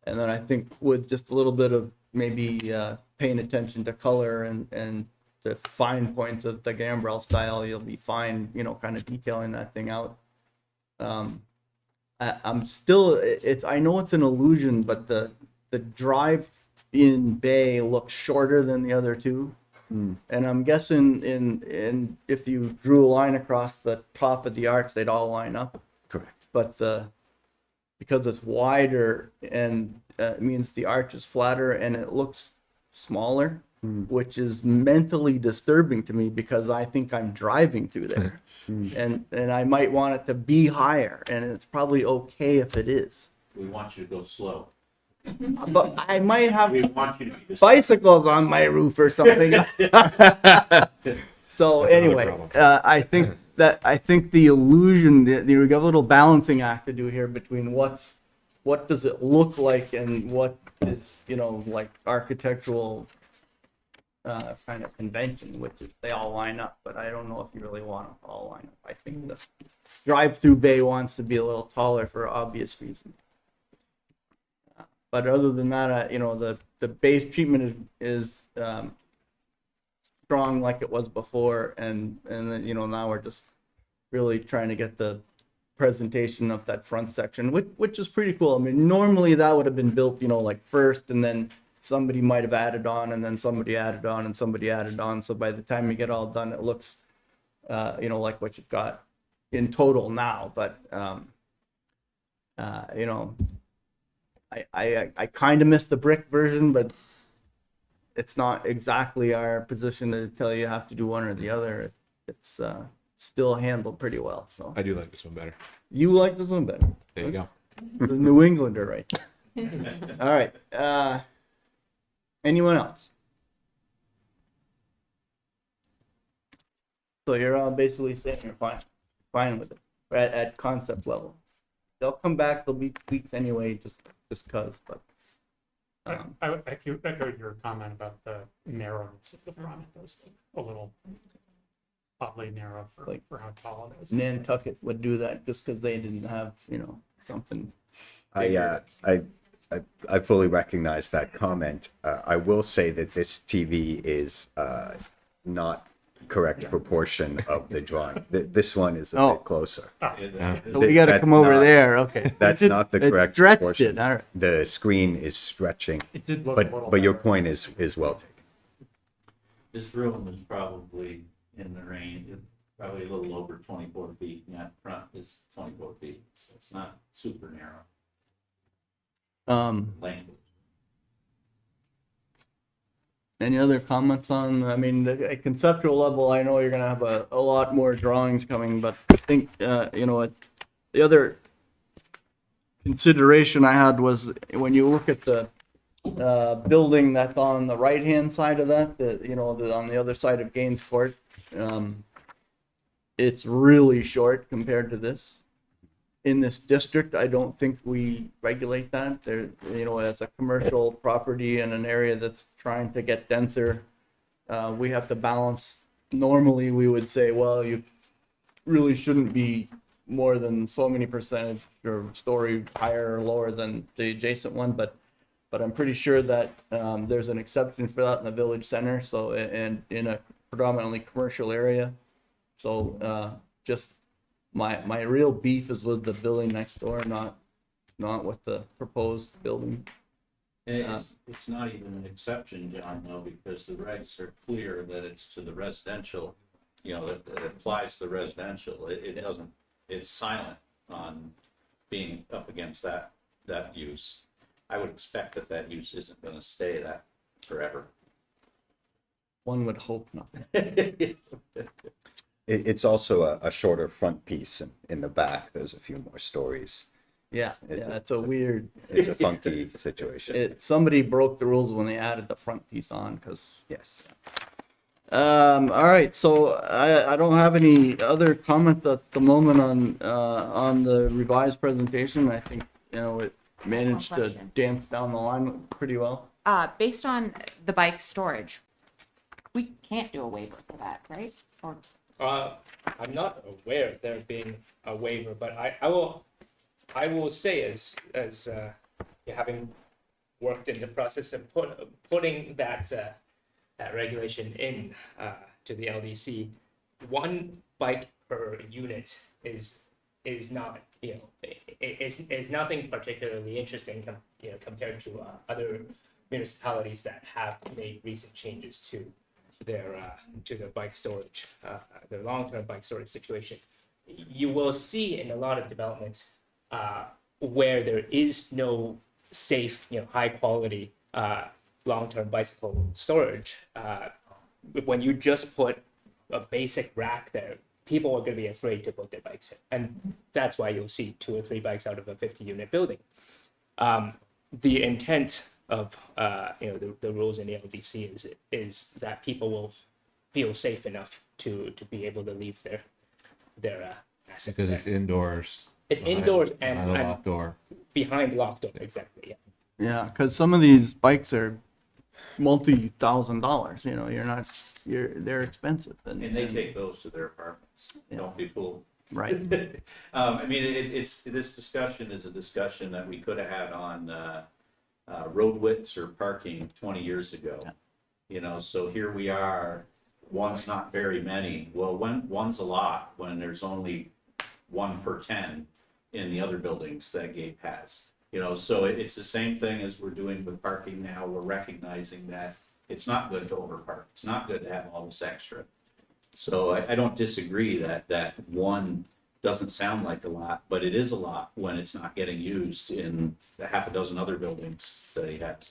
I think with just a little bit of maybe paying attention to color and the fine points of the gambrel style, you'll be fine, kind of detailing that thing out. I'm still, I know it's an illusion, but the drive-in bay looks shorter than the other two. And I'm guessing in if you drew a line across the top of the arch, they'd all line up. Correct. But because it's wider and it means the arch is flatter and it looks smaller, which is mentally disturbing to me because I think I'm driving through there. And I might want it to be higher, and it's probably okay if it is. We want you to go slow. But I might have We want you to be bicycles on my roof or something. So anyway, problem. I think the illusion, you got a little balancing act to do here between what does it look like and what is, like architectural kind of convention, which is they all line up, but I don't know if you really want them to all line up. I think the drive-through bay wants to be a little taller for obvious reasons. But other than that, the base treatment is strong like it was before, and then, now we're just really trying to get the presentation of that front section, which is pretty cool. I mean, normally that would have been built, like first, and then somebody might have added on, and then somebody added on, and somebody added on. So by the time you get all done, it looks, like what you've got in total now. But I kind of miss the brick version, but it's not exactly our position to tell you have to do one or the other. It's still handled pretty well. So I do like this one better. you like this one better. There you go. The New Englander, right? All right, anyone else? So you're all basically saying you're fine with it, at concept level. They'll come back, there'll be tweaks anyway, just cause, but. I would echo your comment about the narrowness of the front. It does look a little oddly narrow for how tall it is. Nantucket would do that just because they didn't have, something. I fully recognize that comment. I will say that this TV is not correct proportion of the drawing. This one is a bit closer. So we gotta That's come over not- there, okay. That's not the It correct stretched proportion. it, all right. The screen is stretching, It did look a little but your better. point is well taken. This room is probably in the range, probably a little over 24 feet, and that front is 24 feet, so it's not super narrow length. Any other comments on, I mean, the at conceptual level, I know you're gonna have a lot more drawings coming, but I think, the other consideration I had was when you look at the building that's on the right-hand side of that, on the other side of Gaines Court, it's really short compared to this. In this district, I don't think we regulate that. There, as a commercial property in an area that's trying to get denser, we have to balance. Normally, we would say, well, you really shouldn't be more than so many percentage or story higher or lower than the adjacent one, but I'm pretty sure that there's an exception for that in the village center. So, and in a predominantly commercial area. So, just my real beef is with the building next door, not with the proposed building. It's not even an exception, John, though, because the regs are clear that it's to the residential, that it applies to the residential. It doesn't, it's silent on being up against that use. I would expect that use isn't gonna stay that forever. One would hope not. It's also a shorter front piece in the back. There's a few more stories. It's a weird. It's a funky situation. Somebody broke the rules when they added the front piece on, because. Yes. All right, so I don't have any other comment at the moment on the revised presentation. I think, it managed to question. dance down the line pretty well. Based on the bike storage, we can't do a waiver for that, right? Or I'm not aware of there being a waiver, but I will say as having worked in the process of putting that regulation in to the LDC, one bike per unit is not is nothing particularly interesting compared to other municipalities that have made recent changes to their bike storage, their long-term bike storage situation. You will see in a lot of developments where there is no safe, high quality long-term bicycle storage. When you just put a basic rack there, people are going to be afraid to put their bikes in, and that's why you'll see 2 or 3 bikes out of a 50-unit building. The intent of the rules in the LDC is that people will feel safe enough to be able to leave their asset Because there. it's indoors. It's indoors and behind the locked door. behind the locked door, exactly. Yeah. Yeah, because some of these bikes are $multi-thousand. They're expensive. And they take those to their apartments. Yeah. Don't be fooled. Right. I mean, this discussion is a discussion that we could have had on road widths or parking 20 years ago. So here we are, one's not very many. Well, one's a lot when there's only 1 per 10 in the other buildings that Gabe has. So it's the same thing as we're doing with parking now. We're recognizing that it's not good to overpark. It's not good to have all this extra. So I don't disagree that one doesn't sound like a lot, but it is a lot when it's not getting used in the half a dozen other buildings that he has.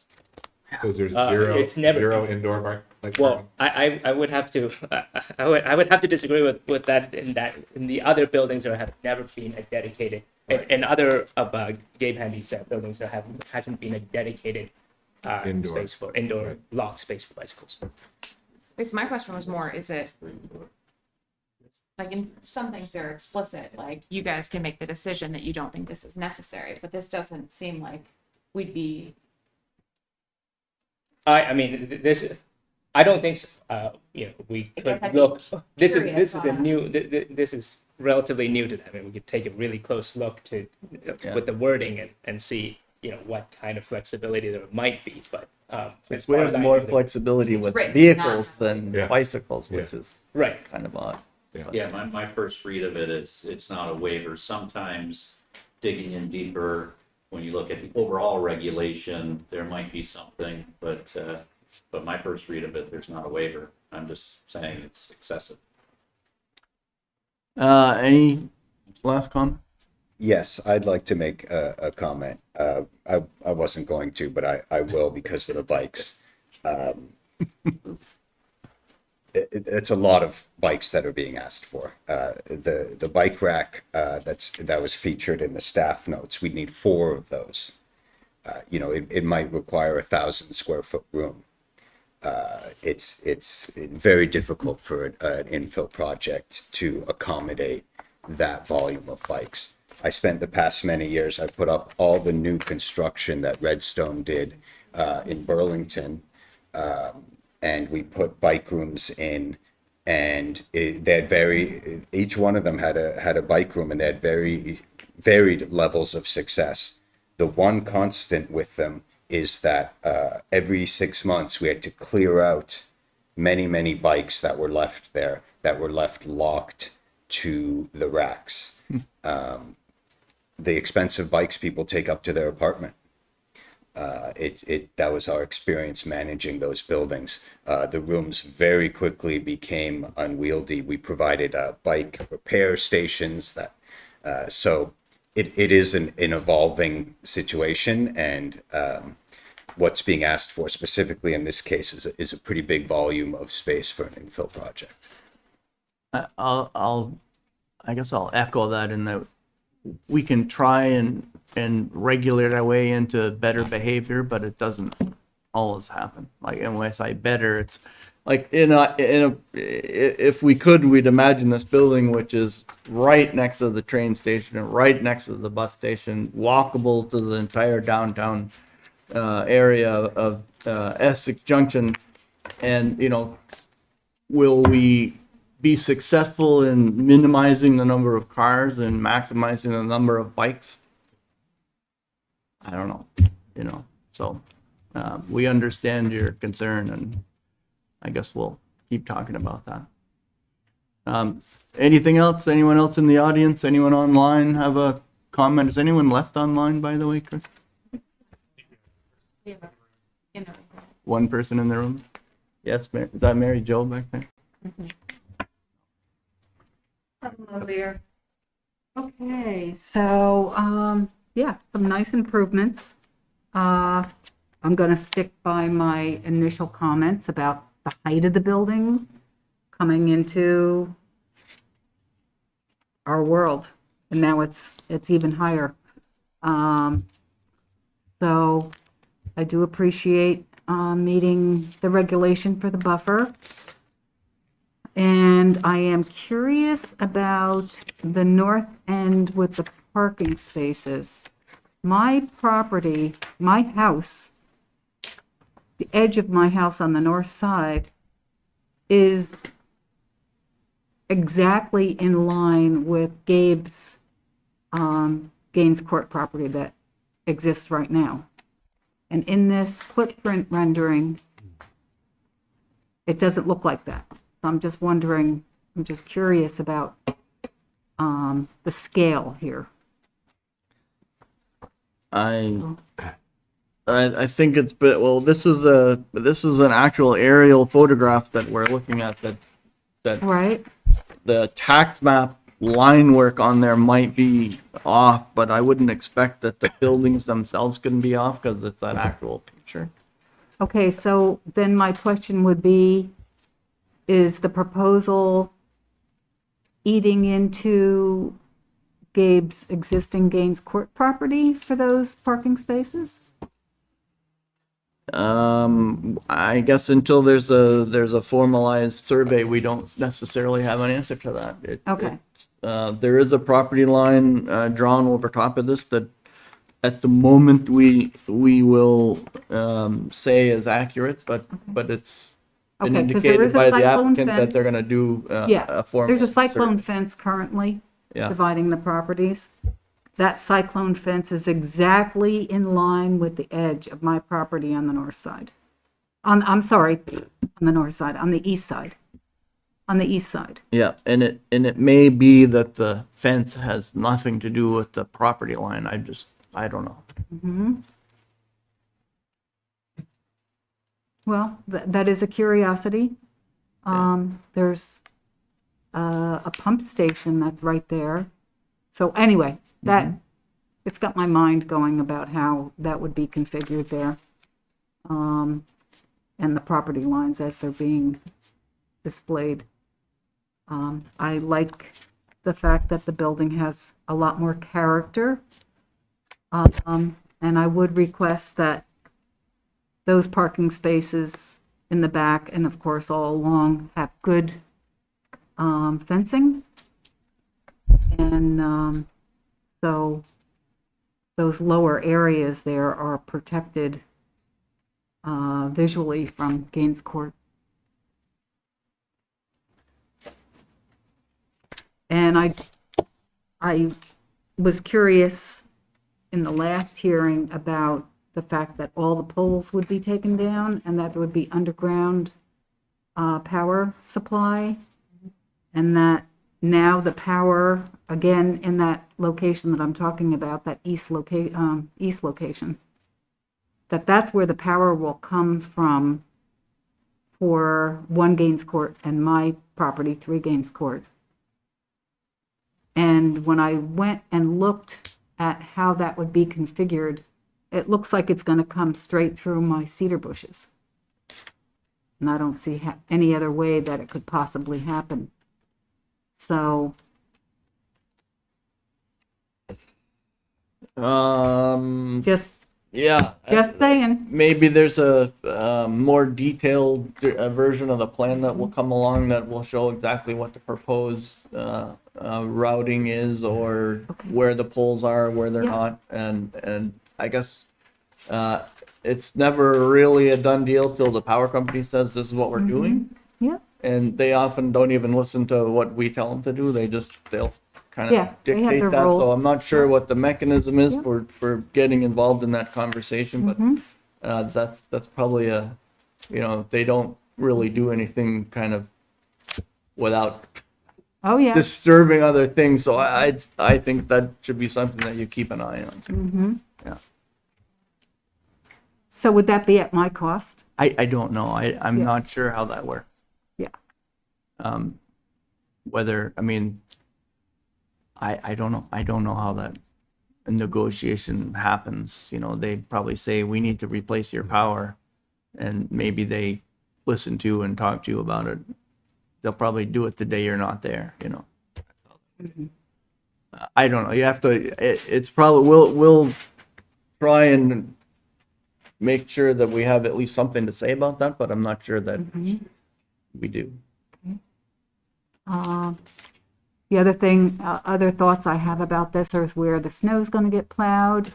Because there's it's never- zero indoor bike. Well, I would have to I would have to disagree with that in the other buildings there have never been a dedicated And other of Gabe Handy's buildings hasn't been a dedicated Indoor. space for indoor locked space for bicycles. Because my question was more, is it, like in some things they're explicit, like you guys can make the decision that you don't think this is necessary, but this doesn't seem like we'd be, I mean, this, I don't think, we I guess could I'd be look, this curious is on a that. new, this is relatively new to them. And we could take a really close look to, with the wording and see, what kind of flexibility there might be, but, as We far have as I more know, flexibility with written, vehicles not- than Yeah. bicycles, which is right. kind of odd. Yeah, my first read of it is, it's not a waiver. Sometimes digging in deeper, when you look at the overall regulation, there might be something, but my first read of it, there's not a waiver. I'm just saying it's excessive. Any last comment? Yes, I'd like to make a comment. I wasn't going to, but I will because of the bikes. It's a lot of bikes that are being asked for. The bike rack that was featured in the staff notes, we need 4 of those. It might require 1,000 square foot room. It's very difficult for an infill project to accommodate that volume of bikes. I spent the past many years, I put up all the new construction that Redstone did in Burlington, and we put bike rooms in, and they had each one of them had a bike room, and they had very varied levels of success. The one constant with them is that every 6 months we had to clear out many bikes that were left there, that were left locked to the racks. The expensive bikes people take up to their apartment. That was our experience managing those buildings. The rooms very quickly became unwieldy. We provided bike repair stations so it is an evolving situation, and what's being asked for specifically in this case is a pretty big volume of space for an infill project. I guess I'll echo that in that we can try and regulate our way into better behavior, but it doesn't always happen. Like, and when I say better, it's like if we could, we'd imagine this building, which is right next to the train station and right next to the bus station, walkable to the entire downtown area of Essex Junction. And, will we be successful in minimizing the number of cars and maximizing the number of bikes? I don't know, so we understand your concern, and I guess we'll keep talking about that. Anything else? Anyone else in the audience? Anyone online have a comment? Is anyone left online, by the way, Chris? One person in the room? Yes, is that Mary Jo back there? Hello there. Okay, so, yeah, some nice improvements. I'm gonna stick by my initial comments about the height of the building coming into our world, and now it's even higher. So I do appreciate meeting the regulation for the buffer. And I am curious about the north end with the parking spaces. My property, my house, the edge of my house on the north side is exactly in line with Gabe's Gaines Court property that exists right now. And in this footprint rendering, it doesn't look like that. I'm just wondering, I'm just curious about the scale here. I think it's well. This is an actual aerial photograph that we're looking at. That right. The tax map line work on there might be off, but I wouldn't expect that the buildings themselves can be off because it's an actual picture. Okay, so then my question would be, is the proposal eating into Gabe's existing Gaines Court property for those parking spaces? I guess until there's a formalized survey, we don't necessarily have an answer to that. Okay. There is a property line, drawn over top of this that at the moment we will, say is accurate, but it's been Okay, 'cause there indicated is a by the cyclone applicant that fence. they're gonna do, Yeah, a formal there's a cyclone survey. fence currently Yeah. dividing the properties. That cyclone fence is exactly in line with the edge of my property on the north side. I'm sorry, on the north side, on the east side. On the east side. Yeah, and it may be that the fence has nothing to do with the property line. I don't know. Mhm. Well, that is a curiosity. There's a pump station that's right there. So anyway, it's got my mind going about how that would be configured there. And the property lines as they're being displayed. I like the fact that the building has a lot more character. And I would request that those parking spaces in the back and of course all along have good fencing. And so those lower areas there are protected visually from Gaines Court. And I was curious in the last hearing about the fact that all the poles would be taken down and that there would be underground power supply. And that now the power, again, in that location that I'm talking about, that east location, that's where the power will come from for 1 Gaines Court and my property, 3 Gaines Court. And when I went and looked at how that would be configured, it looks like it's going to come straight through my cedar bushes. And I don't see any other way that it could possibly happen. So, just saying. Maybe there's a more detailed version of the plan that will come along that will show exactly what the proposed routing is, or where the poles are, where they're not, and I guess it's never really a done deal till the power company says this is what we're doing. Yeah. And they often don't even listen to what we tell them to do. They'll kind of They have dictate their that. So roles. I'm not sure what the mechanism is for getting involved in that conversation, but that's probably they don't really do anything kind of without disturbing other things. So I think that should be something that you keep an eye on. Yeah. So would that be at my cost? I don't know. I'm not sure how that works. Yeah. Whether, I mean, I don't know. I don't know how that negotiation happens. They probably say, we need to replace your power. And maybe they listen to and talk to you about it. They'll probably do it the day you're not there, I don't know. You have to, it's probably, we'll try and make sure that we have at least something to say about that, but I'm not sure that we do. The other thing, other thoughts I have about this is where the snow's going to get plowed.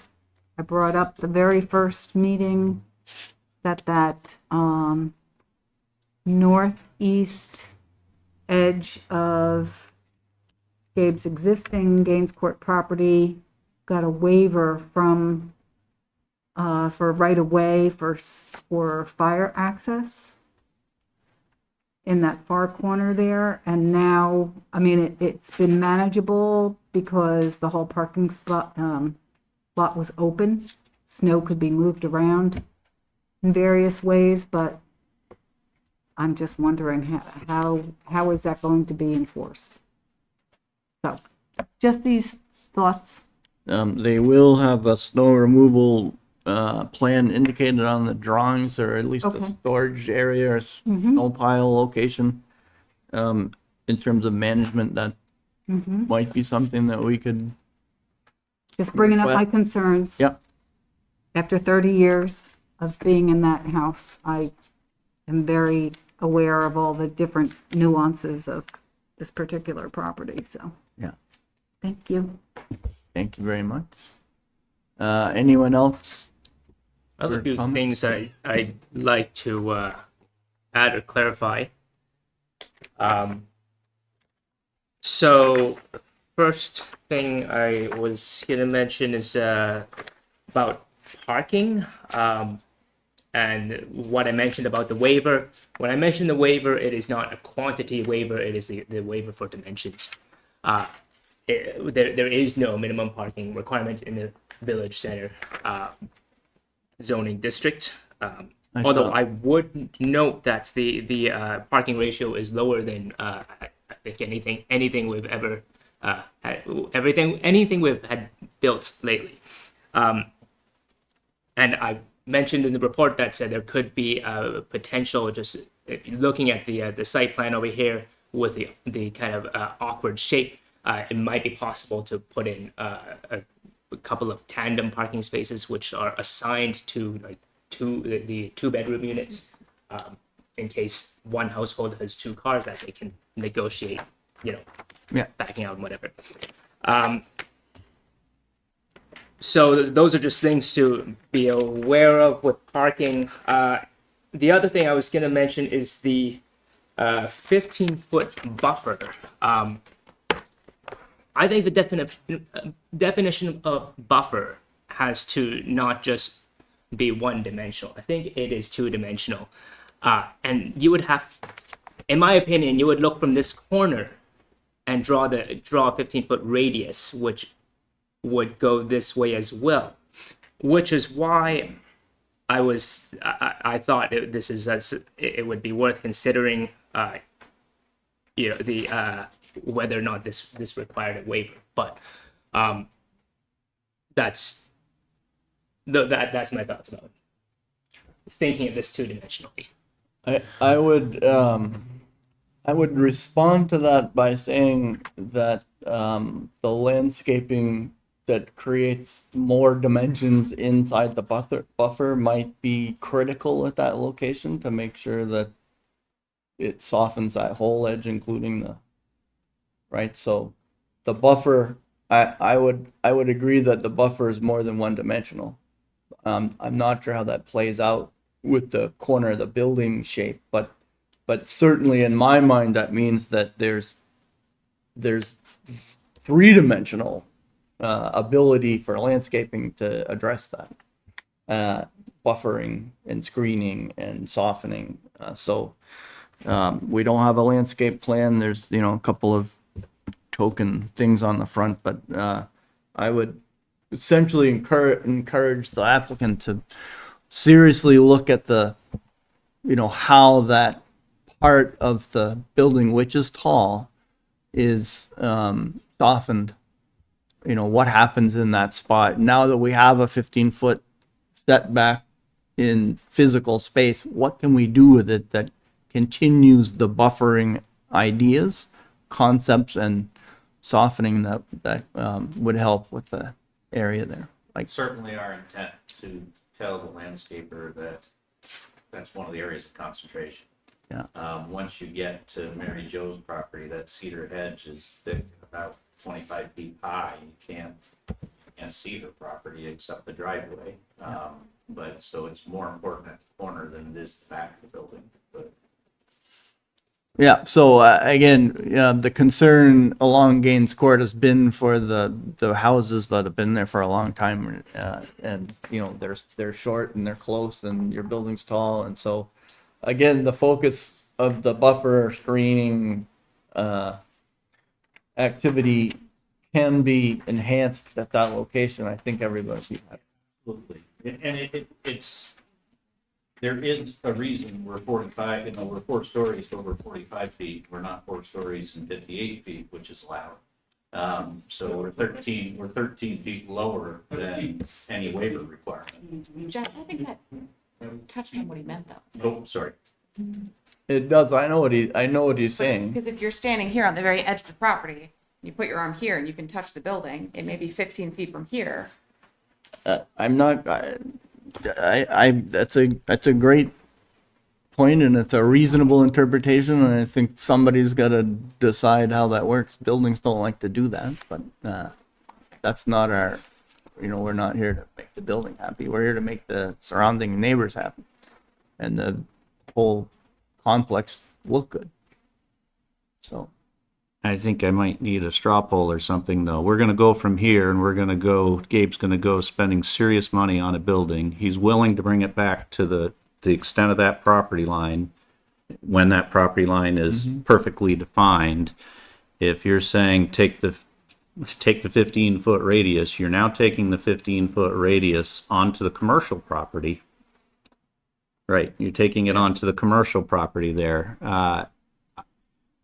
I brought up the very first meeting that northeast edge of Gabe's existing Gaines Court property got a waiver from for right of way for fire access in that far corner there. And now, I mean, it's been manageable because the whole parking spot lot was open. Snow could be moved around in various ways, but I'm just wondering how is that going to be enforced? So, just these thoughts. They will have a snow removal plan indicated on the drawings, or at least a storage area or snow pile location. In terms of management, that might be something that we could Just bringing up my request. concerns. Yep. After 30 years of being in that house, I am very aware of all the different nuances of this particular property, so. Yeah. Thank you. Thank you very much. Anyone else? I have a for few comment? things I'd like to add or clarify. So, first thing I was going to mention is about parking. And what I mentioned about the waiver. When I mentioned the waiver, it is not a quantity waiver, it is the waiver for dimensions. There is no minimum parking requirement in the village center zoning district. Although saw- I would note that the parking ratio is lower than I think anything we've ever anything we've had built lately. And I mentioned in the report that said there could be a potential, just if you're looking at the site plan over here with the kind of awkward shape, it might be possible to put in a couple of tandem parking spaces which are assigned to the 2-bedroom units, in case one household has 2 cars that they can negotiate, Yeah. backing out and whatever. So those are just things to be aware of with parking. The other thing I was going to mention is the 15-foot buffer. I think the definition of buffer has to not just be one-dimensional. I think it is two-dimensional. And you would have, in my opinion, you would look from this corner and draw a 15-foot radius, which would go this way as well, which is why I thought it would be worth considering, whether or not this required a waiver. But that's my thoughts about thinking of this two-dimensionally. I would respond to that by saying that the landscaping that creates more dimensions inside the buffer might be critical at that location to make sure that it softens that whole edge, including the right. So the buffer, I would agree that the buffer is more than one-dimensional. I'm not sure how that plays out with the corner of the building shape, but certainly in my mind that means that there's three-dimensional ability for landscaping to address that, buffering and screening and softening. So we don't have a landscape plan. There's a couple of token things on the front, but I would essentially encourage the applicant to seriously look at the how that part of the building, which is tall, is softened. What happens in that spot now that we have a 15-foot setback in physical space? What can we do with it that continues the buffering ideas, concepts, and softening that would help with the area there? Certainly our intent to tell the landscaper that that's one of the areas of concentration. Yeah. Once you get to Mary Jo's property, that cedar hedge is thick, about 25 feet high. You can't see her property except the driveway. But so it's more important at the corner than it is the back of the building. But Yeah. So again, the concern along Gaines Court has been for the houses that have been there for a long time, and they're short and they're close, and your building's tall, and so again, the focus of the buffer screening activity can be enhanced at that location. I think everybody sees that. absolutely, and there is a reason we're 45, we're 4 stories over 45 feet. We're not 4 stories and 58 feet, which is allowed. So we're 13 feet lower than any waiver requirement. Jeff, I think that touched on what he meant though. Oh, sorry. It does. I know what he's saying. Because if you're standing here on the very edge of the property You put your arm here and you can touch the building. It may be 15 feet from here. I'm not, that's a great point, and it's a reasonable interpretation, and I think somebody's gotta decide how that works. Buildings don't like to do that, but, that's not our, we're not here to make the building happy. We're here to make the surrounding neighbors happy. And the whole complex look good. So. I think I might need a straw poll or something, though. We're gonna go from here, and Gabe's gonna go spending serious money on a building. He's willing to bring it back to the extent of that property line, when that property line is perfectly defined. If you're saying take the 15-foot radius, you're now taking the 15-foot radius onto the commercial property. Right, you're taking it onto the commercial property there. I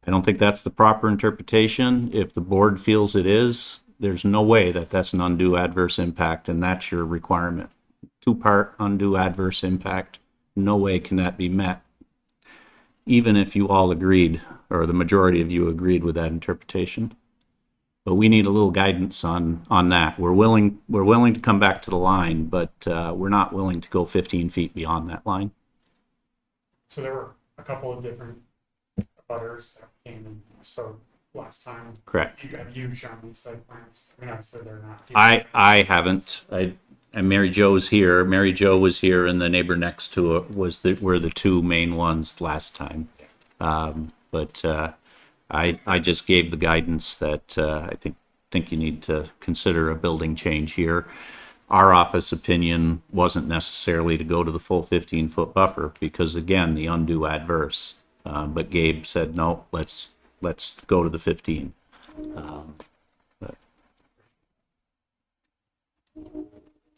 don't think that's the proper interpretation. If the board feels it is, there's no way that that's an undue adverse impact, and that's your requirement. Two-part undue adverse impact, no way can that be met, even if you all agreed, or the majority of you agreed with that interpretation. But we need a little guidance on that. We're willing to come back to the line, but we're not willing to go 15 feet beyond that line. So there were a couple of different butters that came and spoke last time. Correct. Have you shown these site plans? I mean, obviously they're not here. I haven't. And Mary Jo's here. Mary Jo was here, and the neighbor next to her were the two main ones last time. But I just gave the guidance that I think you need to consider a building change here. Our office opinion wasn't necessarily to go to the full 15-foot buffer because, again, the undue adverse. But Gabe said, no, let's go to the 15. But.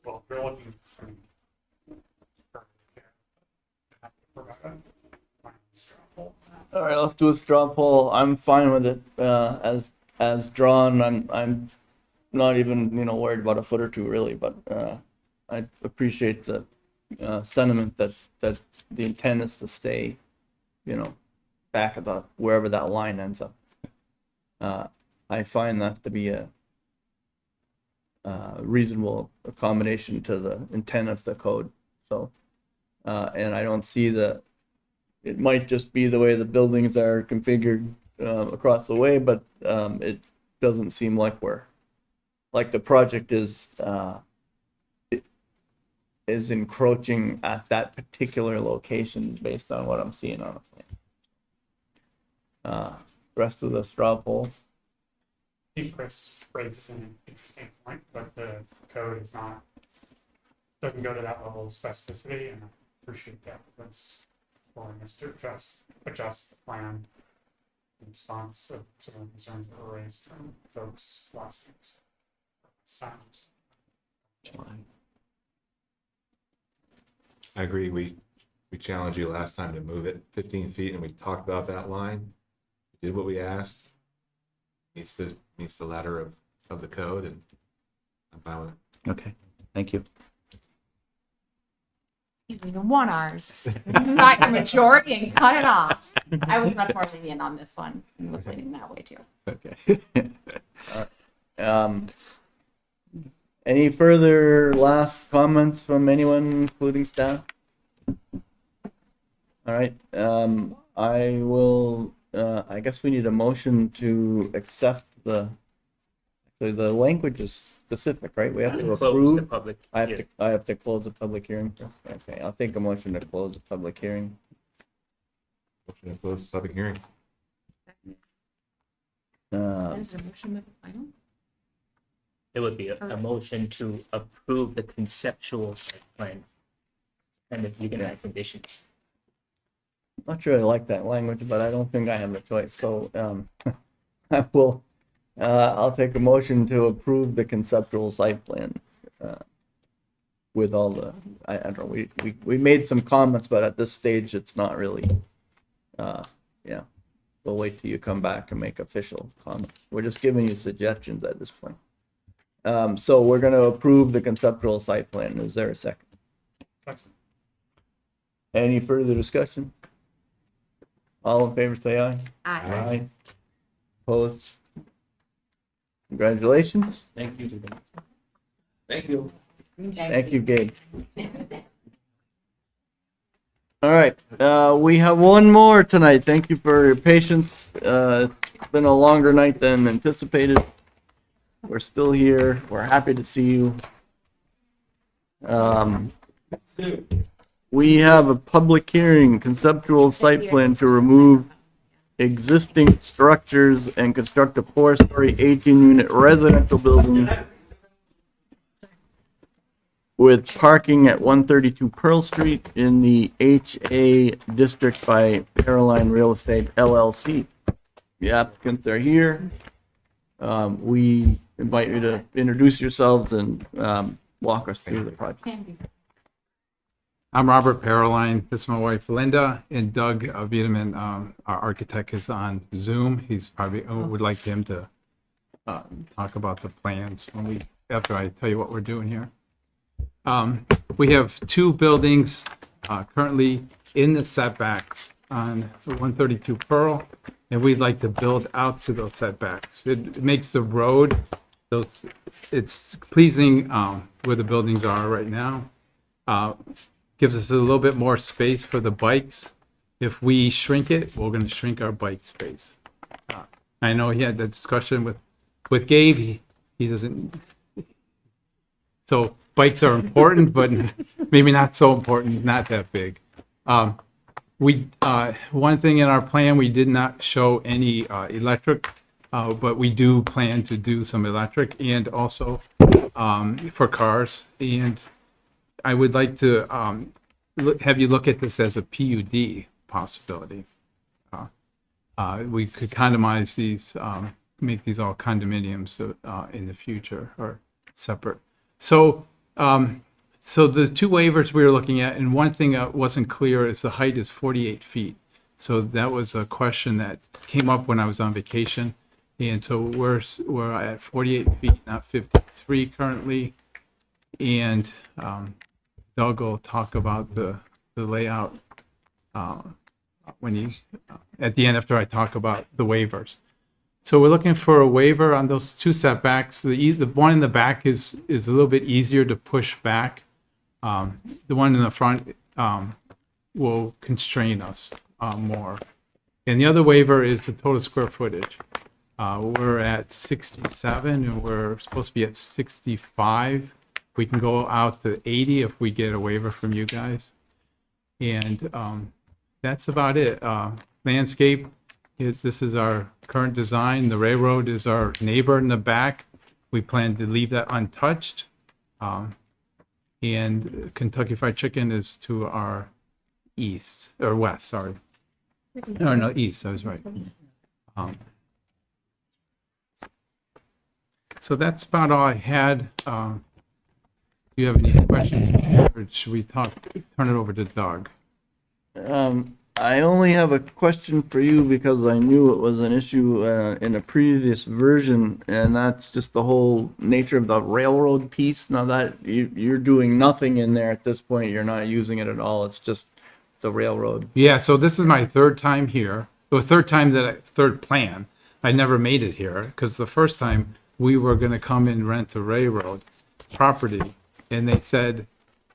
Well, we're looking for All right, let's do a straw poll. I'm fine with it as drawn. I'm not even worried about a foot or two really, but I appreciate the sentiment that the intent is to stay, back at wherever that line ends up. I find that to be a reasonable accommodation to the intent of the code. So, and I don't see it might just be the way the buildings are configured across the way, but it doesn't seem like the project is encroaching at that particular location based on what I'm seeing on the plan. Rest of the straw poll. I think Chris raises an interesting point, but the code doesn't go to that level of specificity, and I appreciate the applicant's willingness to adjust the plan in response to some of the concerns that were raised from folks last week. I agree. We challenged you last time to move it 15 feet, and we talked about that line. We did what we asked. Meets the letter of the code, and I'm fine with it. Okay, thank you. You even want ours, not your majority, and cut it off. I was much more lenient on this one, and was leaning that way too. Okay. Any further last comments from anyone, including staff? All right. I will. I guess we need a motion to accept the language is specific, right? We have to Close approve. the public hearing. I have to close the public hearing first. Okay, I'll take a motion to close the public hearing. Motion to close the public hearing. Is there a motion with the final? It would be a motion to approve the conceptual site plan. And if you can add conditions. Not sure I like that language, but I don't think I have a choice. So I will. I'll take a motion to approve the conceptual site plan with all the. I don't know. We made some comments, but at this stage, it's not really. Yeah, we'll wait till you come back and make official comments. We're just giving you suggestions at this point. So we're going to approve the conceptual site plan. Is there a second? Excellent. Any further discussion? All in favor, say aye. Aye. Opposed? Congratulations. Thank you. Thank you. Thank you, Gabe. All right, we have one more tonight. Thank you for your patience. It's been a longer night than anticipated. We're still here. We're happy to see you. We have a public hearing, conceptual site plan to remove existing structures and construct a 4-story 18-unit residential building with parking at 132 Pearl Street in the HA district by Caroline Real Estate LLC. The applicants are here. We invite you to introduce yourselves and walk us through the project. I'm Robert Paroline. This is my wife Linda, and Doug Wiedemann, our architect, is on Zoom. He's probably would like him to talk about the plans after I tell you what we're doing here. We have two buildings currently in the setbacks on 132 Pearl, and we'd like to build out to those setbacks. It makes the road, it's pleasing where the buildings are right now. Gives us a little bit more space for the bikes. If we shrink it, we're going to shrink our bike space. I know he had that discussion with Gabe. He doesn't. So bikes are important, but maybe not so important, not that big. One thing in our plan, we did not show any electric, but we do plan to do some electric and also for cars. And I would like to have you look at this as a PUD possibility. We could condomize these, make these all condominiums in the future or separate. So, so the two waivers we were looking at, and one thing that wasn't clear is the height is 48 feet. So that was a question that came up when I was on vacation. And so we're at 48 feet, not 53 currently. And Doug will talk about the layout when he's at the end after I talk about the waivers. So we're looking for a waiver on those two setbacks. The one in the back is a little bit easier to push back. The one in the front will constrain us more. And the other waiver is the total square footage. We're at 67 and we're supposed to be at 65. We can go out to 80 if we get a waiver from you guys. And that's about it. Landscape this is our current design. The railroad is our neighbor in the back. We plan to leave that untouched. And Kentucky Fried Chicken is to our east, or west, sorry. No, east, I was right. So that's about all I had. Do you have any questions, or should we turn it over to Doug? I only have a question for you because I knew it was an issue in a previous version, and that's just the whole nature of the railroad piece. Now that you're doing nothing in there at this point, you're not using it at all. It's just the railroad. Yeah, so this is my third time here. The third plan. I never made it here because the first time we were going to come and rent a railroad property, and they said,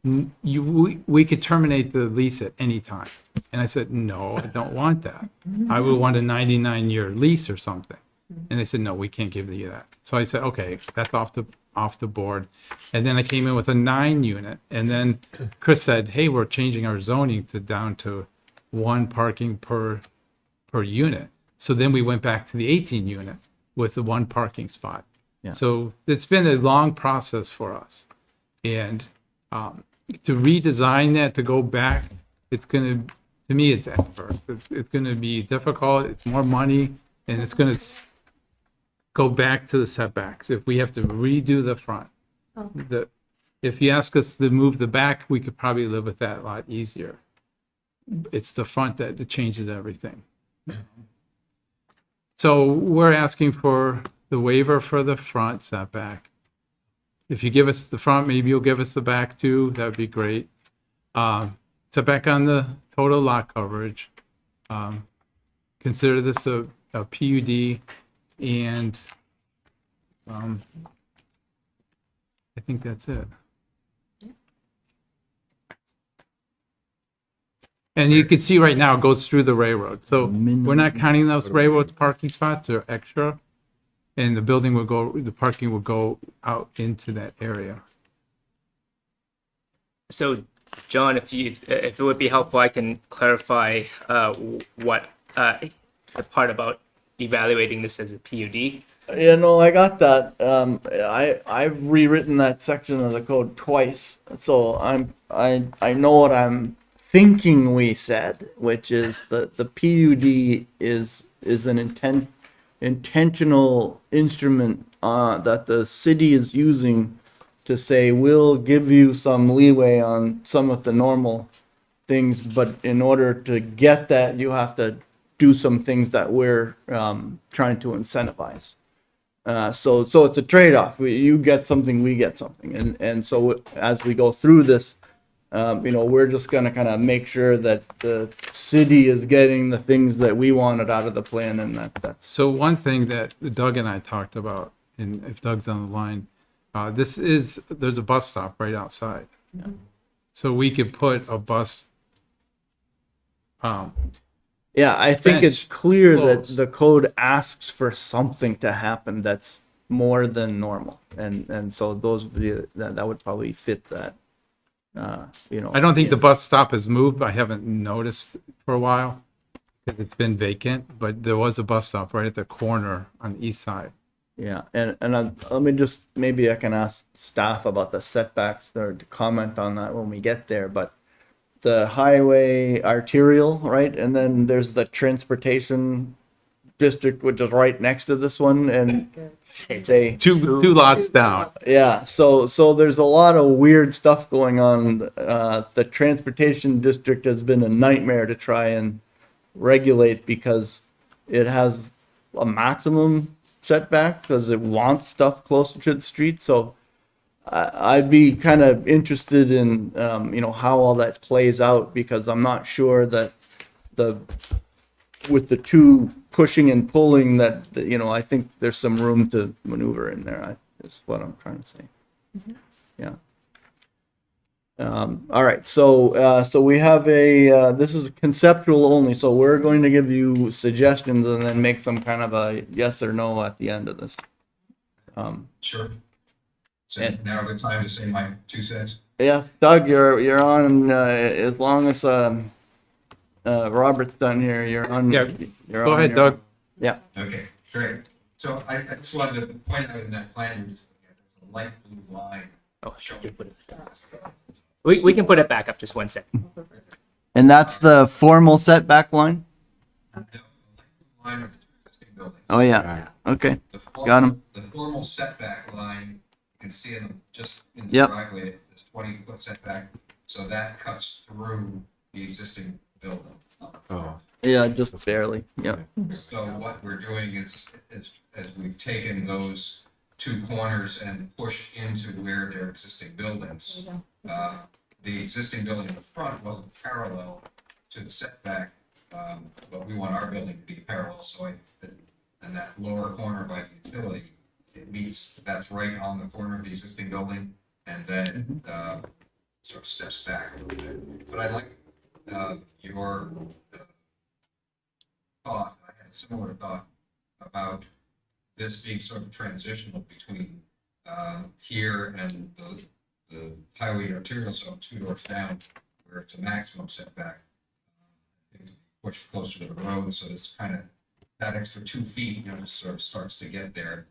we could terminate the lease at any time. And I said, no, I don't want that. I would want a 99-year lease or something. And they said, no, we can't give you that. So I said, okay, that's off the board. And then I came in with a 9-unit. And then Chris said, hey, we're changing our zoning down to 1 parking per unit. So then we went back to the 18-unit with the 1 parking spot. Yeah. So it's been a long process for us. And to redesign that, to go back, it's going to me, it's effort. It's going to be difficult. It's more money, and it's going to go back to the setbacks. If we have to redo the front, if you ask us to move the back, we could probably live with that a lot easier. It's the front that it changes everything. So we're asking for the waiver for the front setback. If you give us the front, maybe you'll give us the back too. That would be great. Setback on the total lot coverage. Consider this a PUD, and I think that's it. And you can see right now it goes through the railroad. So we're not counting those railroad parking spots, they're extra. And the building will go, the parking will go out into that area. So, John, if it would be helpful, I can clarify what the part about evaluating this as a PUD. Yeah, no, I got that. I've rewritten that section of the code twice, so I know what I'm thinking we said, which is that the PUD is an intentional instrument that the city is using to say we'll give you some leeway on some of the normal things, but in order to get that, you have to do some things that we're trying to incentivize. So it's a trade-off. You get something, we get something, and so as we go through this, we're just gonna kind of make sure that the city is getting the things that we wanted out of the plan, and that's. So one thing that Doug and I talked about, and if Doug's on the line, there's a bus stop right outside. Yeah. So we could put a bus. Yeah, I think bench it's clear close. that the code asks for something to happen that's more than normal, and so those would be, that would probably fit that. I don't think the bus stop has moved. I haven't noticed for a while because it's been vacant, but there was a bus stop right at the corner on the east side. Yeah, and let me just, maybe I can ask staff about the setbacks or to comment on that when we get there, but the highway arterial, right? And then there's the transportation district, which is right next to this one, and say Two lots down. yeah, so there's a lot of weird stuff going on. The transportation district has been a nightmare to try and regulate because it has a maximum setback because it wants stuff closer to the street. So I'd be kind of interested in how all that plays out, because I'm not sure that with the two pushing and pulling that I think there's some room to maneuver in there. Is what I'm trying to say. Yeah. All right. So we have this is conceptual only. So we're going to give you suggestions and then make some kind of a yes or no at the end of this. Sure. So now a good time to say my 2 cents. Yeah, Doug, you're on. As long as Robert's done here, you're on. Yeah. You're Go on ahead, your Doug. own. Yeah. Okay, great. So I just wanted to point out in that plan, we just looking at, there's a light blue line. Oh, sure. We can put it back up just 1 second. And that's the formal setback line. Line of the two existing buildings. Oh yeah. Okay. Got him. The formal setback line, you can see just in the Yep. driveway, this 20-foot setback. So that cuts through the existing building. Oh, Yeah, just barely. Yeah. So what we're doing is as we've taken those 2 corners and pushed into where their existing buildings. The existing building in the front wasn't parallel to the setback, but we want our building to be parallel. So and that lower corner by the utility, that's right on the corner of the existing building, and then sort of steps back a little bit. But I like your thought. I had a similar thought about this being sort of transitional between here and the highway arterial zone 2 doors down, where it's a maximum setback, pushed closer to the road. So this kind of that extra 2 feet, just sort of starts to get there,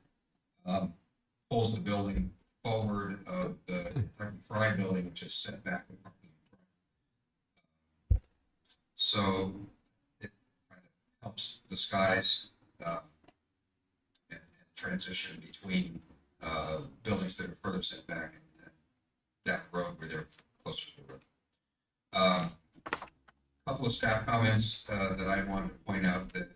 pulls the building forward of the Fry building, which is set back. So it kind of helps disguise and transition between buildings that are further set back and down the road where they're closer to the road. Couple of staff comments that I wanted to point out: that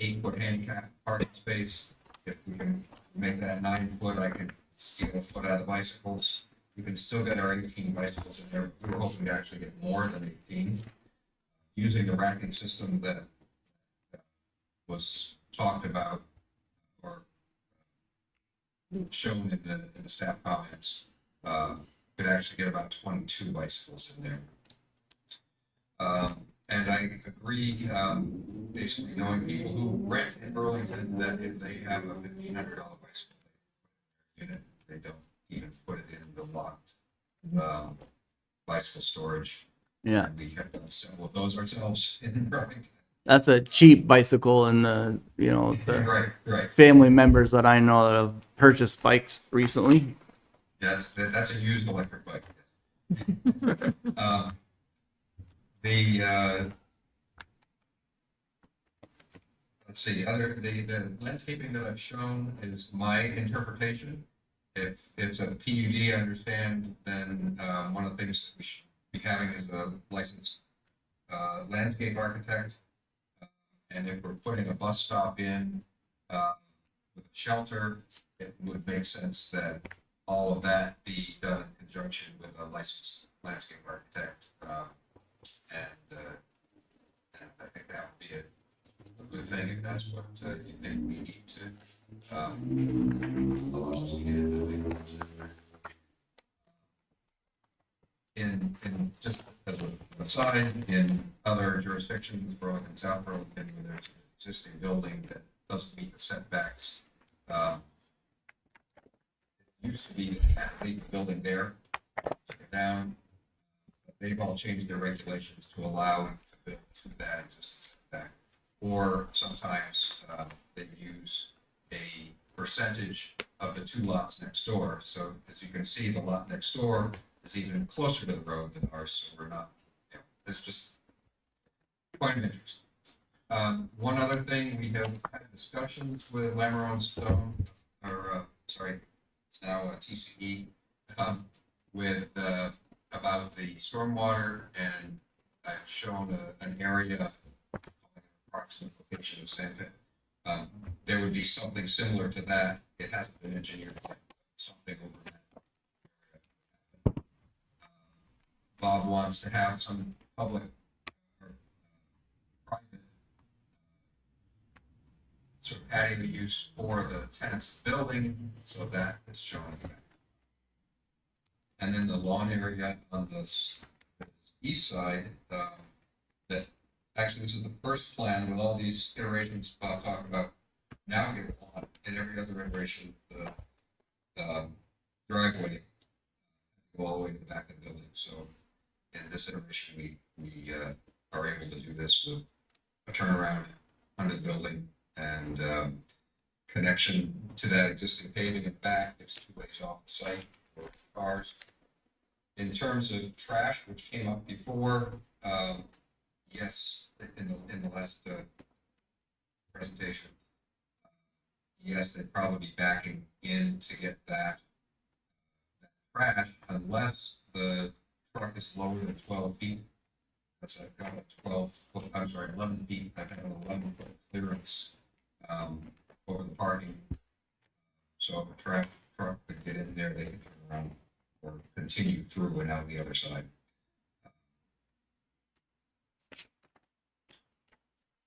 8-foot handicap parking space, if we can make that 9 foot, I can steal a foot out of the bicycles. We can still get our 18 bicycles in there. We were hoping to actually get more than 18. Using the racking system that was talked about or shown in the staff comments, could actually get about 22 bicycles in there. And I agree, basically knowing people who rent in Burlington, that if they have a $1,500 bicycle unit, they don't even put it in the locked bicycle storage. Yeah. And we have done several of those ourselves in Burlington. That's a cheap bicycle, and the Right. family members that I know that have purchased bikes recently. That's a used electric bike. Let's see, the landscaping that I've shown is my interpretation. If it's a PUD, I understand, then one of the things that we should be having is a licensed landscape architect. And if we're putting a bus stop in with a shelter, it would make sense that all of that be done in conjunction with a licensed landscape architect. And I think that would be a good thing if that's what you think we need to allow us to get into. In just as an aside, in other jurisdictions, Burlington, South Burlington, where there's an existing building that doesn't meet the setbacks, it used to be that you had to leave the building there, took it down. They've all changed their regulations to allow it to build to that existing setback. Or sometimes they use a percentage of the 2 lots next door. So as you can see, the lot next door is even closer to the road than ours, so we're not, it's just quite interesting. One other thing, we have had discussions with Lamoureux Stone, it's now TCE, with about the stormwater, and I've shown an area, approximate location of sand pit. There would be something similar to that. It hasn't been engineered yet, something over that. Bob wants to have some public or private sort of patio use for the tenants of the building, so that is shown. And then the lawn area on the east side, that actually this is the first plan with all these iterations Bob talked about. Now get a lawn, and every other iteration, the driveway go all the way to the back of the building. So in this iteration, we are able to do this with a turnaround under the building and connection to that existing paving in back. There's 2 ways off the site for cars. In terms of trash, which came up before, yes, in the last presentation, yes, they'd probably be backing in to get that trash unless the truck is lower than 12 feet. That's I've got a 11 feet. I've got an 11-foot clearance over the parking. So if a truck could get in there, they could turn around or continue through and out the other side.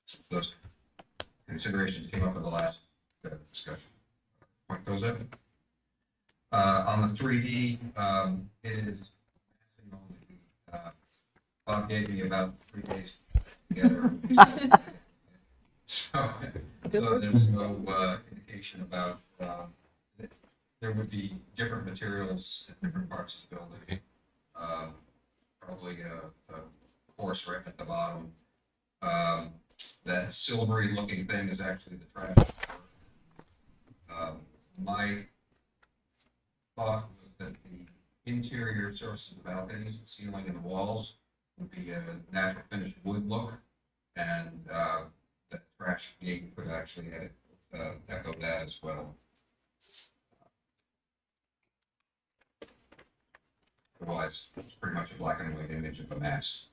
So those considerations came up in the last discussion. Point those up. On the 3D, it is Bob gave me about 3 days together. so there's no indication about there would be different materials in different parts of the building. Probably a course right at the bottom. That silvery looking thing is actually the trash. My thought was that the interior surface of the balconies, the ceiling and the walls would be a natural finished wood look, and that trash gate could actually echo that as well. Otherwise, it's pretty much a black and white image of the mass.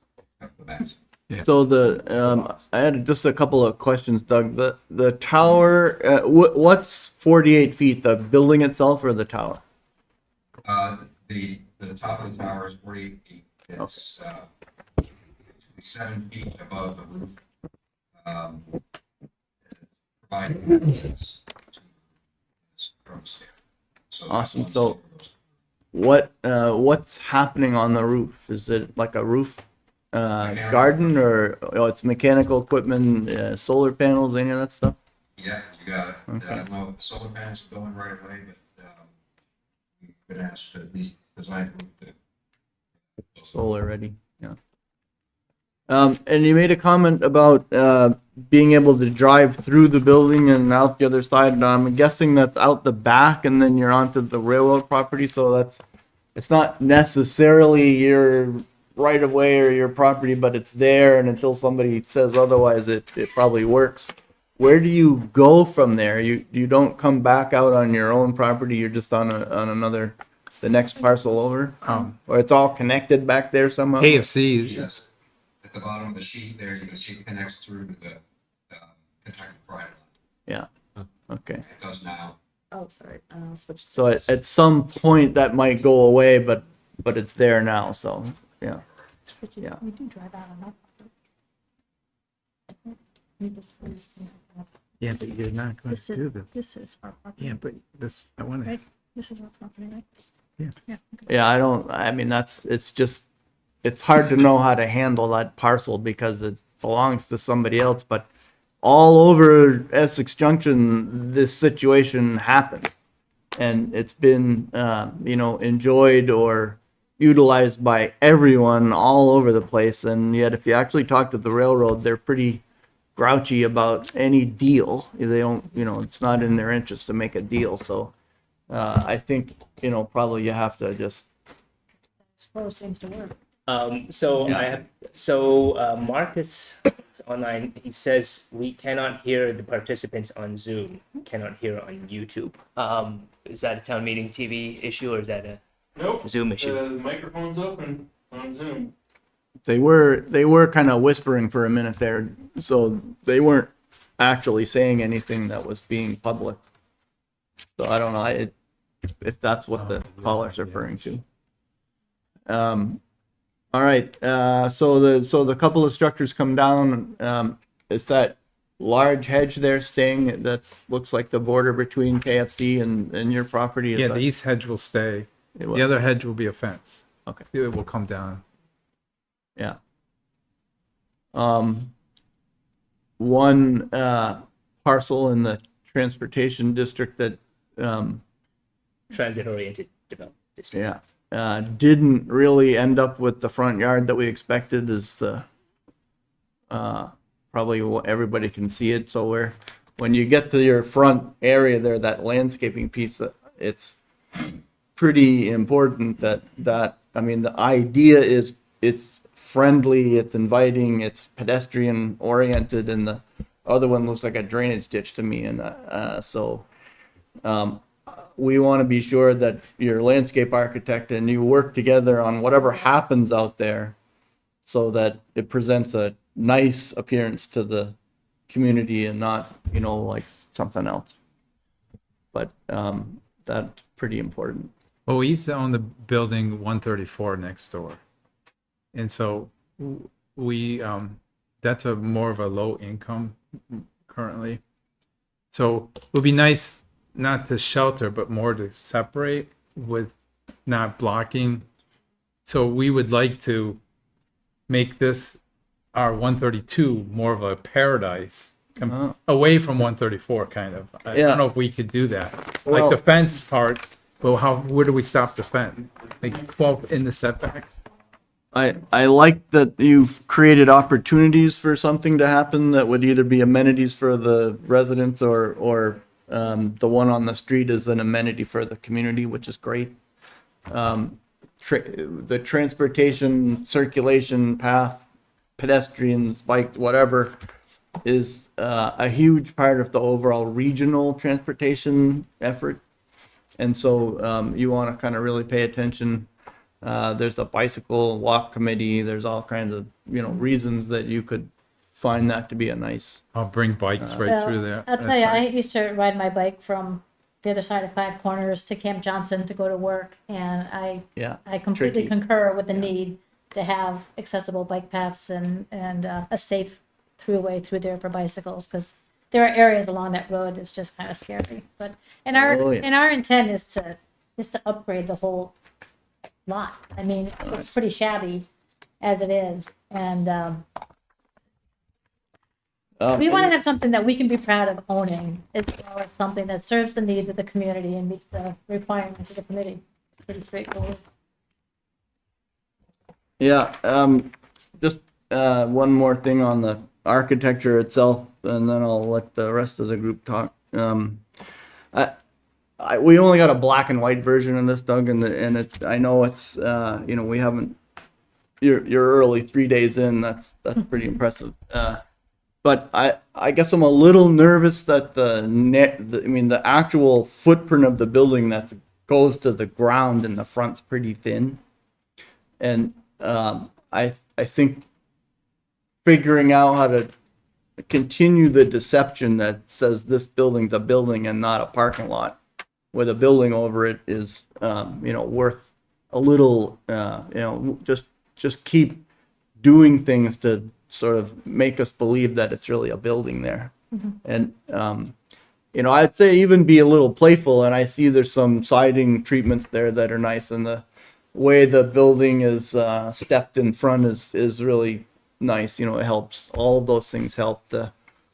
So I had just a couple of questions, Doug. The tower, what's 48 feet? The building itself or the tower? The top of the tower is 48 feet. It's 7 feet above the roof, providing access to this from the stair. So that's Awesome. one So step of those. what's happening on the roof? Is it like a roof Mechanical. garden, or it's mechanical equipment, solar panels, any of that stuff? Yeah, you got it. Okay. I don't know if the solar panels are going right away, but we've been asked to at least design a roof to Solar ready, yeah. And you made a comment about being able to drive through the building and out the other side. And I'm guessing that's out the back, and then you're onto the railroad property. So it's not necessarily your right of way or your property, but it's there. And until somebody says otherwise, it probably works. Where do you go from there? You don't come back out on your own property. You're just on another, the next parcel over, or it's all connected back there somehow. KFC, Yes. At the bottom of the sheet there, you can see it connects through to the Kentucky Pride line. Yeah. Okay. It does now. Oh, sorry, switch. So at some point that might go away, but it's there now. So yeah. Yeah. We do drive out on yeah, but you're not going This to is, do this. this is our property. Yeah, but this, I want to, Right? This is our property, right? Yeah. Yeah. Yeah. I mean, it's hard to know how to handle that parcel because it belongs to somebody else, but all over Essex Junction, this situation happens. And it's been, enjoyed or utilized by everyone all over the place. And yet, if you actually talk to the railroad, they're pretty grouchy about any deal. They don't, it's not in their interest to make a deal. So I think, probably you have to just. Suppose seems to work. Marcus is online. He says we cannot hear the participants on Zoom. Cannot hear on YouTube. Is that a town meeting TV issue or is that a Zoom issue? The microphone's open on Zoom. They were kind of whispering for a minute there, so they weren't actually saying anything that was being public. So I don't know if that's what the caller's referring to. All right. So the couple of structures come down. Is that large hedge there staying? That looks like the border between KFC and your property. Is yeah, that- the east hedge will stay. It will. The other hedge will be a fence. Okay. It will come down. Yeah. One parcel in the transportation district that Transit-oriented development district. yeah didn't really end up with the front yard that we expected is the probably what everybody can see it. So when you get to your front area there, that landscaping piece, it's pretty important that I mean, the idea is it's friendly, it's inviting, it's pedestrian oriented, and the other one looks like a drainage ditch to me. And we want to be sure that your landscape architect and you work together on whatever happens out there so that it presents a nice appearance to the community and not, like something else. But that's pretty important. Well, we used to own the building 134 next door. And so we, that's more of a low income currently. So it would be nice not to shelter, but more to separate with not blocking. So we would like to make this our 132 more of a paradise away from 134 kind of. I don't know if we could do that. Well- Like the fence part, well, where do we stop the fence? Like 12 in the setback? I like that you've created opportunities for something to happen that would either be amenities for the residents or the one on the street is an amenity for the community, which is great. The transportation circulation path, pedestrians, bike, whatever, is a huge part of the overall regional transportation effort. And so you want to kind of really pay attention. There's a bicycle walk committee. There's all kinds of, reasons that you could find that to be a nice. I'll bring bikes right through there. I'll tell you, I used to ride my bike from the other side of Five Corners to Camp Johnson to go to work, and I completely tricky. concur with the need to have accessible bike paths and a safe throughway through there for bicycles, because there are areas along that road that's just kind of scary. But and our intent is to just to upgrade the whole lot. I mean, it's pretty shabby as it is, and, we want to have something that we can be proud of owning, as well as something that serves the needs of the community and meets the requirements of the committee. Pretty straightforward. Yeah, just one more thing on the architecture itself, and then I'll let the rest of the group talk. We only got a black and white version of this, Doug, and I know it's we haven't. You're early, 3 days in. That's pretty impressive. But I guess I'm a little nervous that the actual footprint of the building that goes to the ground in the front's pretty thin, and I think figuring out how to continue the deception that says this building's a building and not a parking lot with a building over it is worth a little just keep doing things to sort of make us believe that it's really a building there. And I'd say even be a little playful, and I see there's some siding treatments there that are nice, and the way the building is stepped in front is really nice. It helps. All of those things help.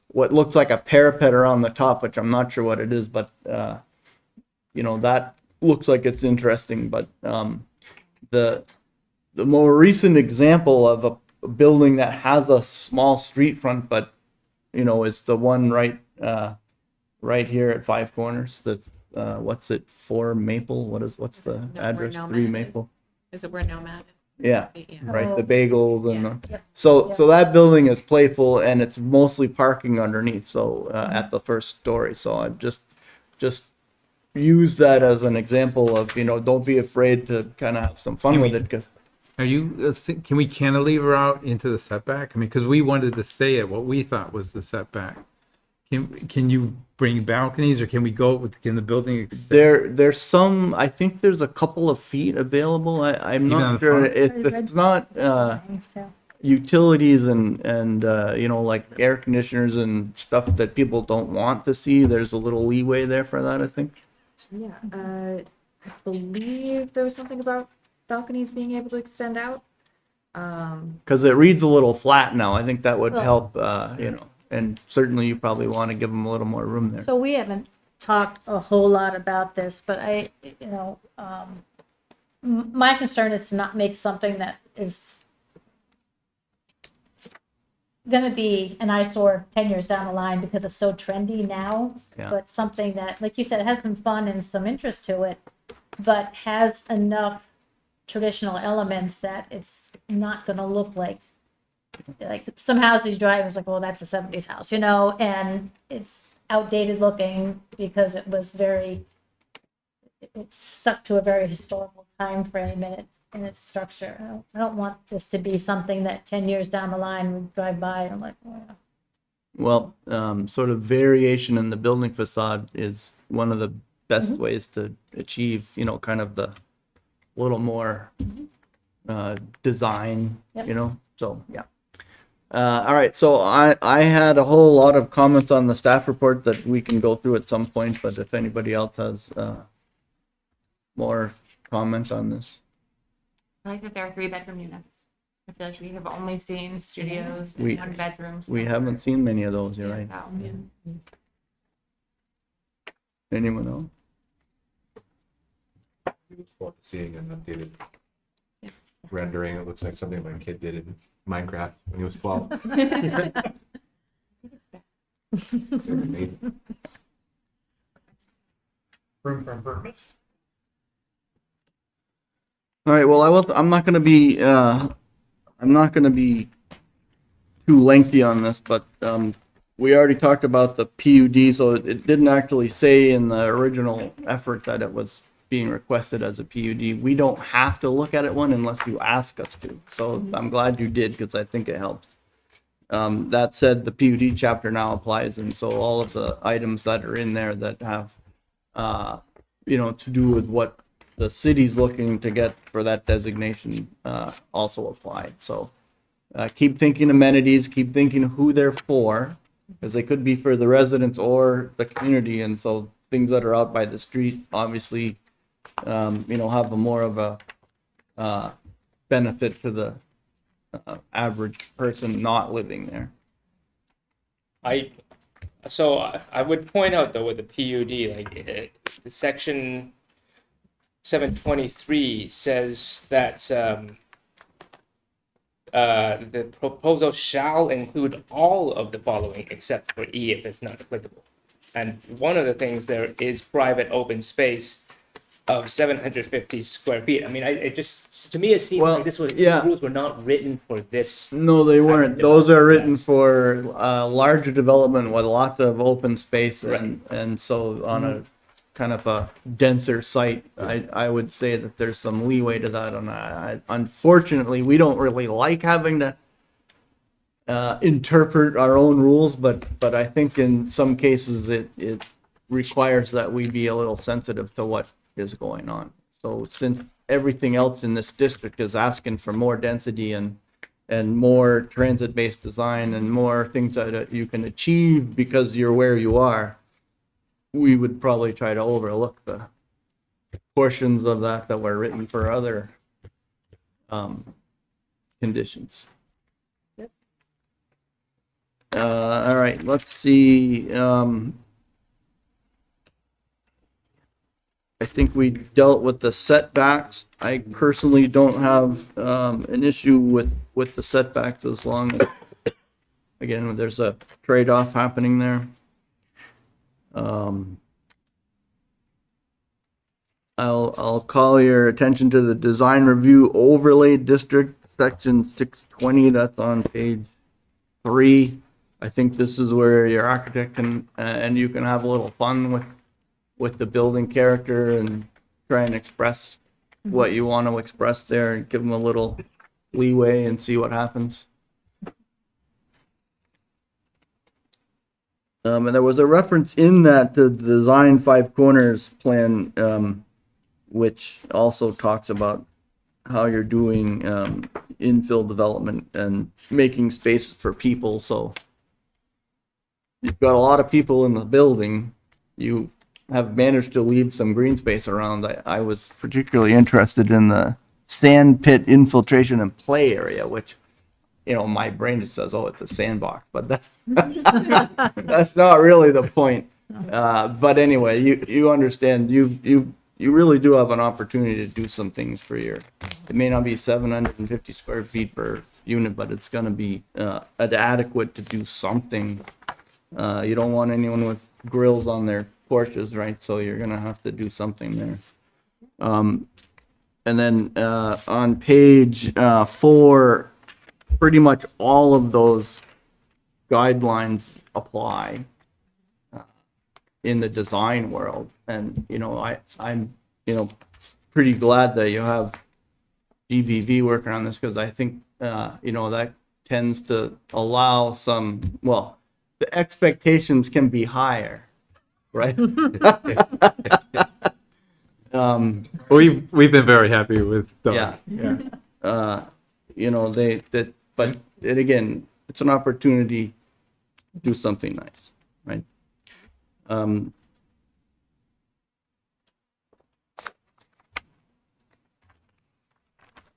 What looks like a parapet around the top, which I'm not sure what it is, but that looks like it's interesting. But the more recent example of a building that has a small street front, but is the one right here at Five Corners. That what's it, 4 Maple? What's the address? 3 Maple. Is it where Nomad? Yeah, right. The bagels and Yeah. so that building is playful, and it's mostly parking underneath. So at the first story. So I just use that as an example of don't be afraid to kind of have some fun with it. Are you, can we cantilever out into the setback? I mean, because we wanted to stay at what we thought was the setback. Can you bring balconies, or can we go with, can the building extend? There's some, I think there's a couple of feet available. I'm Even on not the sure front? if it's not utilities and like air conditioners and stuff that people don't want to see. There's a little leeway there for that, I think. Yeah, I believe there was something about balconies being able to extend out. Because it reads a little flat now. I think that would help, and certainly you probably want to give them a little more room there. So we haven't talked a whole lot about this, but my concern is to not make something that is going to be an eyesore 10 years down the line because it's so trendy now, but something that, like you said, has some fun and some interest to it, but has enough traditional elements that it's not going to look like some houses you drive, it's like, well, that's a 70s house, and it's outdated looking because it's stuck to a very historical time frame in its structure. I don't want this to be something that 10 years down the line we drive by and I'm like, oh, yeah. Well, sort of variation in the building facade is one of the best ways to achieve, kind of the little more design, so yeah. All right, so I had a whole lot of comments on the staff report that we can go through at some point, but if anybody else has more comments on this. I like that there are 3-bedroom units. I feel like we have only seen studios We- and 1 bedrooms. We haven't seen many of those, you're right. Anyone else? Look forward to seeing an updated rendering. It looks like something my kid did in Minecraft when he was 12. Amazing. Room for improvement. All right, well, I'm not gonna be too lengthy on this, but we already talked about the PUD, so it didn't actually say in the original effort that it was being requested as a PUD. We don't have to look at it unless you ask us to. So I'm glad you did, because I think it helps. That said, the PUD chapter now applies, and so all of the items that are in there that have, to do with what the city's looking to get for that designation, also apply. So keep thinking amenities, keep thinking who they're for, because they could be for the residents or the community, and so things that are out by the street, obviously, have a more of a benefit to the average person not living there. I would point out though with the PUD, the section 723 says that the proposal shall include all of the following except for E if it's not applicable. And one of the things there is private open space of 750 square feet. I mean, it just, to me, it seems like the rules were not written for this. No, they weren't. Those are written for larger development with lots of open space, and so on a kind of a denser site, I would say that there's some leeway to that. And unfortunately, we don't really like having to interpret our own rules, but I think in some cases it requires that we be a little sensitive to what is going on. So since everything else in this district is asking for more density and more transit-based design and more things that you can achieve because you're where you are, we would probably try to overlook the portions of that were written for other conditions. All right, let's see. I think we dealt with the setbacks. I personally don't have an issue with the setbacks as long as, again, there's a trade-off happening there. I'll call your attention to the design review overlay district, section 620. That's on page 3. I think this is where your architect can and you can have a little fun with the building character and try and express what you want to express there and give them a little leeway and see what happens. And there was a reference in that to the Design Five Corners plan, which also talks about how you're doing infill development and making spaces for people. So you've got a lot of people in the building. You have managed to leave some green space around. I was particularly interested in the sand pit infiltration and play area, which, my brain just says, oh, it's a sandbox, but that's that's not really the point. But anyway, you understand, you really do have an opportunity to do some things for it may not be 750 square feet per unit, but it's going to be adequate to do something. You don't want anyone with grills on their porches, right? So you're going to have to do something there. And then on page 4, pretty much all of those guidelines apply in the design world. And, I'm pretty glad that you have GVV working on this, because I think, that tends to allow some, well, the expectations can be higher, right? We've been very happy with Doug. Yeah. But again, it's an opportunity to do something nice, right?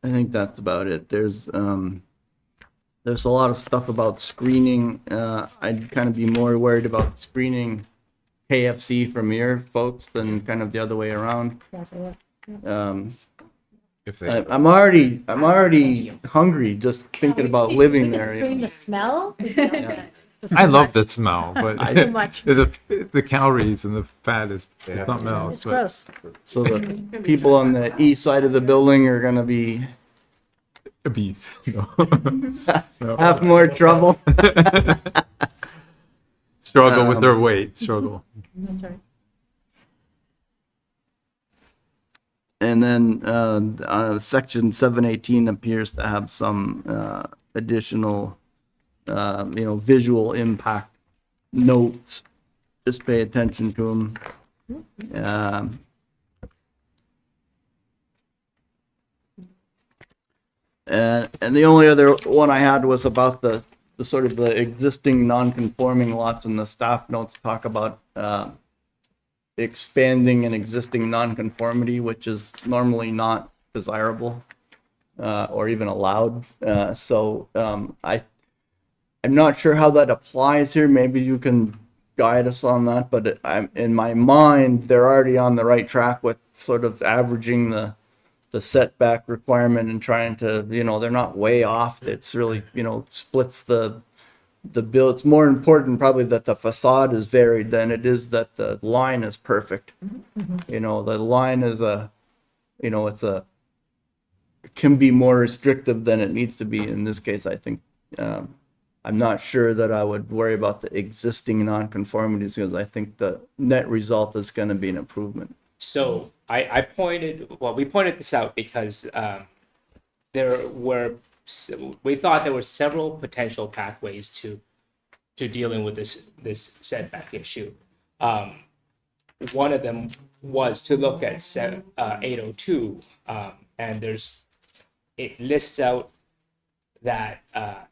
I think that's about it. There's a lot of stuff about screening. I'd kind of be more worried about screening KFC from your folks than kind of the other way around. I'm already hungry just thinking about living there. Screen the smell? I love that smell, but Too much. the calories and the fat is something else. It's gross. So the people on the east side of the building are going to be obese. Have more trouble. Struggle with their weight. Struggle. That's right. And then section 718 appears to have some additional, visual impact notes. Just pay attention to them. And the only other one I had was about the sort of the existing non-conforming lots, and the staff notes talk about expanding an existing nonconformity, which is normally not desirable or even allowed. I'm not sure how that applies here. Maybe you can guide us on that, but in my mind, they're already on the right track with sort of averaging the setback requirement and trying to, they're not way off. It's really, splits the bill. It's more important probably that the facade is varied than it is that the line is perfect. The line is it can be more restrictive than it needs to be. In this case, I think, I'm not sure that I would worry about the existing nonconformities because I think the net result is going to be an improvement. So we pointed this out because we thought there were several potential pathways to dealing with this setback issue. One of them was to look at 802, and it lists out that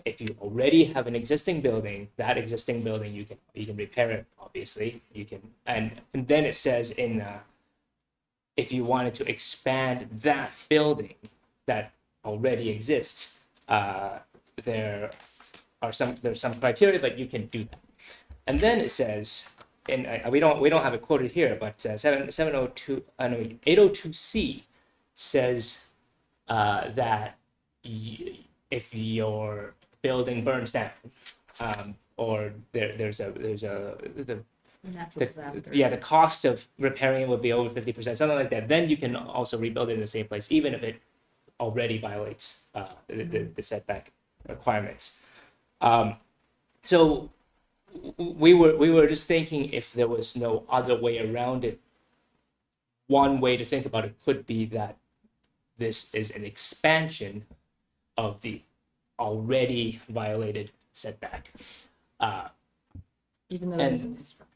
if you already have an existing building, that existing building you can repair it. Obviously, you can, and then it says if you wanted to expand that building that already exists, there's some criteria, but you can do that. And then it says, and we don't have it quoted here, but 802C says that if your building burns down, or there's a Natural disaster. the cost of repairing it would be over 50%, something like that. Then you can also rebuild it in the same place, even if it already violates the setback requirements. So we were just thinking if there was no other way around it. One way to think about it could be that this is an expansion of the already violated setback. Even though there's a new structure.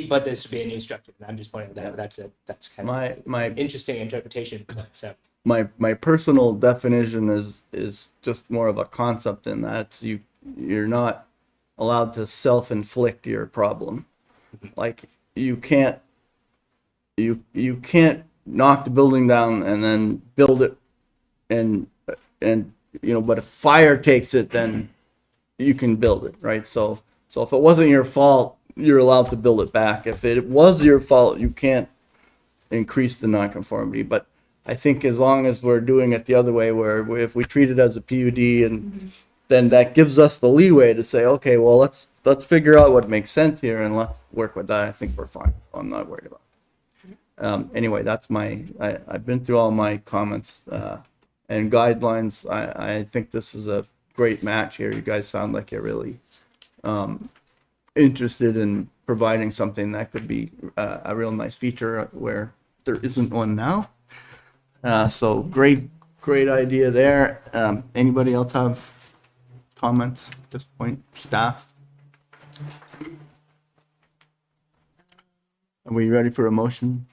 But this would be a new structure. I'm just pointing that that's kind of My interesting interpretation. So my personal definition is just more of a concept in that you're not allowed to self-inflict your problem. Like you can't knock the building down and then build it and but if fire takes it, then you can build it, right? So if it wasn't your fault, you're allowed to build it back. If it was your fault, you can't increase the nonconformity. But I think as long as we're doing it the other way, where if we treat it as a PUD, and then that gives us the leeway to say, okay, well, let's figure out what makes sense here and let's work with that. I think we're fine. So I'm not worried about it. Anyway, that's I've been through all my comments and guidelines. I think this is a great match here. You guys sound like you're really interested in providing something that could be a real nice feature where there isn't one now. So great idea there. Anybody else have comments at this point? Staff? Are we ready for a motion?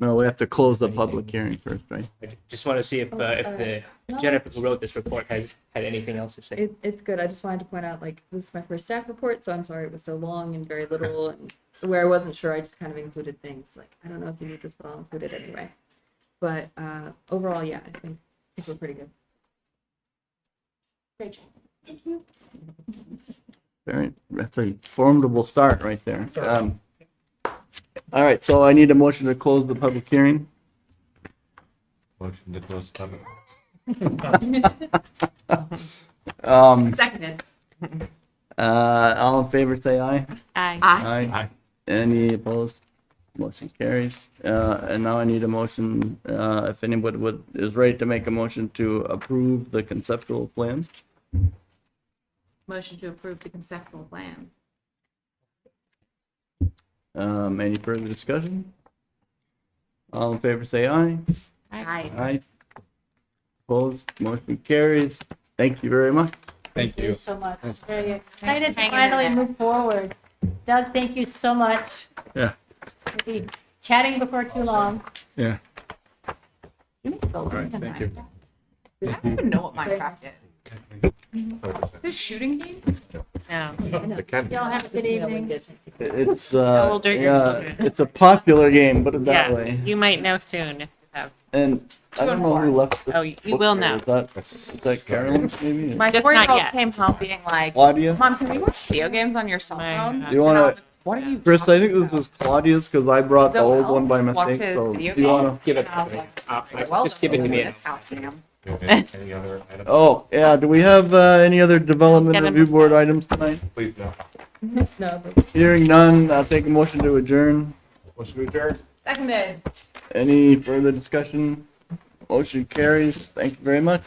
No, we have to close the public hearing first, right? I just want to see if Jennifer, who wrote this report, had anything else to say. It's good. I just wanted to point out, like, this is my first staff report, so I'm sorry it was so long and very little, and where I wasn't sure, I just kind of included things. Like, I don't know if you need this, but I'll include it anyway. But overall, yeah, I think we're pretty good. Great job. Thank you. That's a formidable start right there. All right, so I need a motion to close the public hearing. Motion to close public. Seconded. All in favor, say aye. Aye. Aye. Any opposed? Motion carries. And now I need a motion, if anybody is ready to make a motion to approve the conceptual plan. Motion to approve the conceptual plan. Any further discussion? All in favor, say aye. Aye. Aye. Opposed? Motion carries. Thank you very much. Thank you. So much. Very excited to Hanging in finally there. move forward. Doug, thank you so much. Yeah, We'll be chatting before too long. yeah. You need to go All right, look at thank you. Minecraft. I don't even know what Minecraft is. This shooting game? No. It can be. Y'all have a good evening. It's, How old are your yeah, children? it's a popular game, put it that Yeah, way. you might know soon if you have. And I don't know who left this. Oh, you book will here. know. Is that Carolyn, maybe? My Just 4-year-old not yet. came home being like, Claudia? Mom, can we watch video games on your cell phone? Do you wanna, What are you Chris, I think this is Claudia's, cause I brought the old Well, one by watch mistake, his so video do you wanna? games? Give it And I was to me. like, well, Just give it to me. This house, ma'am. Any other items? Oh, yeah, do we have, any other development Get 'em review board items tonight? Please no. No, but Hearing none, I'll take a motion to adjourn. Motion to adjourn. Seconded. Any further discussion? Motion carries. Thank you very much.